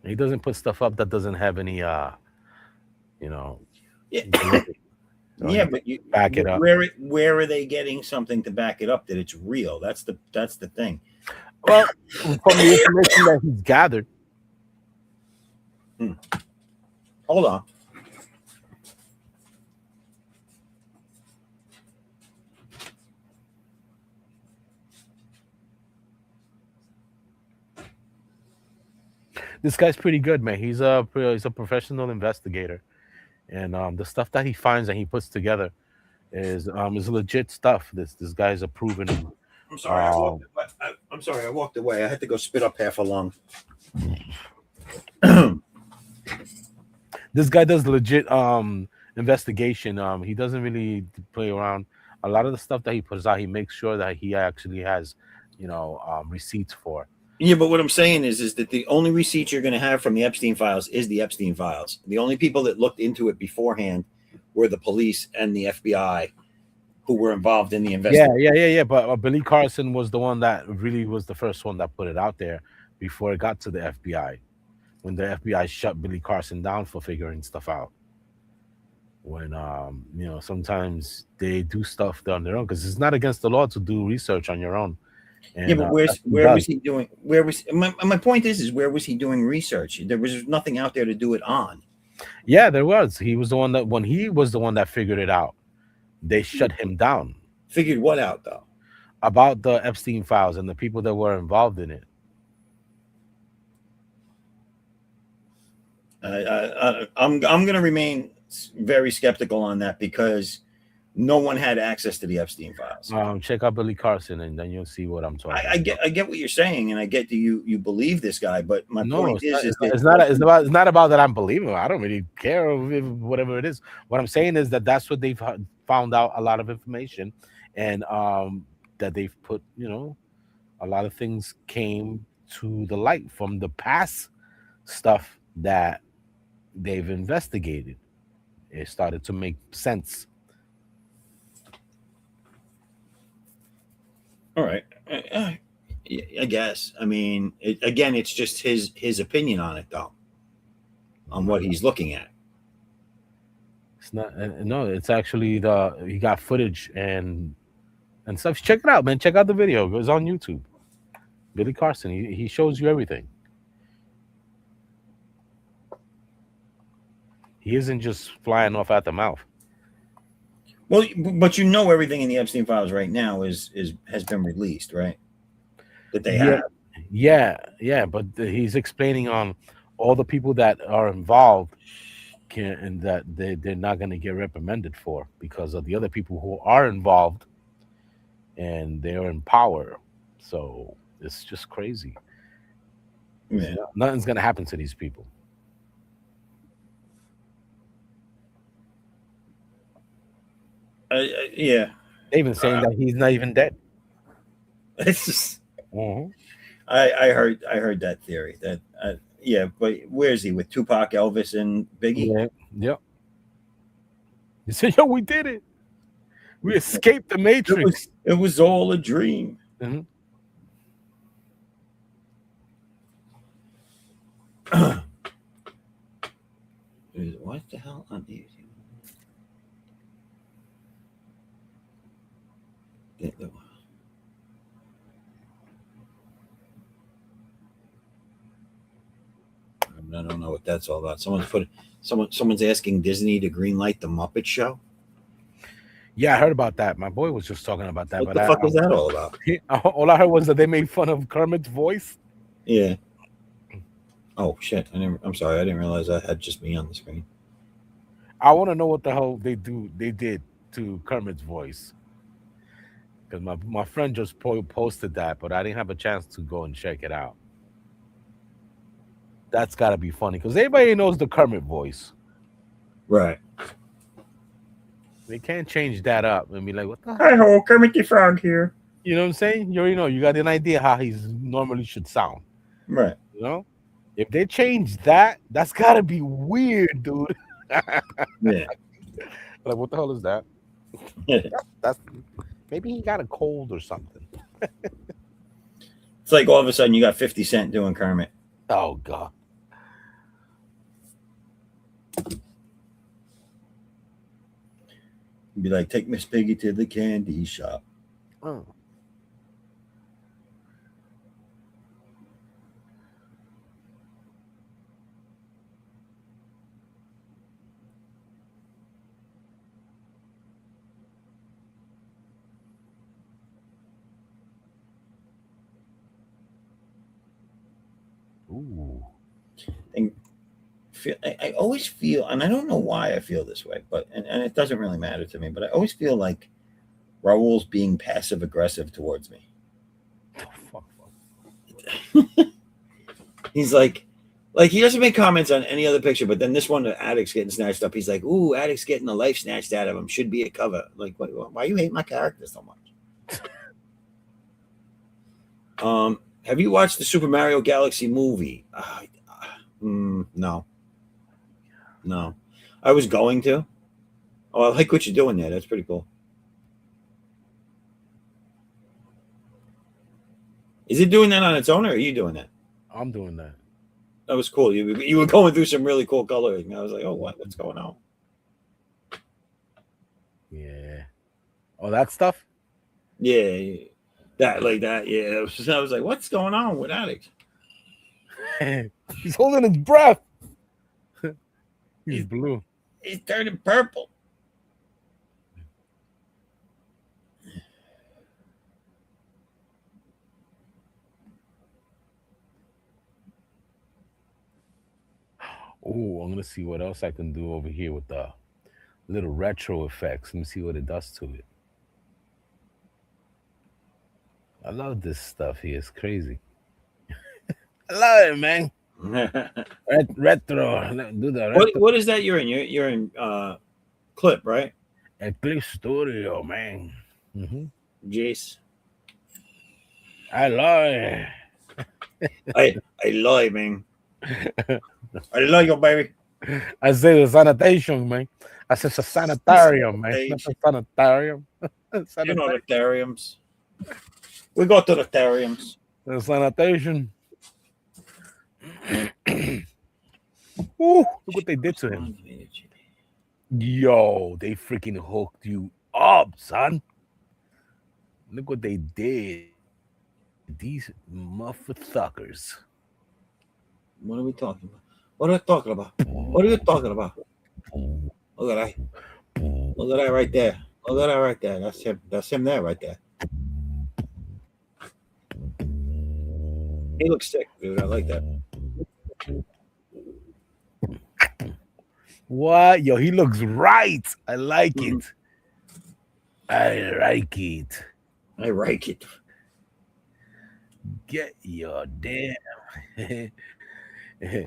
He doesn't put stuff up that doesn't have any Yeah. So Yeah, but you back it up. Where are they getting something to back it up that it's real? That's the thing. Well, from the information that he's gathered. Hold on. This guy's pretty good, man. He's a professional investigator, and the stuff that he finds and he puts together is legit stuff. This guy's a proven. I'm sorry. I'm sorry. I walked away. I had to go spit up half a lung. This guy does legit investigation. He doesn't really play around. A lot of the stuff that he puts out, he makes sure that he actually has, receipts for. Yeah, but what I'm saying is that the only receipts you're going to have from the Epstein files is the Epstein files. The only people that looked into it beforehand were the police and the FBI, who were involved in the investigation. Yeah. But Billy Carson was the one that really was the first one that put it out there before it got to the FBI. When the FBI shut Billy Carson down for figuring stuff out. When sometimes they do stuff on their own because it's not against the law to do research on your own. And, yeah, but where was he doing? Where was my point is where was he doing research? There was nothing out there to do it on. Yeah, there was. He was the one that figured it out. They shut him down. Figured what out though? About the Epstein files and the people that were involved in it. I'm going to remain very skeptical on that because no one had access to the Epstein files. Check out Billy Carson, and then you'll see what I'm talking about. I get what you're saying, and I get that you believe this guy, but my point is it's not about that I'm believing. I don't really care whatever it is. What I'm saying is that's what they've found out a lot of information, and that they've put, a lot of things came to the light from the past stuff that they've investigated. It started to make sense. All right. I guess. I mean, again, it's just his opinion on it, though, on what he's looking at. It's not no, it's actually he got footage and stuff. Check it out, man. Check out the video. It's on YouTube. Billy Carson. He shows you everything. He isn't just flying off at the mouth. Well, but everything in the Epstein files right now has been released, right? That they have. Yeah. But he's explaining on all the people that are involved and that they're not going to get reprimanded for because of the other people who are involved and they're in power. So it's just crazy. Yeah. Nothing's going to happen to these people. Yeah. They even saying that he's not even dead. It's just. Mm-hmm. I heard that theory. That yeah, but where is he with Tupac, Elvis, and Biggie? Yeah. Yep. He said, "Yo, we did it. We escaped the Matrix. It was all a dream." Mm-hmm. What the hell on these? I don't know what that's all about. Someone's asking Disney to greenlight the Muppet Show. Yeah, I heard about that. My boy was just talking about that. What the fuck was that all about? All I heard was that they made fun of Kermit's voice. Yeah. Oh shit! I'm sorry. I didn't realize I had just me on the screen. I want to know what the hell they did to Kermit's voice. Because my friend just posted that, but I didn't have a chance to go and check it out. That's got to be funny because everybody knows the Kermit voice. Right. They can't change that up and be like, what the hell? Hi ho, Kermit the Frog here. You know what I'm saying? You already know. You got an idea how he's normally should sound. Right. You know? If they change that, that's got to be weird, dude. Yeah. Like, what the hell is that? That's maybe he got a cold or something. It's like all of a sudden you got 50 Cent doing Kermit. Oh, God. Be like, take Miss Piggy to the candy shop. Oh. Ooh. I always feel, and I don't know why I feel this way, but and it doesn't really matter to me, but I always feel like Raul's being passive aggressive towards me. Fuck. He's like he doesn't make comments on any other picture, but then this one, the addict's getting snatched up. He's like, "Ooh, addict's getting the life snatched out of him. Should be a cover." Like, why you hate my character so much? Have you watched the Super Mario Galaxy movie? No. I was going to. Oh, I like what you're doing there. That's pretty cool. Is it doing that on its own, or are you doing that? I'm doing that. That was cool. You were going through some really cool coloring. I was like, oh, what's going on? Yeah. Oh, that stuff? Yeah. That, like that. Yeah. I was like, what's going on with Alex? He's holding his breath. He's blue. He's turning purple. Oh, I'm gonna see what else I can do over here with the little retro effects. Let me see what it does to it. I love this stuff here. It's crazy. I love it, man. Retro. Do the retro. What is that you're in? You're in Clip, right? Eclipse Studio, man. Mm-hmm. Jace. I lie. I lie, man. I love you, baby. I say the sanitation, man. I said a sanitarium, man. Not a Sanitation. sanitarium. You know the Sanitation. theriums. We go to the theriums. The sanitation. Ooh, look what they did to him. Yo, they freaking hooked you up, son. Look what they did. These motherfuckers. What are we talking about? What are we talking about? What are you talking about? Look at that. Look at that right there. Look at that right there. That's him. That's him there right there. He looks sick, dude. I like that. What? Yo, he looks right. I like Mhm. it. I like it. I like it. Get your damn.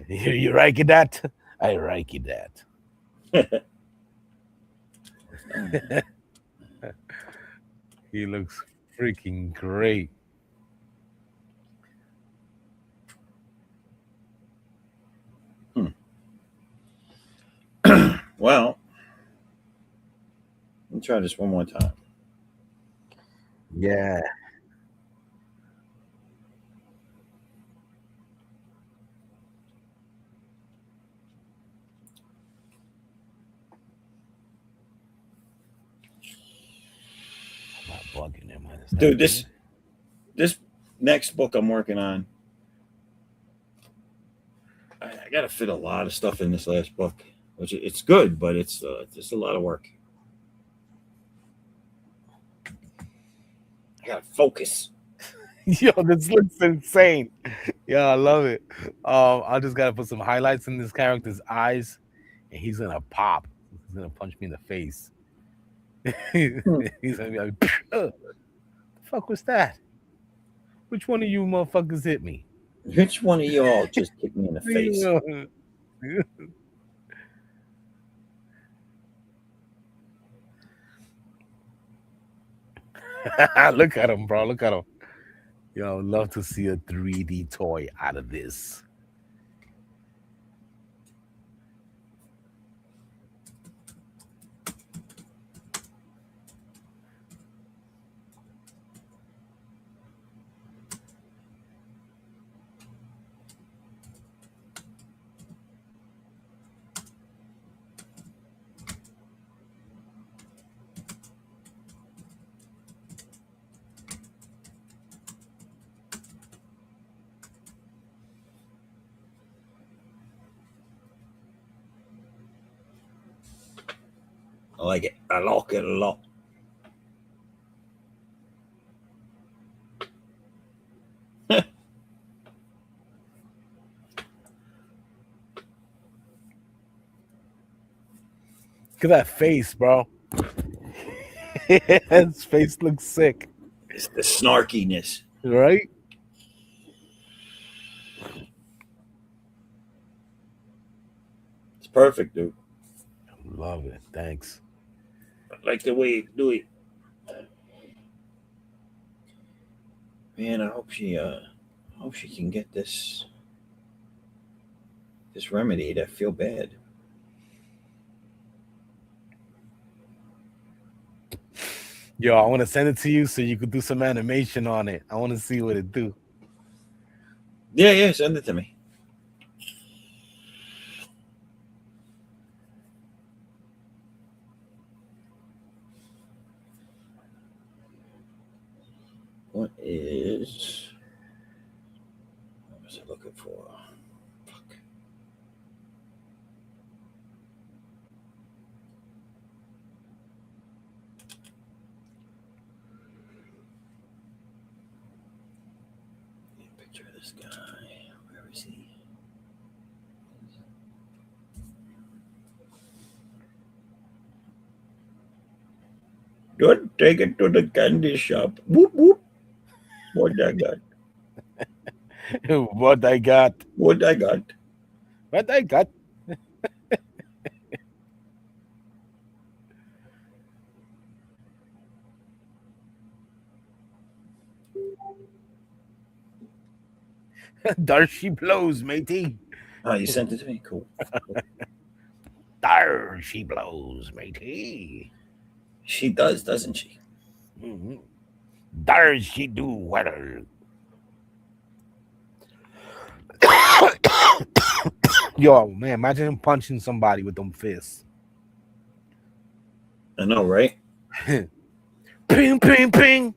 You like it that? I like it that. He looks freaking great. Well, let me try this one more time. Yeah. I'm not bugging him. Is that Dude, good? this next book I'm working on, I got to fit a lot of stuff in this last book, which it's good, but it's just a lot of work. I got to focus. Yo, this looks insane. Yeah, I love it. I just gotta put some highlights in this character's eyes, and he's gonna pop. He's gonna punch me in the face. Hmm. He's gonna be like, the fuck was that? Which one of you motherfuckers hit me? Which one of y'all just kicked me in the face? Look at him, bro. Look at him. Yo, I would love to see a 3D toy out of this. I like it. I like it a lot. Look at that face, bro. His face looks sick, It's the snarkiness. right? It's perfect, dude. Love it. Thanks. I like the way you do it. Man, I hope she can get this remedy. I feel bad. Yo, I want to send it to you so you could do some animation on it. I want to see what it do. Yeah, send it to me. What was I looking for? Fuck. Picture of this guy. Where is he? Don't take it to the candy shop. Whoop whoop. What I got? What I got. What I got? What I got. There she blows, matey. Oh, you sent it to me. Cool. There she blows, matey. She does, doesn't she? Mm-hmm. There she do weather. Yo, man, imagine him punching somebody with them fists. I know, right? Ping, ping, ping.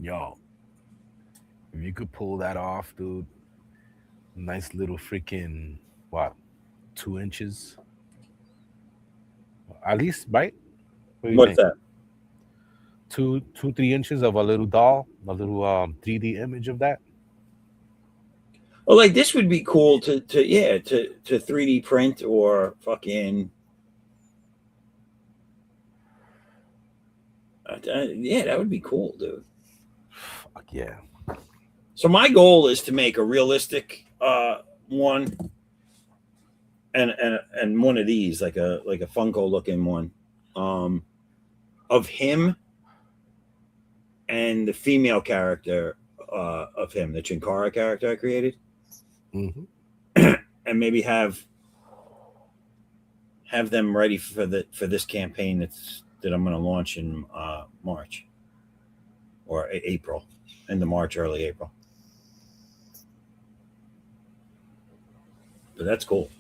Yo, if you could pull that off, dude, nice little freaking, what, 2 inches? At least, right? What do you What's think? that? 3 inches of a little doll, a little 3D image of that. Well, like this would be cool to 3D print or fucking yeah, that would be cool, dude. Fuck yeah. So my goal is to make a realistic one and one of these like a Funko looking one of him and the female character of him, the Chinkara character I created, Mm-hmm. and maybe have them ready for this campaign that I'm going to launch in March or April, end of March, early April. But that's cool.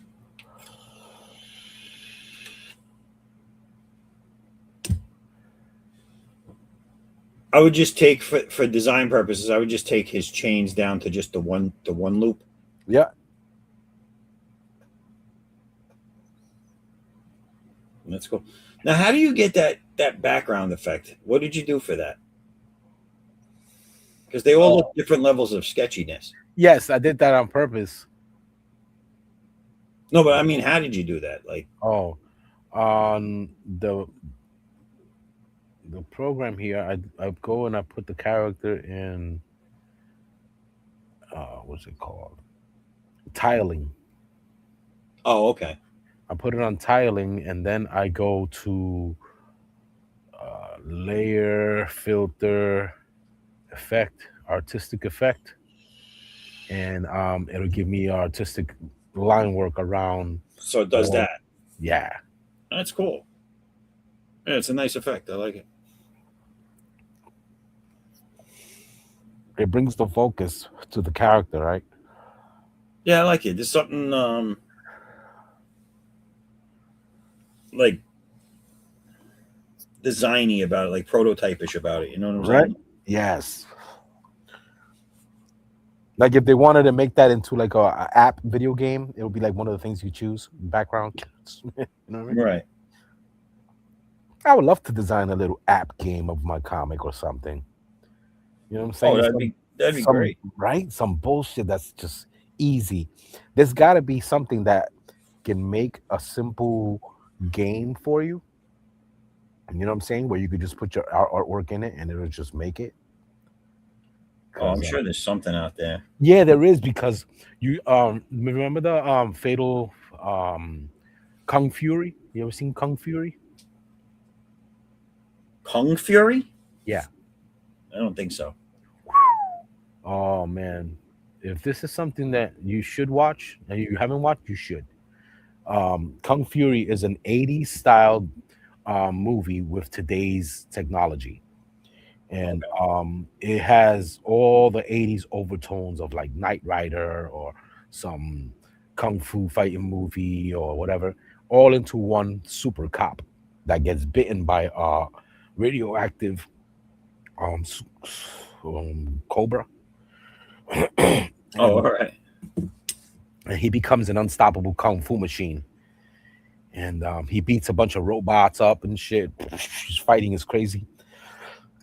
I would just take for design purposes. I would just take his chains down to just the one loop. Yeah. That's cool. Now, how do you get that background effect? What did you do for that? Because they all look different levels of sketchiness. Yes, I did that on purpose. No, but I mean, how did you do that? Like, On the program here, I go and I put the character in what's it called? Tiling. oh, okay. I put it on tiling, and then I go to layer, filter, effect, artistic effect, and it'll give me artistic line work around. So it does that. Yeah. That's cool. Yeah, it's a nice effect. I like it. It brings the focus to the character, right? Yeah, I like it. There's something like designy about it, like prototypish about it. You know what I'm saying? Yes. Like if they wanted to make that into like a app video game, it would be like one of the things you choose background. You know what I mean? Right. I would love to design a little app game of my comic or something. You know what I'm saying? Oh, that'd be great. Right? Some bullshit that's just easy. There's got to be something that can make a simple game for you. You know what I'm saying? Where you could just put your artwork in it and it'll just make it. Oh, I'm sure there's something out there. Yeah, there is, because you remember the fatal Kung Fury? You ever seen Kung Fury? Kung Fury? Yeah. I don't think so. Oh man. If this is something that you should watch and you haven't watched, you should. Kung Fury is an 80s style movie with today's technology. And it has all the 80s overtones of like Knight Rider or some kung fu fighting movie or whatever, all into one super cop that gets bitten by a radioactive cobra. Oh, all right. And he becomes an unstoppable kung fu machine. And he beats a bunch of robots up and shit. His fighting is crazy.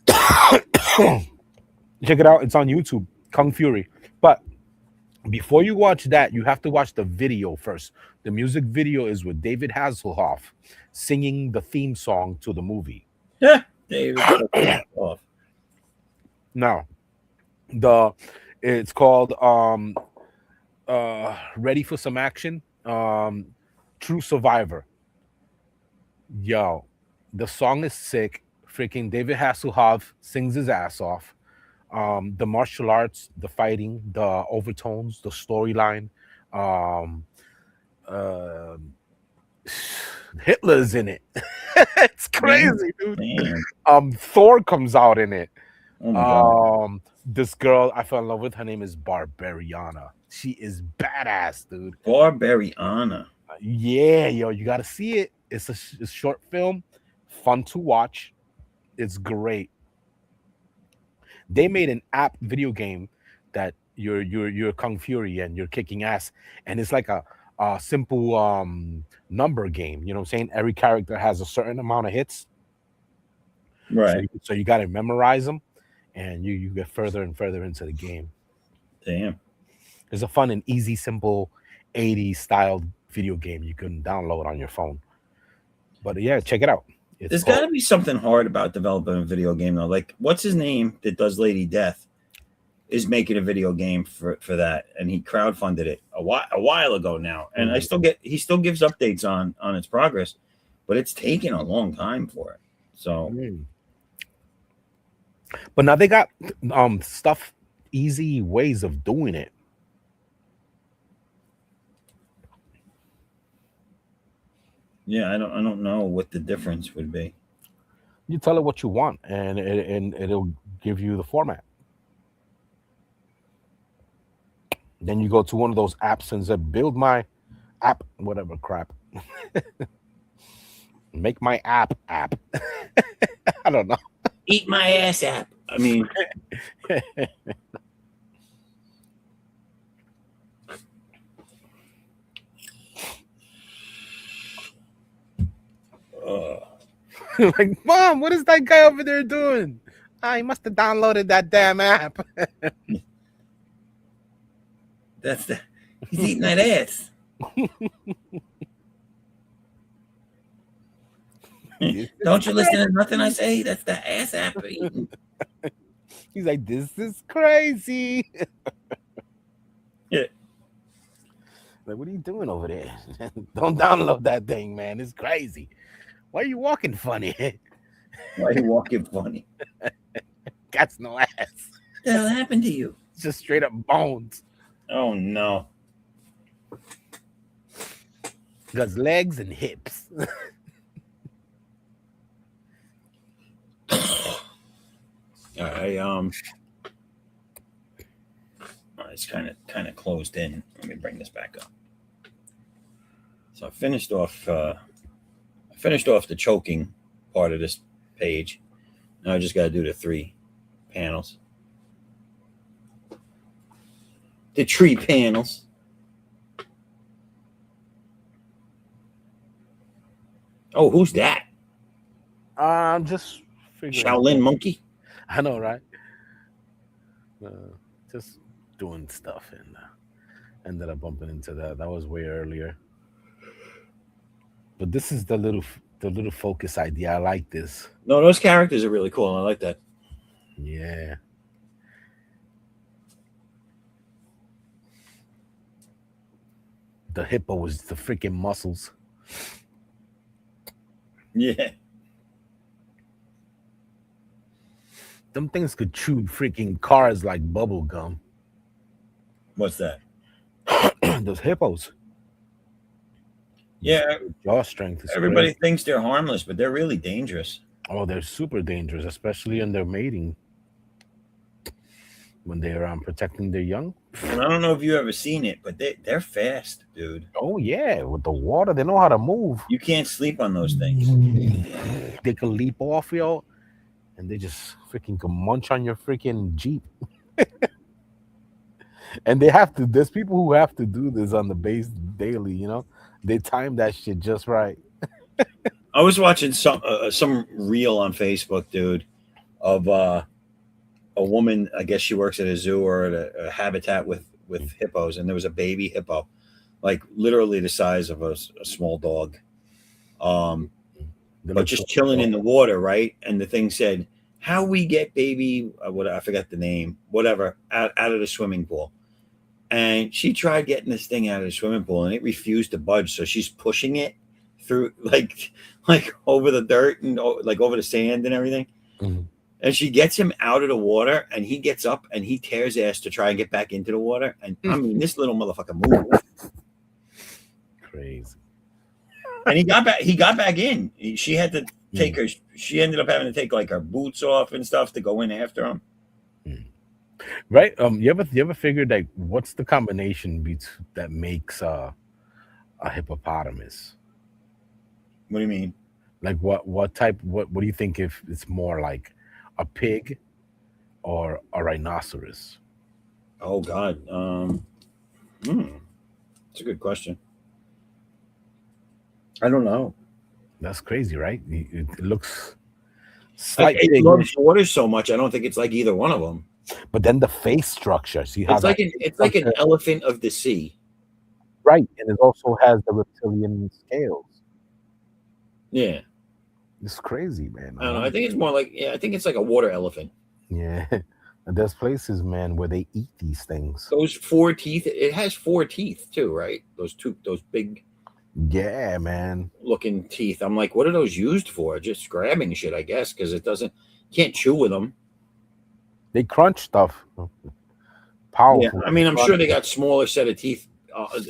Check it out. It's on YouTube, Kung Fury. But before you watch that, you have to watch the video first. The music video is with David Hasselhoff singing the theme song to the movie. Yeah, David Hasselhoff. Now, it's called Ready for Some Action. True Survivor. Yo, The song is sick. Freaking David Hasselhoff sings his ass off. The martial arts, the fighting, the overtones, the storyline. Um, uh, Hitler's in it. It's crazy, dude. Damn. Thor comes out in it. Oh my god. This girl I fell in love with, her name is Barbariana. She is badass, dude. Barbariana. Yeah, yo, you got to see it. It's a short film, fun to watch. It's great. They made an app video game that you're Kung Fury and you're kicking ass, and it's like a simple number game. You know what I'm saying? Every character has a certain amount of hits, Right. so you got to memorize them, and you get further and further into the game. Damn. It's a fun and easy, simple 80s style video game you can download on your phone. But yeah, check it out. There's got to be something hard about developing a video game though. Like, what's his name that does Lady Death is making a video game for that, and he crowdfunded it a while ago now, and he still gives updates on its progress, but it's taking a long time for it. So, but now they got easy ways of doing it. yeah, I don't know what the difference would be. You tell it what you want, and it'll give you the format. Then you go to one of those apps and say, "Build my app," whatever crap. Make my app. I don't know. Eat my ass app. I mean, Like, Mom, what is that guy over there doing? He must have downloaded that damn app. he's eating that ass. Don't you listen to nothing I say? That's the ass app eating. He's like, this is crazy. Yeah. Like, what are you doing over there? Don't download that thing, man. It's crazy. Why are you walking funny? Why are you walking funny? Got no ass. What the hell happened to you? It's just straight up bones. Oh no. Got legs and hips. It's kind of closed in. Let me bring this back up. So I finished off the choking part of this page. Now I just got to do the 3 panels. The tree panels. Oh, who's that? I'm just figuring. Shaolin monkey? I know, right? Just doing stuff, and ended up bumping into that. That was way earlier. But this is the little focus idea. I like this. No, those characters are really cool. I like that. Yeah. The hippo was the freaking muscles. Yeah. Them things could chew freaking cars like bubble gum. What's that? Those hippos. Yeah. Jaw strength is Everybody crazy. thinks they're harmless, but they're really dangerous. Oh, they're super dangerous, especially in their mating. When they're protecting their young. And I don't know if you've ever seen it, but they're fast, dude. Oh yeah, with the water, they know how to move. You can't sleep on those things. They can leap off, yo, and they just freaking can munch on your freaking Jeep. And they have to. There's people who have to do this on the base daily. You know, they time that shit just right. I was watching some reel on Facebook, dude, of a woman. I guess she works at a zoo or at a habitat with hippos, and there was a baby hippo, like literally the size of a small dog, but just chilling in the water, right? And the thing said, "How we get baby? What I forgot the name, whatever, out of the swimming pool." And she tried getting this thing out of the swimming pool, and it refused to budge. So she's pushing it through like over the dirt and like over the sand and everything. Mhm. And she gets him out of the water, and he gets up and he tears ass to try and get back into the water. And I mean, this little motherfucker moved. Crazy. And he got back. He got back in. She had to take her. She ended up having to take like her boots off and stuff to go in after him. Right. You ever figured like what's the combination that makes a hippopotamus? What do you mean? Like what type? What do you think if it's more like a pig or a rhinoceros? Oh God. It's a good question. I don't know. That's crazy, right? It looks Like, slightly it bigger, loves water so much. I don't think it's like either one of them. but then the face structure. See how It's like an elephant of the sea. right, and it also has the reptilian scales. Yeah. It's crazy, man. I don't know. I think it's more like I think it's like a water elephant. Yeah. And there's places, man, where they eat these things. Those 4 teeth. It has 4 teeth too, right? Those big Yeah, man. looking teeth. I'm like, what are those used for? Just grabbing shit, I guess, because it doesn't can't chew with them. They crunch stuff. Powerful. Yeah, I mean, I'm sure they got smaller set of teeth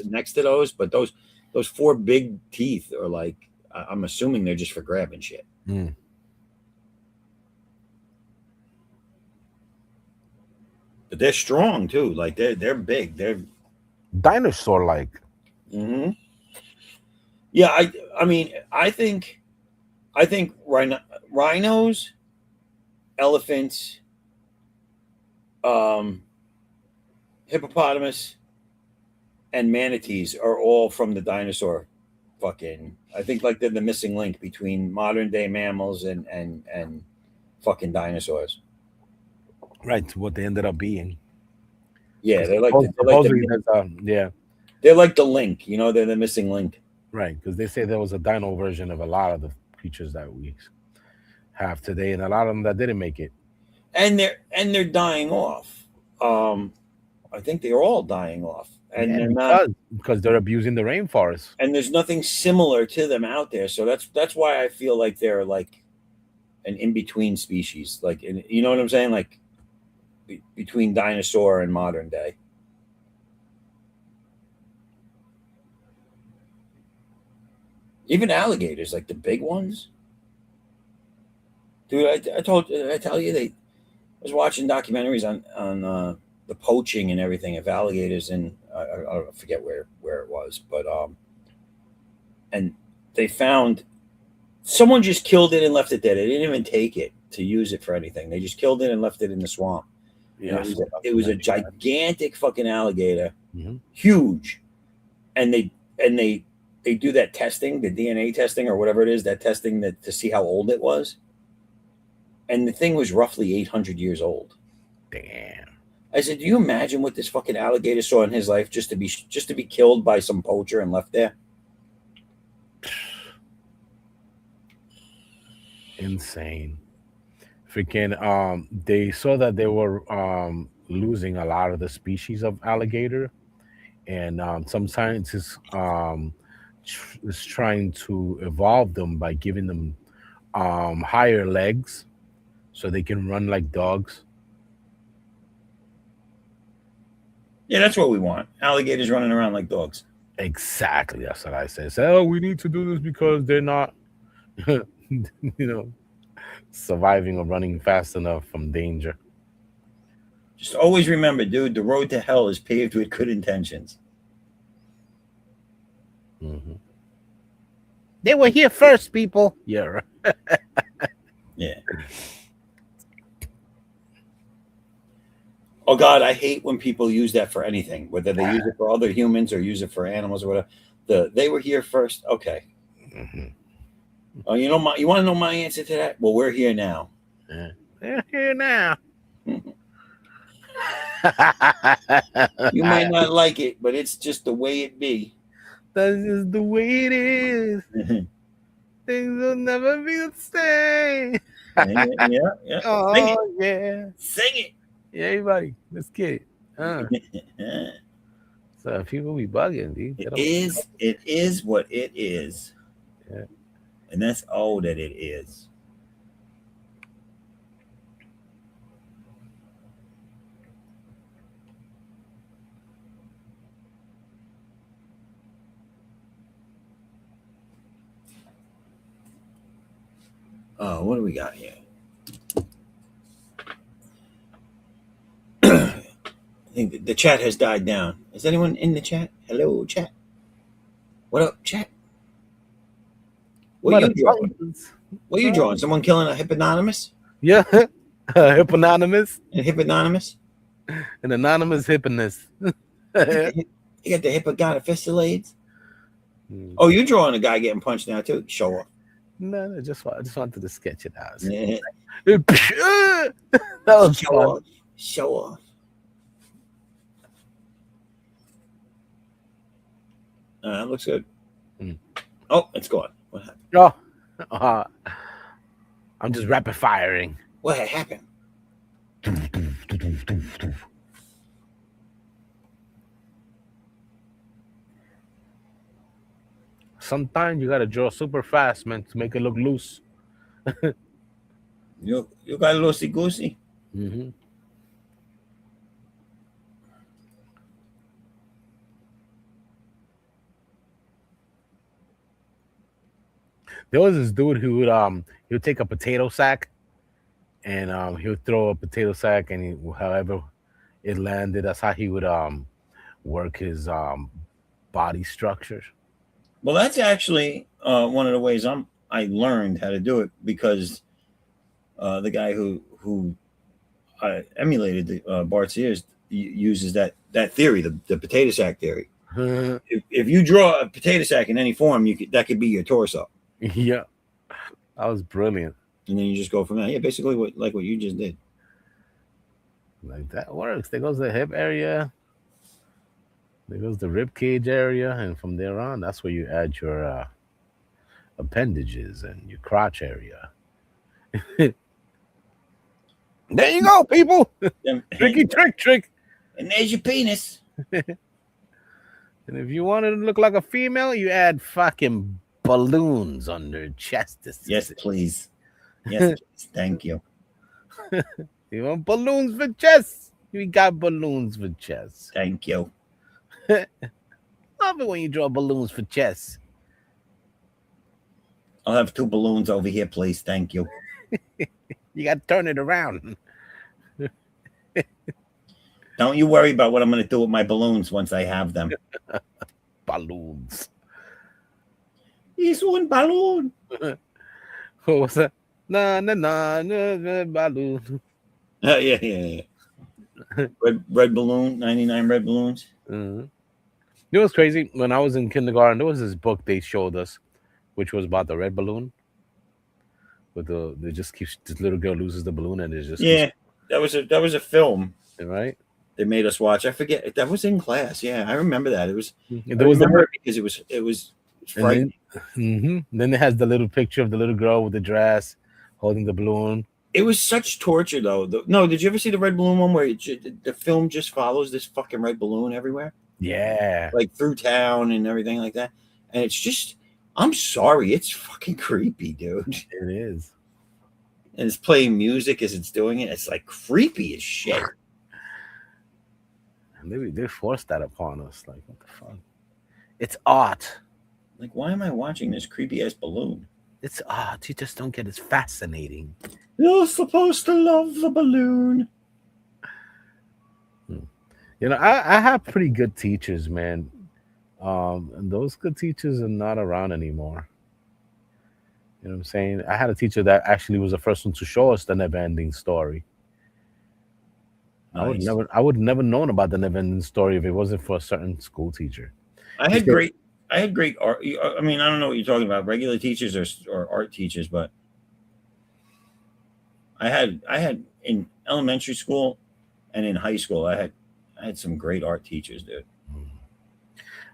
next to those, but those 4 big teeth are like, I'm assuming they're just for grabbing shit. Mm. But they're strong too. Like they're big. They're Dinosaur like. Mm-hmm. Yeah, I mean, I think rhinos, elephants, hippopotamus, and manatees are all from the dinosaur. Fucking, I think like they're the missing link between modern day mammals and fucking dinosaurs. Right, what they ended up being. Yeah, they're like yeah. They're like the link. You know, they're the missing link. Right, because they say there was a dino version of a lot of the creatures that we have today, and a lot of them that didn't make it. And they're dying off. I think they're all dying off, and Yeah, they're not because they're abusing the rainforest. and there's nothing similar to them out there. So that's why I feel like they're like an in between species. Like, you know what I'm saying? Like between dinosaur and modern day. Even alligators, like the big ones, dude. I tell you, I was watching documentaries on the poaching and everything of alligators, and I forget where it was, but and they found someone just killed it and left it there. They didn't even take it to use it for anything. They just killed it and left it in the swamp. Yeah, It was a gigantic fucking alligator, Mhm. huge, and they do that testing, the DNA testing or whatever it is, that testing to see how old it was, and the thing was roughly 800 years old. Damn. I said, do you imagine what this fucking alligator saw in his life just to be killed by some poacher and left there? Insane. Freaking they saw that they were losing a lot of the species of alligator, and some scientists is trying to evolve them by giving them higher legs so they can run like dogs. Yeah, that's what we want. Alligators running around like dogs. Exactly, that's what I said. So, we need to do this because they're not surviving or running fast enough from danger. Just always remember, dude, the road to hell is paved with good intentions. Mm-hmm. They were here first, people. Yeah, right. Yeah. Oh God, I hate when people use that for anything, whether they use it for other humans or use it for animals or whatever. They were here first. Okay. Mm-hmm. Oh, you want to know my answer to that? Well, we're here now. Yeah. They're here now. You might not like it, but it's just the way it be. That's just the way it is. Things will never be the same. Yeah. Oh, Sing it. yeah. Sing it. Yeah, everybody, let's get it. So people be bugging, dude. It is what it is. Yeah. And that's all that it is. What do we got here? I think the chat has died down. Is anyone in the chat? Hello, chat. What up, chat? What are you drawing? What are you drawing? Someone killing a hippopotamus? Yeah. Hipponymous. A hippopotamus? An anonymous hipponus. You got the hippopotamus. Oh, you drawing a guy getting punched now too? Show off. No, I just wanted to sketch it out. Yeah. That was Show fun. off. Show off. That looks good. Oh, it's gone. What happened? Oh, I'm just rapid firing. What happened? Sometimes you gotta draw super fast, man, to make it look loose. You got a loosey goosey. Mm-hmm. There was this dude who would take a potato sack and he would throw a potato sack and however it landed, that's how he would work his body structures. Well, that's actually one of the ways I learned how to do it, because the guy who emulated the Bart Sears uses that theory, the potato sack theory. If you draw a potato sack in any form, that could be your torso. Yeah, that was brilliant. And then you just go from there. Yeah, basically what you just did. Like that works. There goes the hip area. There goes the rib cage area, and from there on, that's where you add your appendages and your crotch area. There you go, people. Trick. And there's your penis. And if you want it to look like a female, you add fucking balloons on their chest. Yes, please. Yes, please. Thank you. You want balloons for chest? We got balloons for chest. Thank you. Love it when you draw balloons for chest. I'll have 2 balloons over here, please. Thank you. You got to turn it around. Don't you worry about what I'm going to do with my balloons once I have them. Balloons. It's one balloon. What was that? Na balloon. Yeah. Red balloon, 99 red balloons. Mm-hmm. You know what's crazy? When I was in kindergarten, there was this book they showed us, which was about the red balloon. With this little girl loses the balloon and it just that was a film, right? They made us watch. I forget, that was in class. Yeah, I remember that. It was. There was because it was frightening. Then it has the little picture of the little girl with the dress holding the balloon. It was such torture, though. No, did you ever see the red balloon one where the film just follows this fucking red balloon everywhere? Yeah, like through town and everything like that. And it's just, I'm sorry, it's fucking creepy, dude. It is. And it's playing music as it's doing it. It's like creepy as shit. And they forced that upon us. Like, what the fuck? It's art. Like, why am I watching this creepy ass balloon? It's art. You just don't get it's fascinating. You're supposed to love the balloon. You know, I have pretty good teachers, man. And those good teachers are not around anymore. You know what I'm saying? I had a teacher that actually was the first one to show us the never-ending story. Nice. I would never known about the never-ending story if it wasn't for a certain school teacher. I had great art. I mean, I don't know what you're talking about, regular teachers or art teachers, but I had in elementary school and in high school, I had some great art teachers, dude.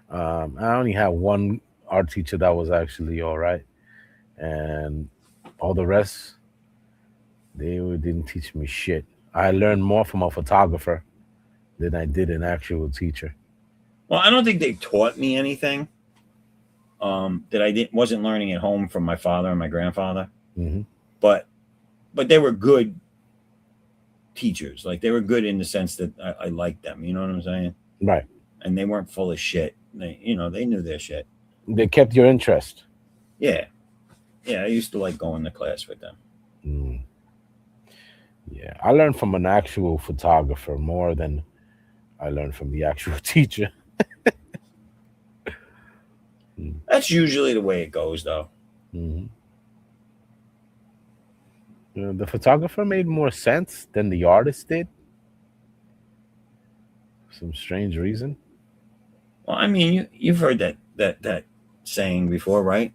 I only had one art teacher that was actually all right, and all the rest, they didn't teach me shit. I learned more from a photographer than I did an actual teacher. Well, I don't think they taught me anything. that I wasn't learning at home from my father and my grandfather. Mm-hmm. But they were good teachers. Like they were good in the sense that I liked them. You know what I'm saying? Right. And they weren't full of shit. They they knew their shit. They kept your interest. Yeah, yeah. I used to like going to class with them. Mm. Yeah, I learned from an actual photographer more than I learned from the actual teacher. That's usually the way it goes, though. Mm-hmm. The photographer made more sense than the artist did. For some strange reason. Well, I mean, you've heard that saying before, right?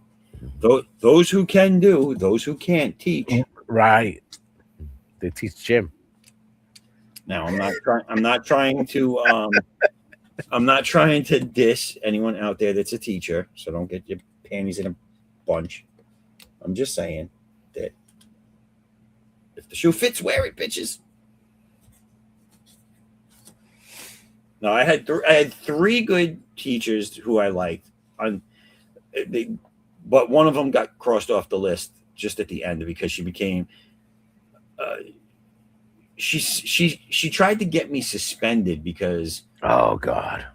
Those who can do, those who can't teach. Right. They teach Jim. Now, I'm not trying to. I'm not trying to diss anyone out there that's a teacher. So don't get your panties in a bunch. I'm just saying that if the shoe fits, wear it, bitches. No, I had three good teachers who I liked. But one of them got crossed off the list just at the end because she became. She tried to get me suspended because Oh God.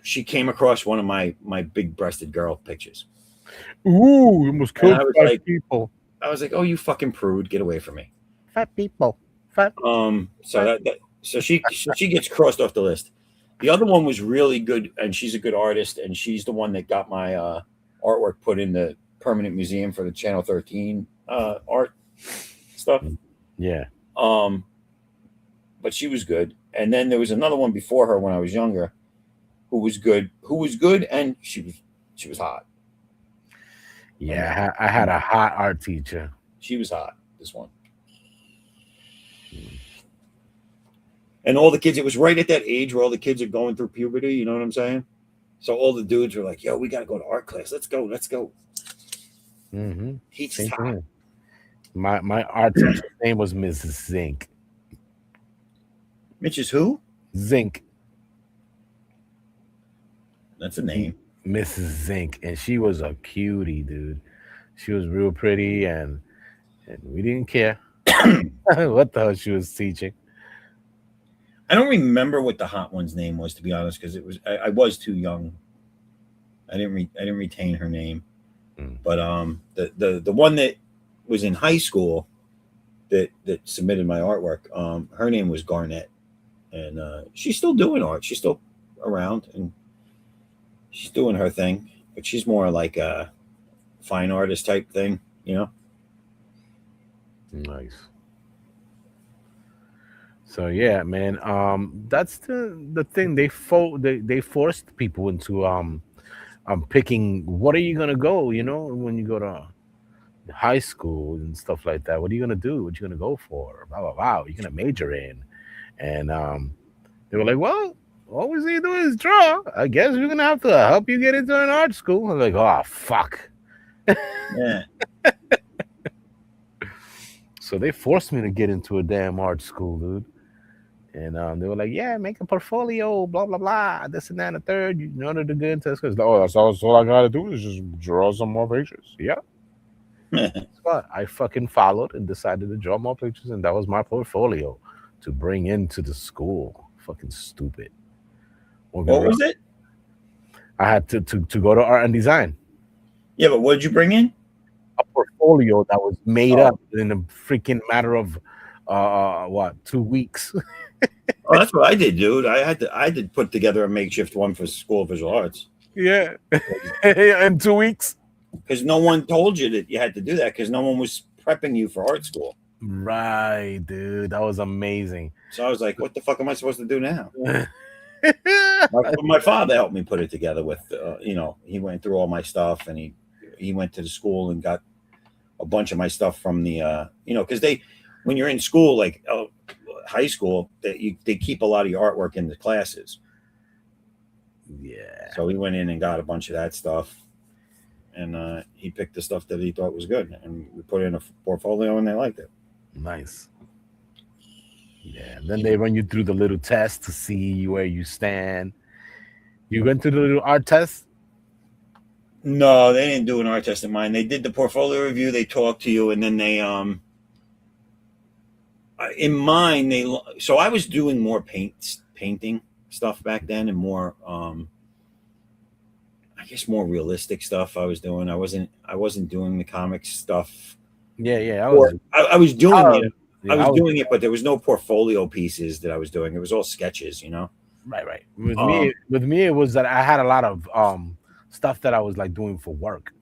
she came across one of my big breasted girl pictures. Ooh, you almost And killed I was 5 like, people. oh, you fucking prude, get away from me. 5 people. 5. So she gets crossed off the list. The other one was really good, and she's a good artist, and she's the one that got my artwork put in the permanent museum for the Channel 13 art stuff. Yeah. But she was good. And then there was another one before her when I was younger who was good, and she was hot. Yeah, I had a hot art teacher. She was hot, this one. And all the kids, it was right at that age where all the kids are going through puberty, you know what I'm saying? So all the dudes were like, yo, we got to go to art class. Let's go. Mm-hmm. Teacher's hot. My art teacher's name was Mrs. Zink. Mitch is who? Zink. That's a name. Mrs. Zink. And she was a cutie, dude. She was real pretty and we didn't care what the hell she was teaching. I don't remember what the hot one's name was, to be honest, because I was too young. I didn't retain her name. But the one that was in high school that submitted my artwork, her name was Garnett, and she's still doing art. She's still around and she's doing her thing, but she's more like a fine artist type thing, you know. Nice. So yeah, man. That's the thing. They forced people into picking. What are you gonna go? You know, when you go to high school and stuff like that. What are you gonna do? What you gonna go for? Blah blah blah. What you gonna major in? And they were like, well, all we see do is draw. I guess we're gonna have to help you get into an art school. I'm like, oh fuck. Yeah. So they forced me to get into a damn art school, dude. And they were like, yeah, make a portfolio, blah, blah, blah, this and that and the third, in order to get into this. Because, oh, that's all I got to do is just draw some more pictures. Yeah. But I fucking followed and decided to draw more pictures. And that was my portfolio to bring into the school. Fucking stupid. What was it? I had to go to art and design. Yeah, but what did you bring in? A portfolio that was made up in a freaking matter of 2 weeks. Oh, that's what I did, dude. I did put together a makeshift one for School of Visual Arts. Yeah. In 2 weeks. Because no one told you that you had to do that, because no one was prepping you for art school. Right, dude. That was amazing. So I was like, what the fuck am I supposed to do now? my father helped me put it together with, he went through all my stuff, and he went to the school and got a bunch of my stuff from the, because when you're in school, like high school, they keep a lot of your artwork in the classes. Yeah. So he went in and got a bunch of that stuff, and he picked the stuff that he thought was good, and we put it in a portfolio, and they liked it. Nice. Yeah. And then they run you through the little test to see where you stand. You went through the little art test? No, they didn't do an art test of mine. They did the portfolio review. They talked to you, and then they in mine they. So I was doing more painting stuff back then, and more I guess more realistic stuff. I was doing. I wasn't doing the comic stuff. Yeah. I was doing it. Yeah, I was doing it, but there was no portfolio pieces that I was doing. It was all sketches, you know. Right. With me, it was that I had a lot of stuff that I was like doing for work.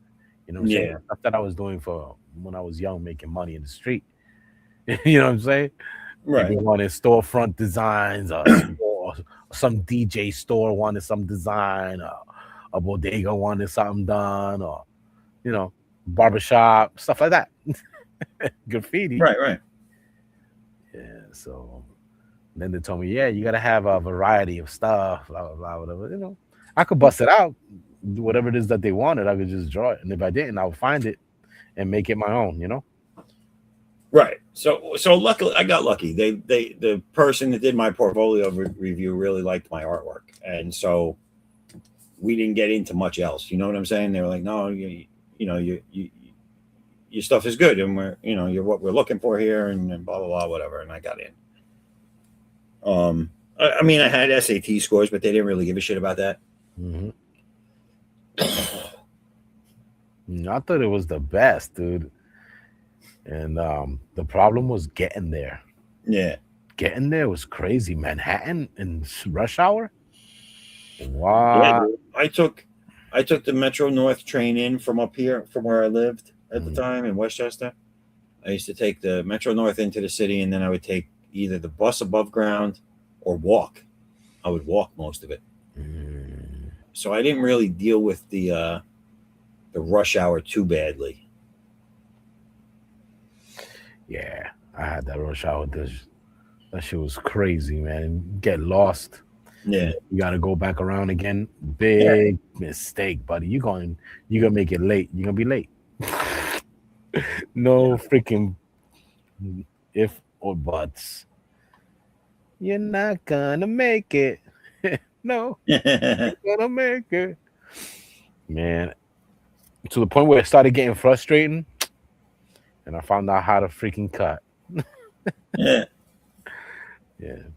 You know what I'm saying? Stuff that I was doing for when I was young, making money in the street. You know what I'm saying? Right. People wanted storefront designs, some DJ store wanted some design, a bodega wanted something done, or barbershop, stuff like that. Graffiti. Right. Yeah, so then they told me, yeah, you gotta have a variety of stuff, blah blah blah, whatever. I could bust it out, whatever it is that they wanted, I could just draw it. And if I didn't, I would find it and make it my own, Right. So luckily I got lucky. The person that did my portfolio review really liked my artwork. And so we didn't get into much else. You know what I'm saying? They were like, no, your stuff is good, and you're what we're looking for here, and blah blah blah, whatever. And I got in. I mean, I had SAT scores, but they didn't really give a shit about that. Mm-hmm. I thought it was the best, dude. And the problem was getting there. Yeah. Getting there was crazy. Manhattan in rush hour. Wow. Yeah, I took the Metro North train in from up here, from where I lived at the time in Westchester. I used to take the Metro North into the city, and then I would take either the bus above ground or walk. I would walk most of it. So I didn't really deal with the rush hour too badly. Yeah, I had that rush hour. That shit was crazy, man. Get lost. Yeah, you got to go back around again. Big mistake, buddy. You're gonna make it late. You're gonna be late. No freaking if or buts. You're not gonna make it. No, you're gonna make it, man. To the point where it started getting frustrating, and I found out how to freaking cut. Yeah.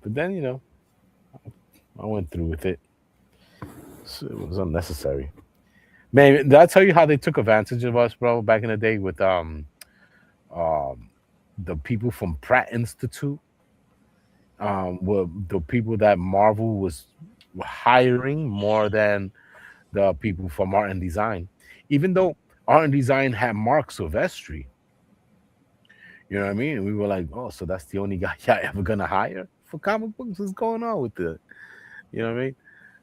But then I went through with it. So it was unnecessary. Man, did I tell you how they took advantage of us, bro, back in the day with the people from Pratt Institute? Were the people that Marvel was hiring more than the people from art and design. Even though art and design had Mark Silvestri. You know what I mean? And we were like, oh, so that's the only guy y'all ever gonna hire for comic books? What's going on with the, you know what I mean?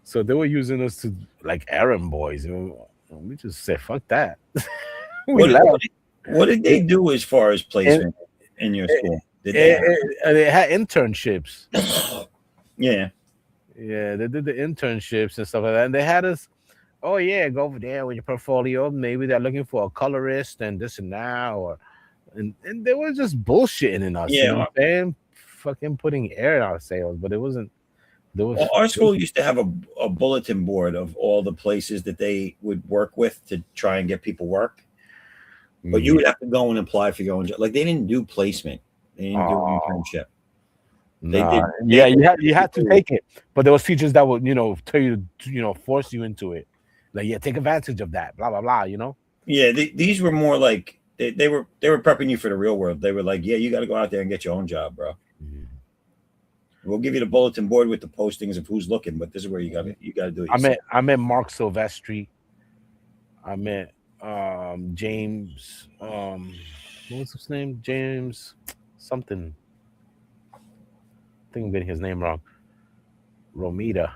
So they were using us to like errand boys. We just said, fuck that. What did they do as far as placement in your school? They had internships. Yeah, they did the internships and stuff like that. And they had us, oh yeah, go over there with your portfolio. Maybe they're looking for a colorist and this and that, and they were just bullshitting in us. Yeah, you know what I'm saying? Fucking putting air in our sails, but it wasn't. Our school used to have a bulletin board of all the places that they would work with to try and get people work. But you would have to go and apply for your own job. Like they didn't do placement. They didn't do internship. You had to take it. But there was teachers that would, tell you to, force you into it. Like, take advantage of that, blah, blah, blah, Yeah, these were more like they were prepping you for the real world. They were like, yeah, you got to go out there and get your own job, bro. We'll give you the bulletin board with the postings of who's looking, but this is where you got to do it. I met Mark Silvestri. I met James. What was his name? James something. I think I'm getting his name wrong. Romita.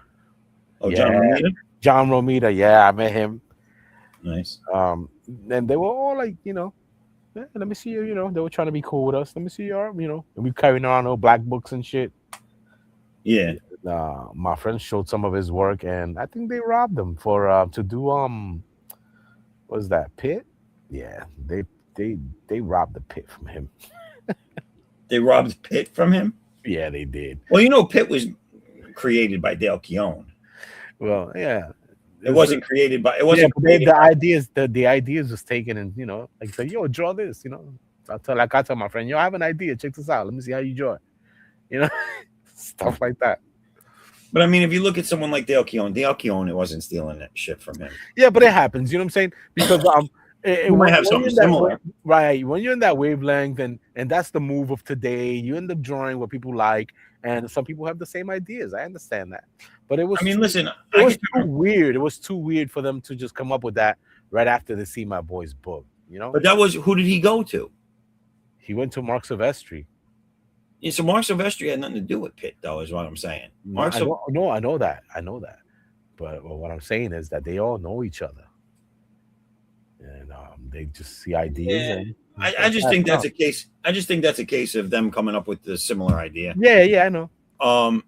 Oh, John Romita. John Romita. Yeah, I met him. Nice. And they were all like, let me see you. They were trying to be cool with us. Let me see your, and we carrying around all black books and shit. Yeah. My friend showed some of his work, and I think they robbed him for to do what was that, Pitt? Yeah, they robbed the Pitt from him. They robbed Pitt from him? Yeah, they did. Well, Pitt was created by Dale Keown. Well, yeah. It wasn't created by. It Yeah, wasn't but created the by. ideas, the ideas was taken, and like say, yo, draw this. I tell my friend, yo, I have an idea. Check this out. Let me see how you draw it. You know, stuff like that. But I mean, if you look at someone like Dale Keown, it wasn't stealing that shit from him. Yeah, but it happens. You know what I'm saying? Because You might have something similar. right? When you're in that wavelength, and that's the move of today, you end up drawing what people like, and some people have the same ideas. I understand that, but it was. I mean, listen, it was too weird. It was too weird for them to just come up with that right after they see my boy's book. But that was, who did he go to? He went to Mark Silvestri. Yeah, so Mark Silvestri had nothing to do with Pitt, though, is what I'm saying. I know that. But what I'm saying is that they all know each other, and they just see ideas. Yeah. And I just think that's a case. I just think that's a case of them coming up with the similar idea. Yeah, I know.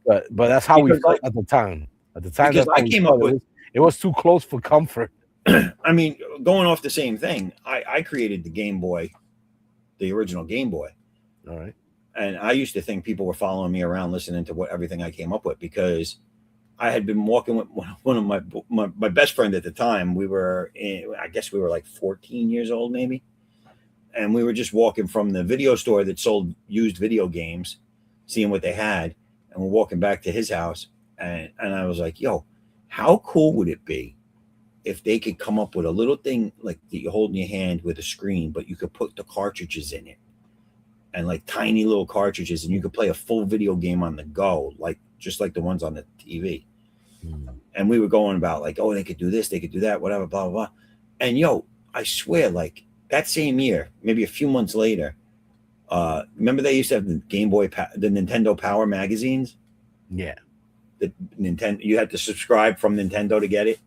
But that's how we felt at the time. At the time, because I came up with it was too close for comfort. I mean, going off the same thing, I created the Game Boy, the original Game Boy. All right. And I used to think people were following me around listening to everything I came up with, because I had been walking with one of my best friend at the time. I guess we were like 14 years old, maybe. And we were just walking from the video store that sold used video games, seeing what they had. And we're walking back to his house. And I was like, yo, how cool would it be if they could come up with a little thing like that you hold in your hand with a screen, but you could put the cartridges in it, and like tiny little cartridges, and you could play a full video game on the go, just like the ones on the TV. And we were going about like, oh, they could do this, they could do that, whatever, blah, blah, blah. And yo, I swear, like that same year, maybe a few months later, remember they used to have the the Nintendo Power magazines? Yeah. The Nintendo, you had to subscribe from Nintendo to get it.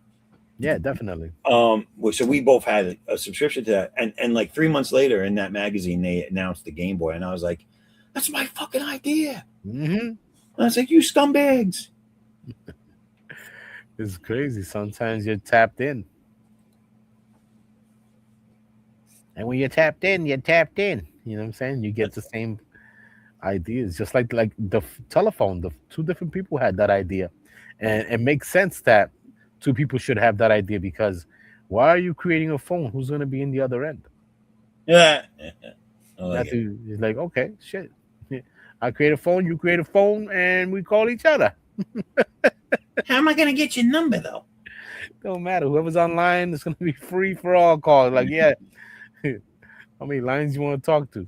Yeah, definitely. So we both had a subscription to that, and like 3 months later, in that magazine, they announced the Game Boy, and I was like, "That's my fucking idea." I was like, "You scumbags!" It's crazy. Sometimes you're tapped in, and when you're tapped in, you're tapped in. You know what I'm saying? You get the same ideas, just like the telephone. The two different people had that idea, and it makes sense that two people should have that idea, because why are you creating a phone? Who's going to be in the other end? Yeah. It's like, okay, shit. I create a phone, you create a phone, and we call each other. How am I going to get your number, though? Don't matter. Whoever's online is going to be free for all calls. Like, yeah. How many lines you want to talk to?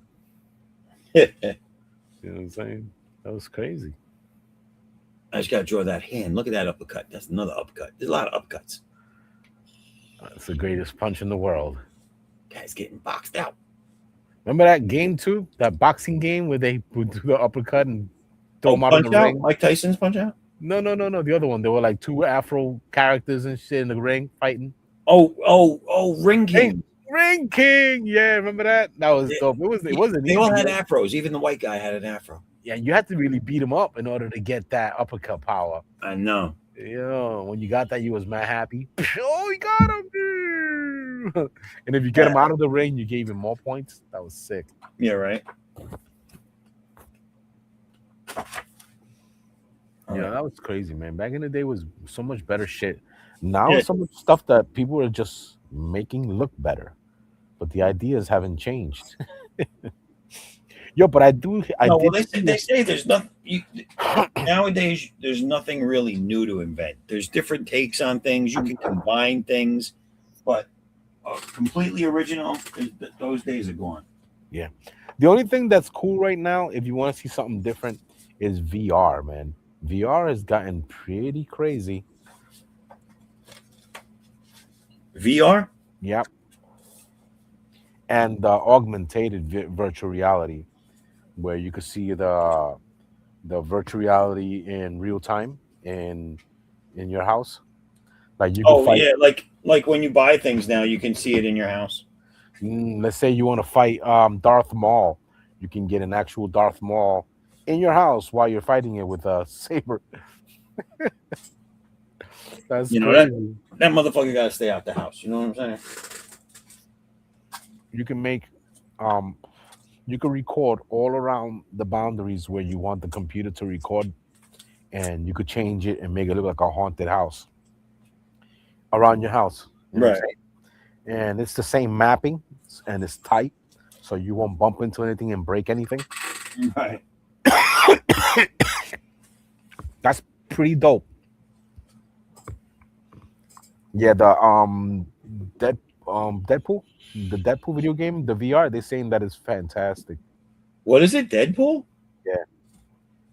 You know what I'm saying? That was crazy. I just got to draw that hand. Look at that uppercut. That's another uppercut. There's a lot of uppercuts. That's the greatest punch in the world. Guy's getting boxed out. Remember that game too? That boxing game where they would do the uppercut and throw him out of the ring? Mike Tyson's Punch Out? No. The other one. There were like two Afro characters and shit in the ring fighting. Oh, Ring King. Ring King. Yeah, remember that? That was dope. It wasn't They all had afros. Even the white guy had an afro. Yeah, you had to really beat him up in order to get that uppercut power. I know. Yeah, when you got that, you was mad happy. Oh, he got him! And if you get him out of the ring, you gave him more points. That was sick. Yeah, right. Yeah, that was crazy, man. Back in the day was so much better shit. Now so much stuff that people are just making look better, but the ideas haven't changed. Yo, but they say there's nothing nowadays. There's nothing really new to invent. There's different takes on things. You can combine things, but completely original, those days are gone. Yeah, the only thing that's cool right now, if you want to see something different, is VR, man. VR has gotten pretty crazy. VR? Yep. And augmented virtual reality, where you could see the virtual reality in real time in your house. Like you can fight. Yeah, like when you buy things now, you can see it in your house. Let's say you want to fight Darth Maul, you can get an actual Darth Maul in your house while you're fighting it with a saber. That's crazy. That motherfucker got to stay out the house. You know what I'm saying? You can make you can record all around the boundaries where you want the computer to record, and you could change it and make it look like a haunted house. around your house. You know what I'm Right. saying? And it's the same mapping and it's tight, so you won't bump into anything and break anything. Right. That's pretty dope. Yeah, Deadpool, the Deadpool video game, the VR, they're saying that is fantastic. What is it? Deadpool? Yeah.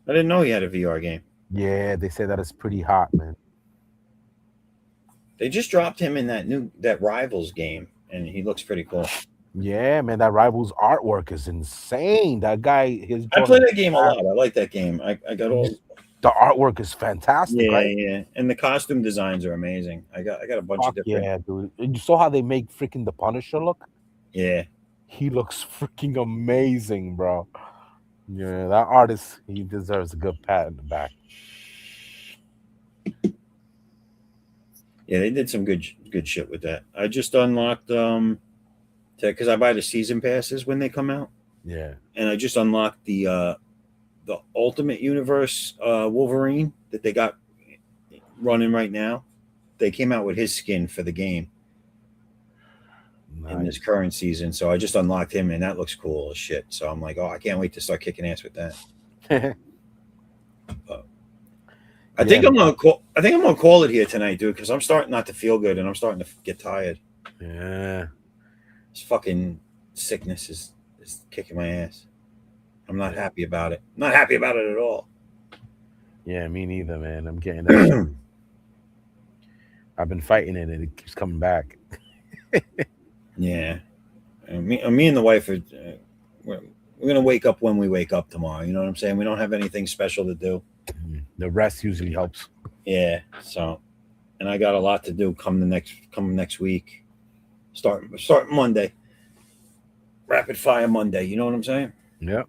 I didn't know he had a VR game. Yeah, they say that it's pretty hot, man. They just dropped him in that Rivals game, and he looks pretty cool. Yeah, man, that Rivals artwork is insane. That guy, his I play that game a lot. I like that game. I got all. the artwork is fantastic, Yeah, right? yeah, and the costume designs are amazing. I got a bunch of Fuck different. yeah, dude. And you saw how they make freaking the Punisher look? Yeah, He looks freaking amazing, bro. Yeah, that artist, he deserves a good pat in the back. yeah, they did some good shit with that. I just unlocked because I buy the season passes when they come out, Yeah. and I just unlocked the Ultimate Universe Wolverine that they got running right now. They came out with his skin for the game in this current season, so I just unlocked him, and that looks cool as shit. So I'm like, oh, I can't wait to start kicking ass with that. Nice. I think I'm gonna call it here tonight, dude, because I'm starting not to feel good, and I'm starting to get tired. Yeah. This fucking sickness is kicking my ass. I'm not happy about it. I'm not happy about it at all. Yeah, me neither, man. I'm getting that. I've been fighting it, and it keeps coming back. Yeah, me and the wife are we're gonna wake up when we wake up tomorrow. You know what I'm saying? We don't have anything special to do. The rest usually helps. Yeah. So, and I got a lot to do come next week. Start Monday. Rapid fire Monday. You know what I'm saying? Yep.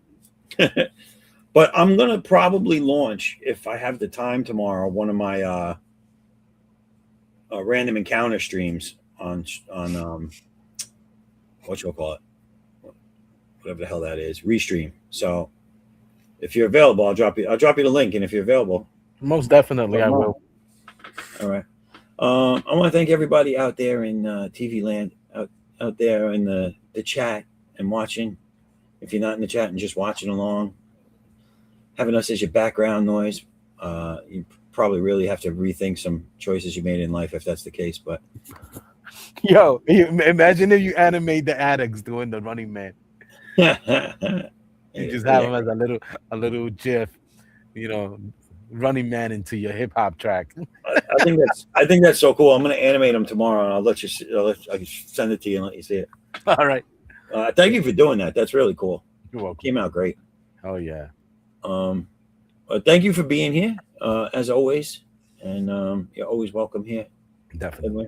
But I'm gonna probably launch, if I have the time tomorrow, one of my random encounter streams on what you'll call it, whatever the hell that is, Restream. So if you're available, I'll drop you the link, and if you're available, Most definitely, I will. All right. I want to thank everybody out there in TV land, out there in the chat and watching. If you're not in the chat and just watching along, having us as your background noise, you probably really have to rethink some choices you made in life if that's the case. But Yo, imagine if you animate the addicts doing the Running Man. You just have them as a little GIF, Running Man into your hip hop track. I think that's so cool. I'm going to animate them tomorrow, and I can send it to you and let you see it. All right. Thank you for doing that. That's really cool. You're welcome. Came out great. Oh yeah. Thank you for being here, as always, and you're always welcome here. Definitely.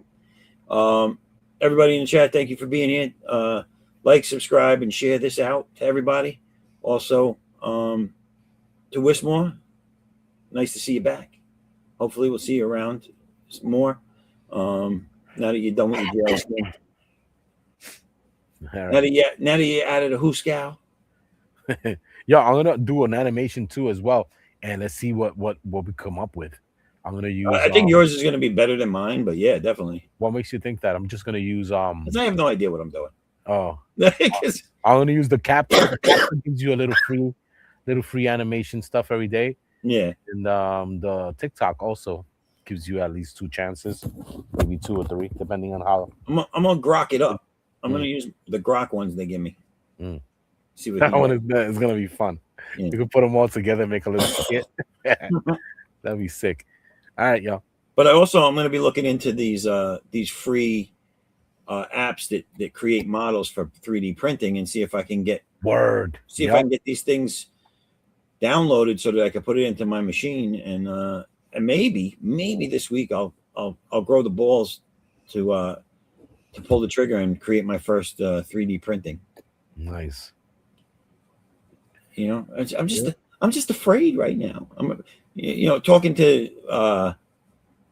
Everybody in the chat, thank you for being here. Like, subscribe, and share this out to everybody. Also, to Wismore, nice to see you back. Hopefully, we'll see you around more. Now that you're done with your jail thing. All right. Now that you're out of the Hooskow. Yo, I'm gonna do an animation too as well, and let's see what we come up with. I'm gonna use. I think yours is gonna be better than mine, but yeah, definitely. What makes you think that? I'm just gonna use 'Cause I have no idea what I'm doing. Oh, I'm gonna use the capture. The capture gives you a little free animation stuff every day. Yeah, And the TikTok also gives you at least 2 chances, maybe 2 or 3, depending on how. I'm gonna grok it up. I'm gonna use the grok ones they give me. See what That one is gonna be fun. Yeah. You can put them all together and make a little skit. That'd be sick. All right, y'all. But I'm going to be looking into these free apps that create models for 3D printing, and see if I can get if I can get these things downloaded so that I can put it into my machine, and maybe this week I'll grow the balls to pull the trigger and create my first 3D printing. Nice. I'm just afraid right now. I'm talking to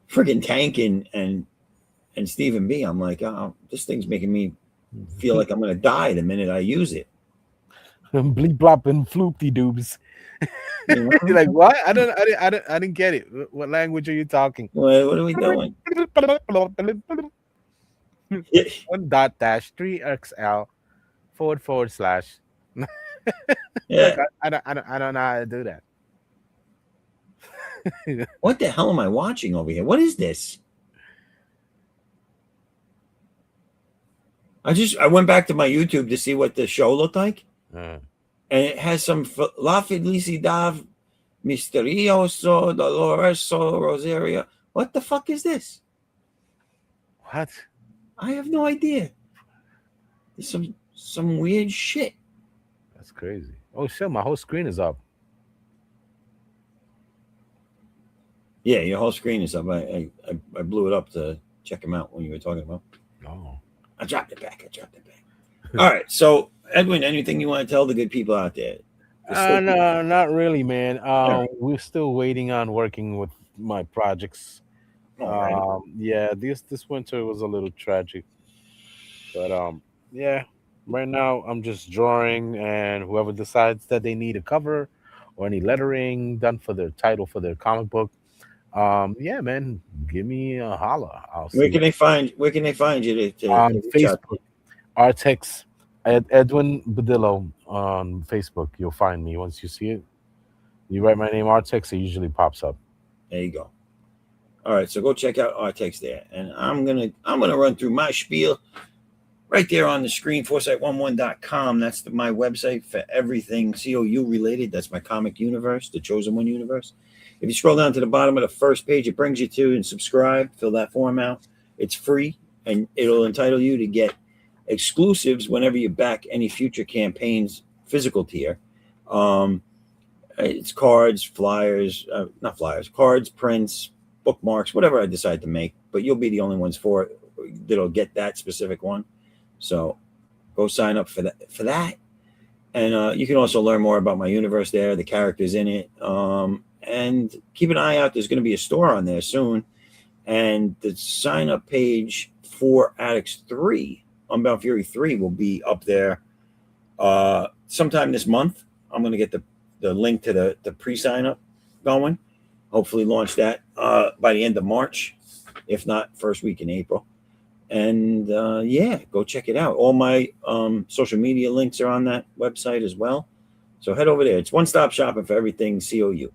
friggin' Tank and Stephen B. I'm like, oh, this thing's making me feel like I'm gonna die the minute I use it. Bleep blop and floopty doobs. You know? You're like, what? I didn't get it. What language are you talking? What are we doing? Yeah. 1.-3xl // Yeah. Like I don't know how to do that. What the hell am I watching over here? What is this? I went back to my YouTube to see what the show looked like, Uh, and it has some La Felicidad Misterioso Doloroso Rosario. What the fuck is this? what? I have no idea. There's some weird shit. That's crazy. Oh shit, my whole screen is up. Yeah, your whole screen is up. I blew it up to check them out when you were talking about. Oh. I dropped it back. All right. So, Edwin, anything you want to tell the good people out there? No, not really, man. right. We're still waiting on working with my projects. All right. Yeah, this winter was a little tragic, but yeah. Right now, I'm just drawing, and whoever decides that they need a cover or any lettering done for their title for their comic book, yeah, man, give me a holla. I'll see. Where can they find you to On reach out? Facebook, Artex Edwin Badillo on Facebook. You'll find me once you see it. You write my name Artex, it usually pops up. There you go. All right, so go check out Artex there, and I'm gonna run through my spiel right there on the screen. Foresight11.com. That's my website for everything C.O.U. related. That's my comic universe, the Chosen One universe. If you scroll down to the bottom of the first page, it brings you to and subscribe. Fill that form out. It's free, and it'll entitle you to get exclusives whenever you back any future campaigns, physical tier. It's cards, flyers, not flyers, cards, prints, bookmarks, whatever I decide to make. But you'll be the only ones for it that'll get that specific one. So go sign up for that. And you can also learn more about my universe there, the characters in it. And keep an eye out. There's going to be a store on there soon. And the sign up page for Addicts 3, Unbound Fury 3, will be up there sometime this month. I'm going to get the link to the pre-sign up going. Hopefully launch that by the end of March, if not first week in April. And yeah, go check it out. All my social media links are on that website as well. So head over there. It's one-stop shopping for everything C.O.U.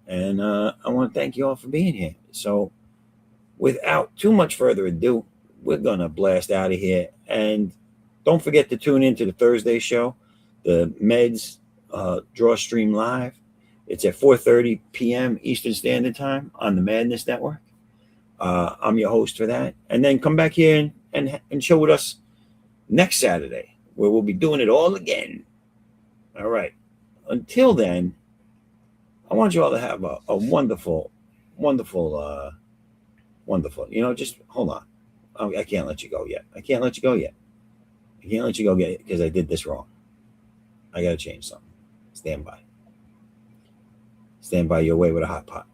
And I want to thank you all for being here. So without too much further ado, we're going to blast out of here. And don't forget to tune into the Thursday show, the Meds Draw Stream Live. It's at 4:30 p.m. Eastern Standard Time on the Madness Network. I'm your host for that. And then come back here and show with us next Saturday, where we'll be doing it all again. All right. Until then, I want you all to have a wonderful, wonderful, just hold on. I can't let you go yet. I can't let you go yet because I did this wrong. I got to change something. Stand by. Stand by your way with a hot pot.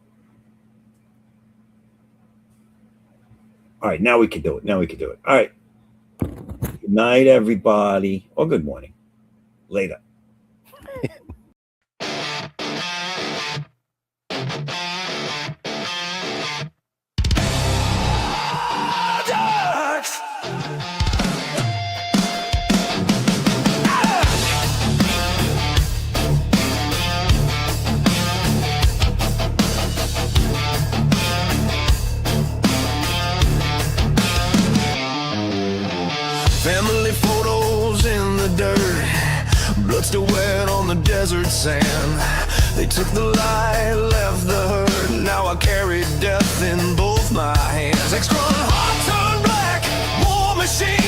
All right, now we can do it. All right. Good night, everybody. Or good morning. Later. Family photos in the dirt, blood still wet on the desert sand. They took the light, left the hurt. Now I carry death in both my hands. Extra heart turned black, war machine.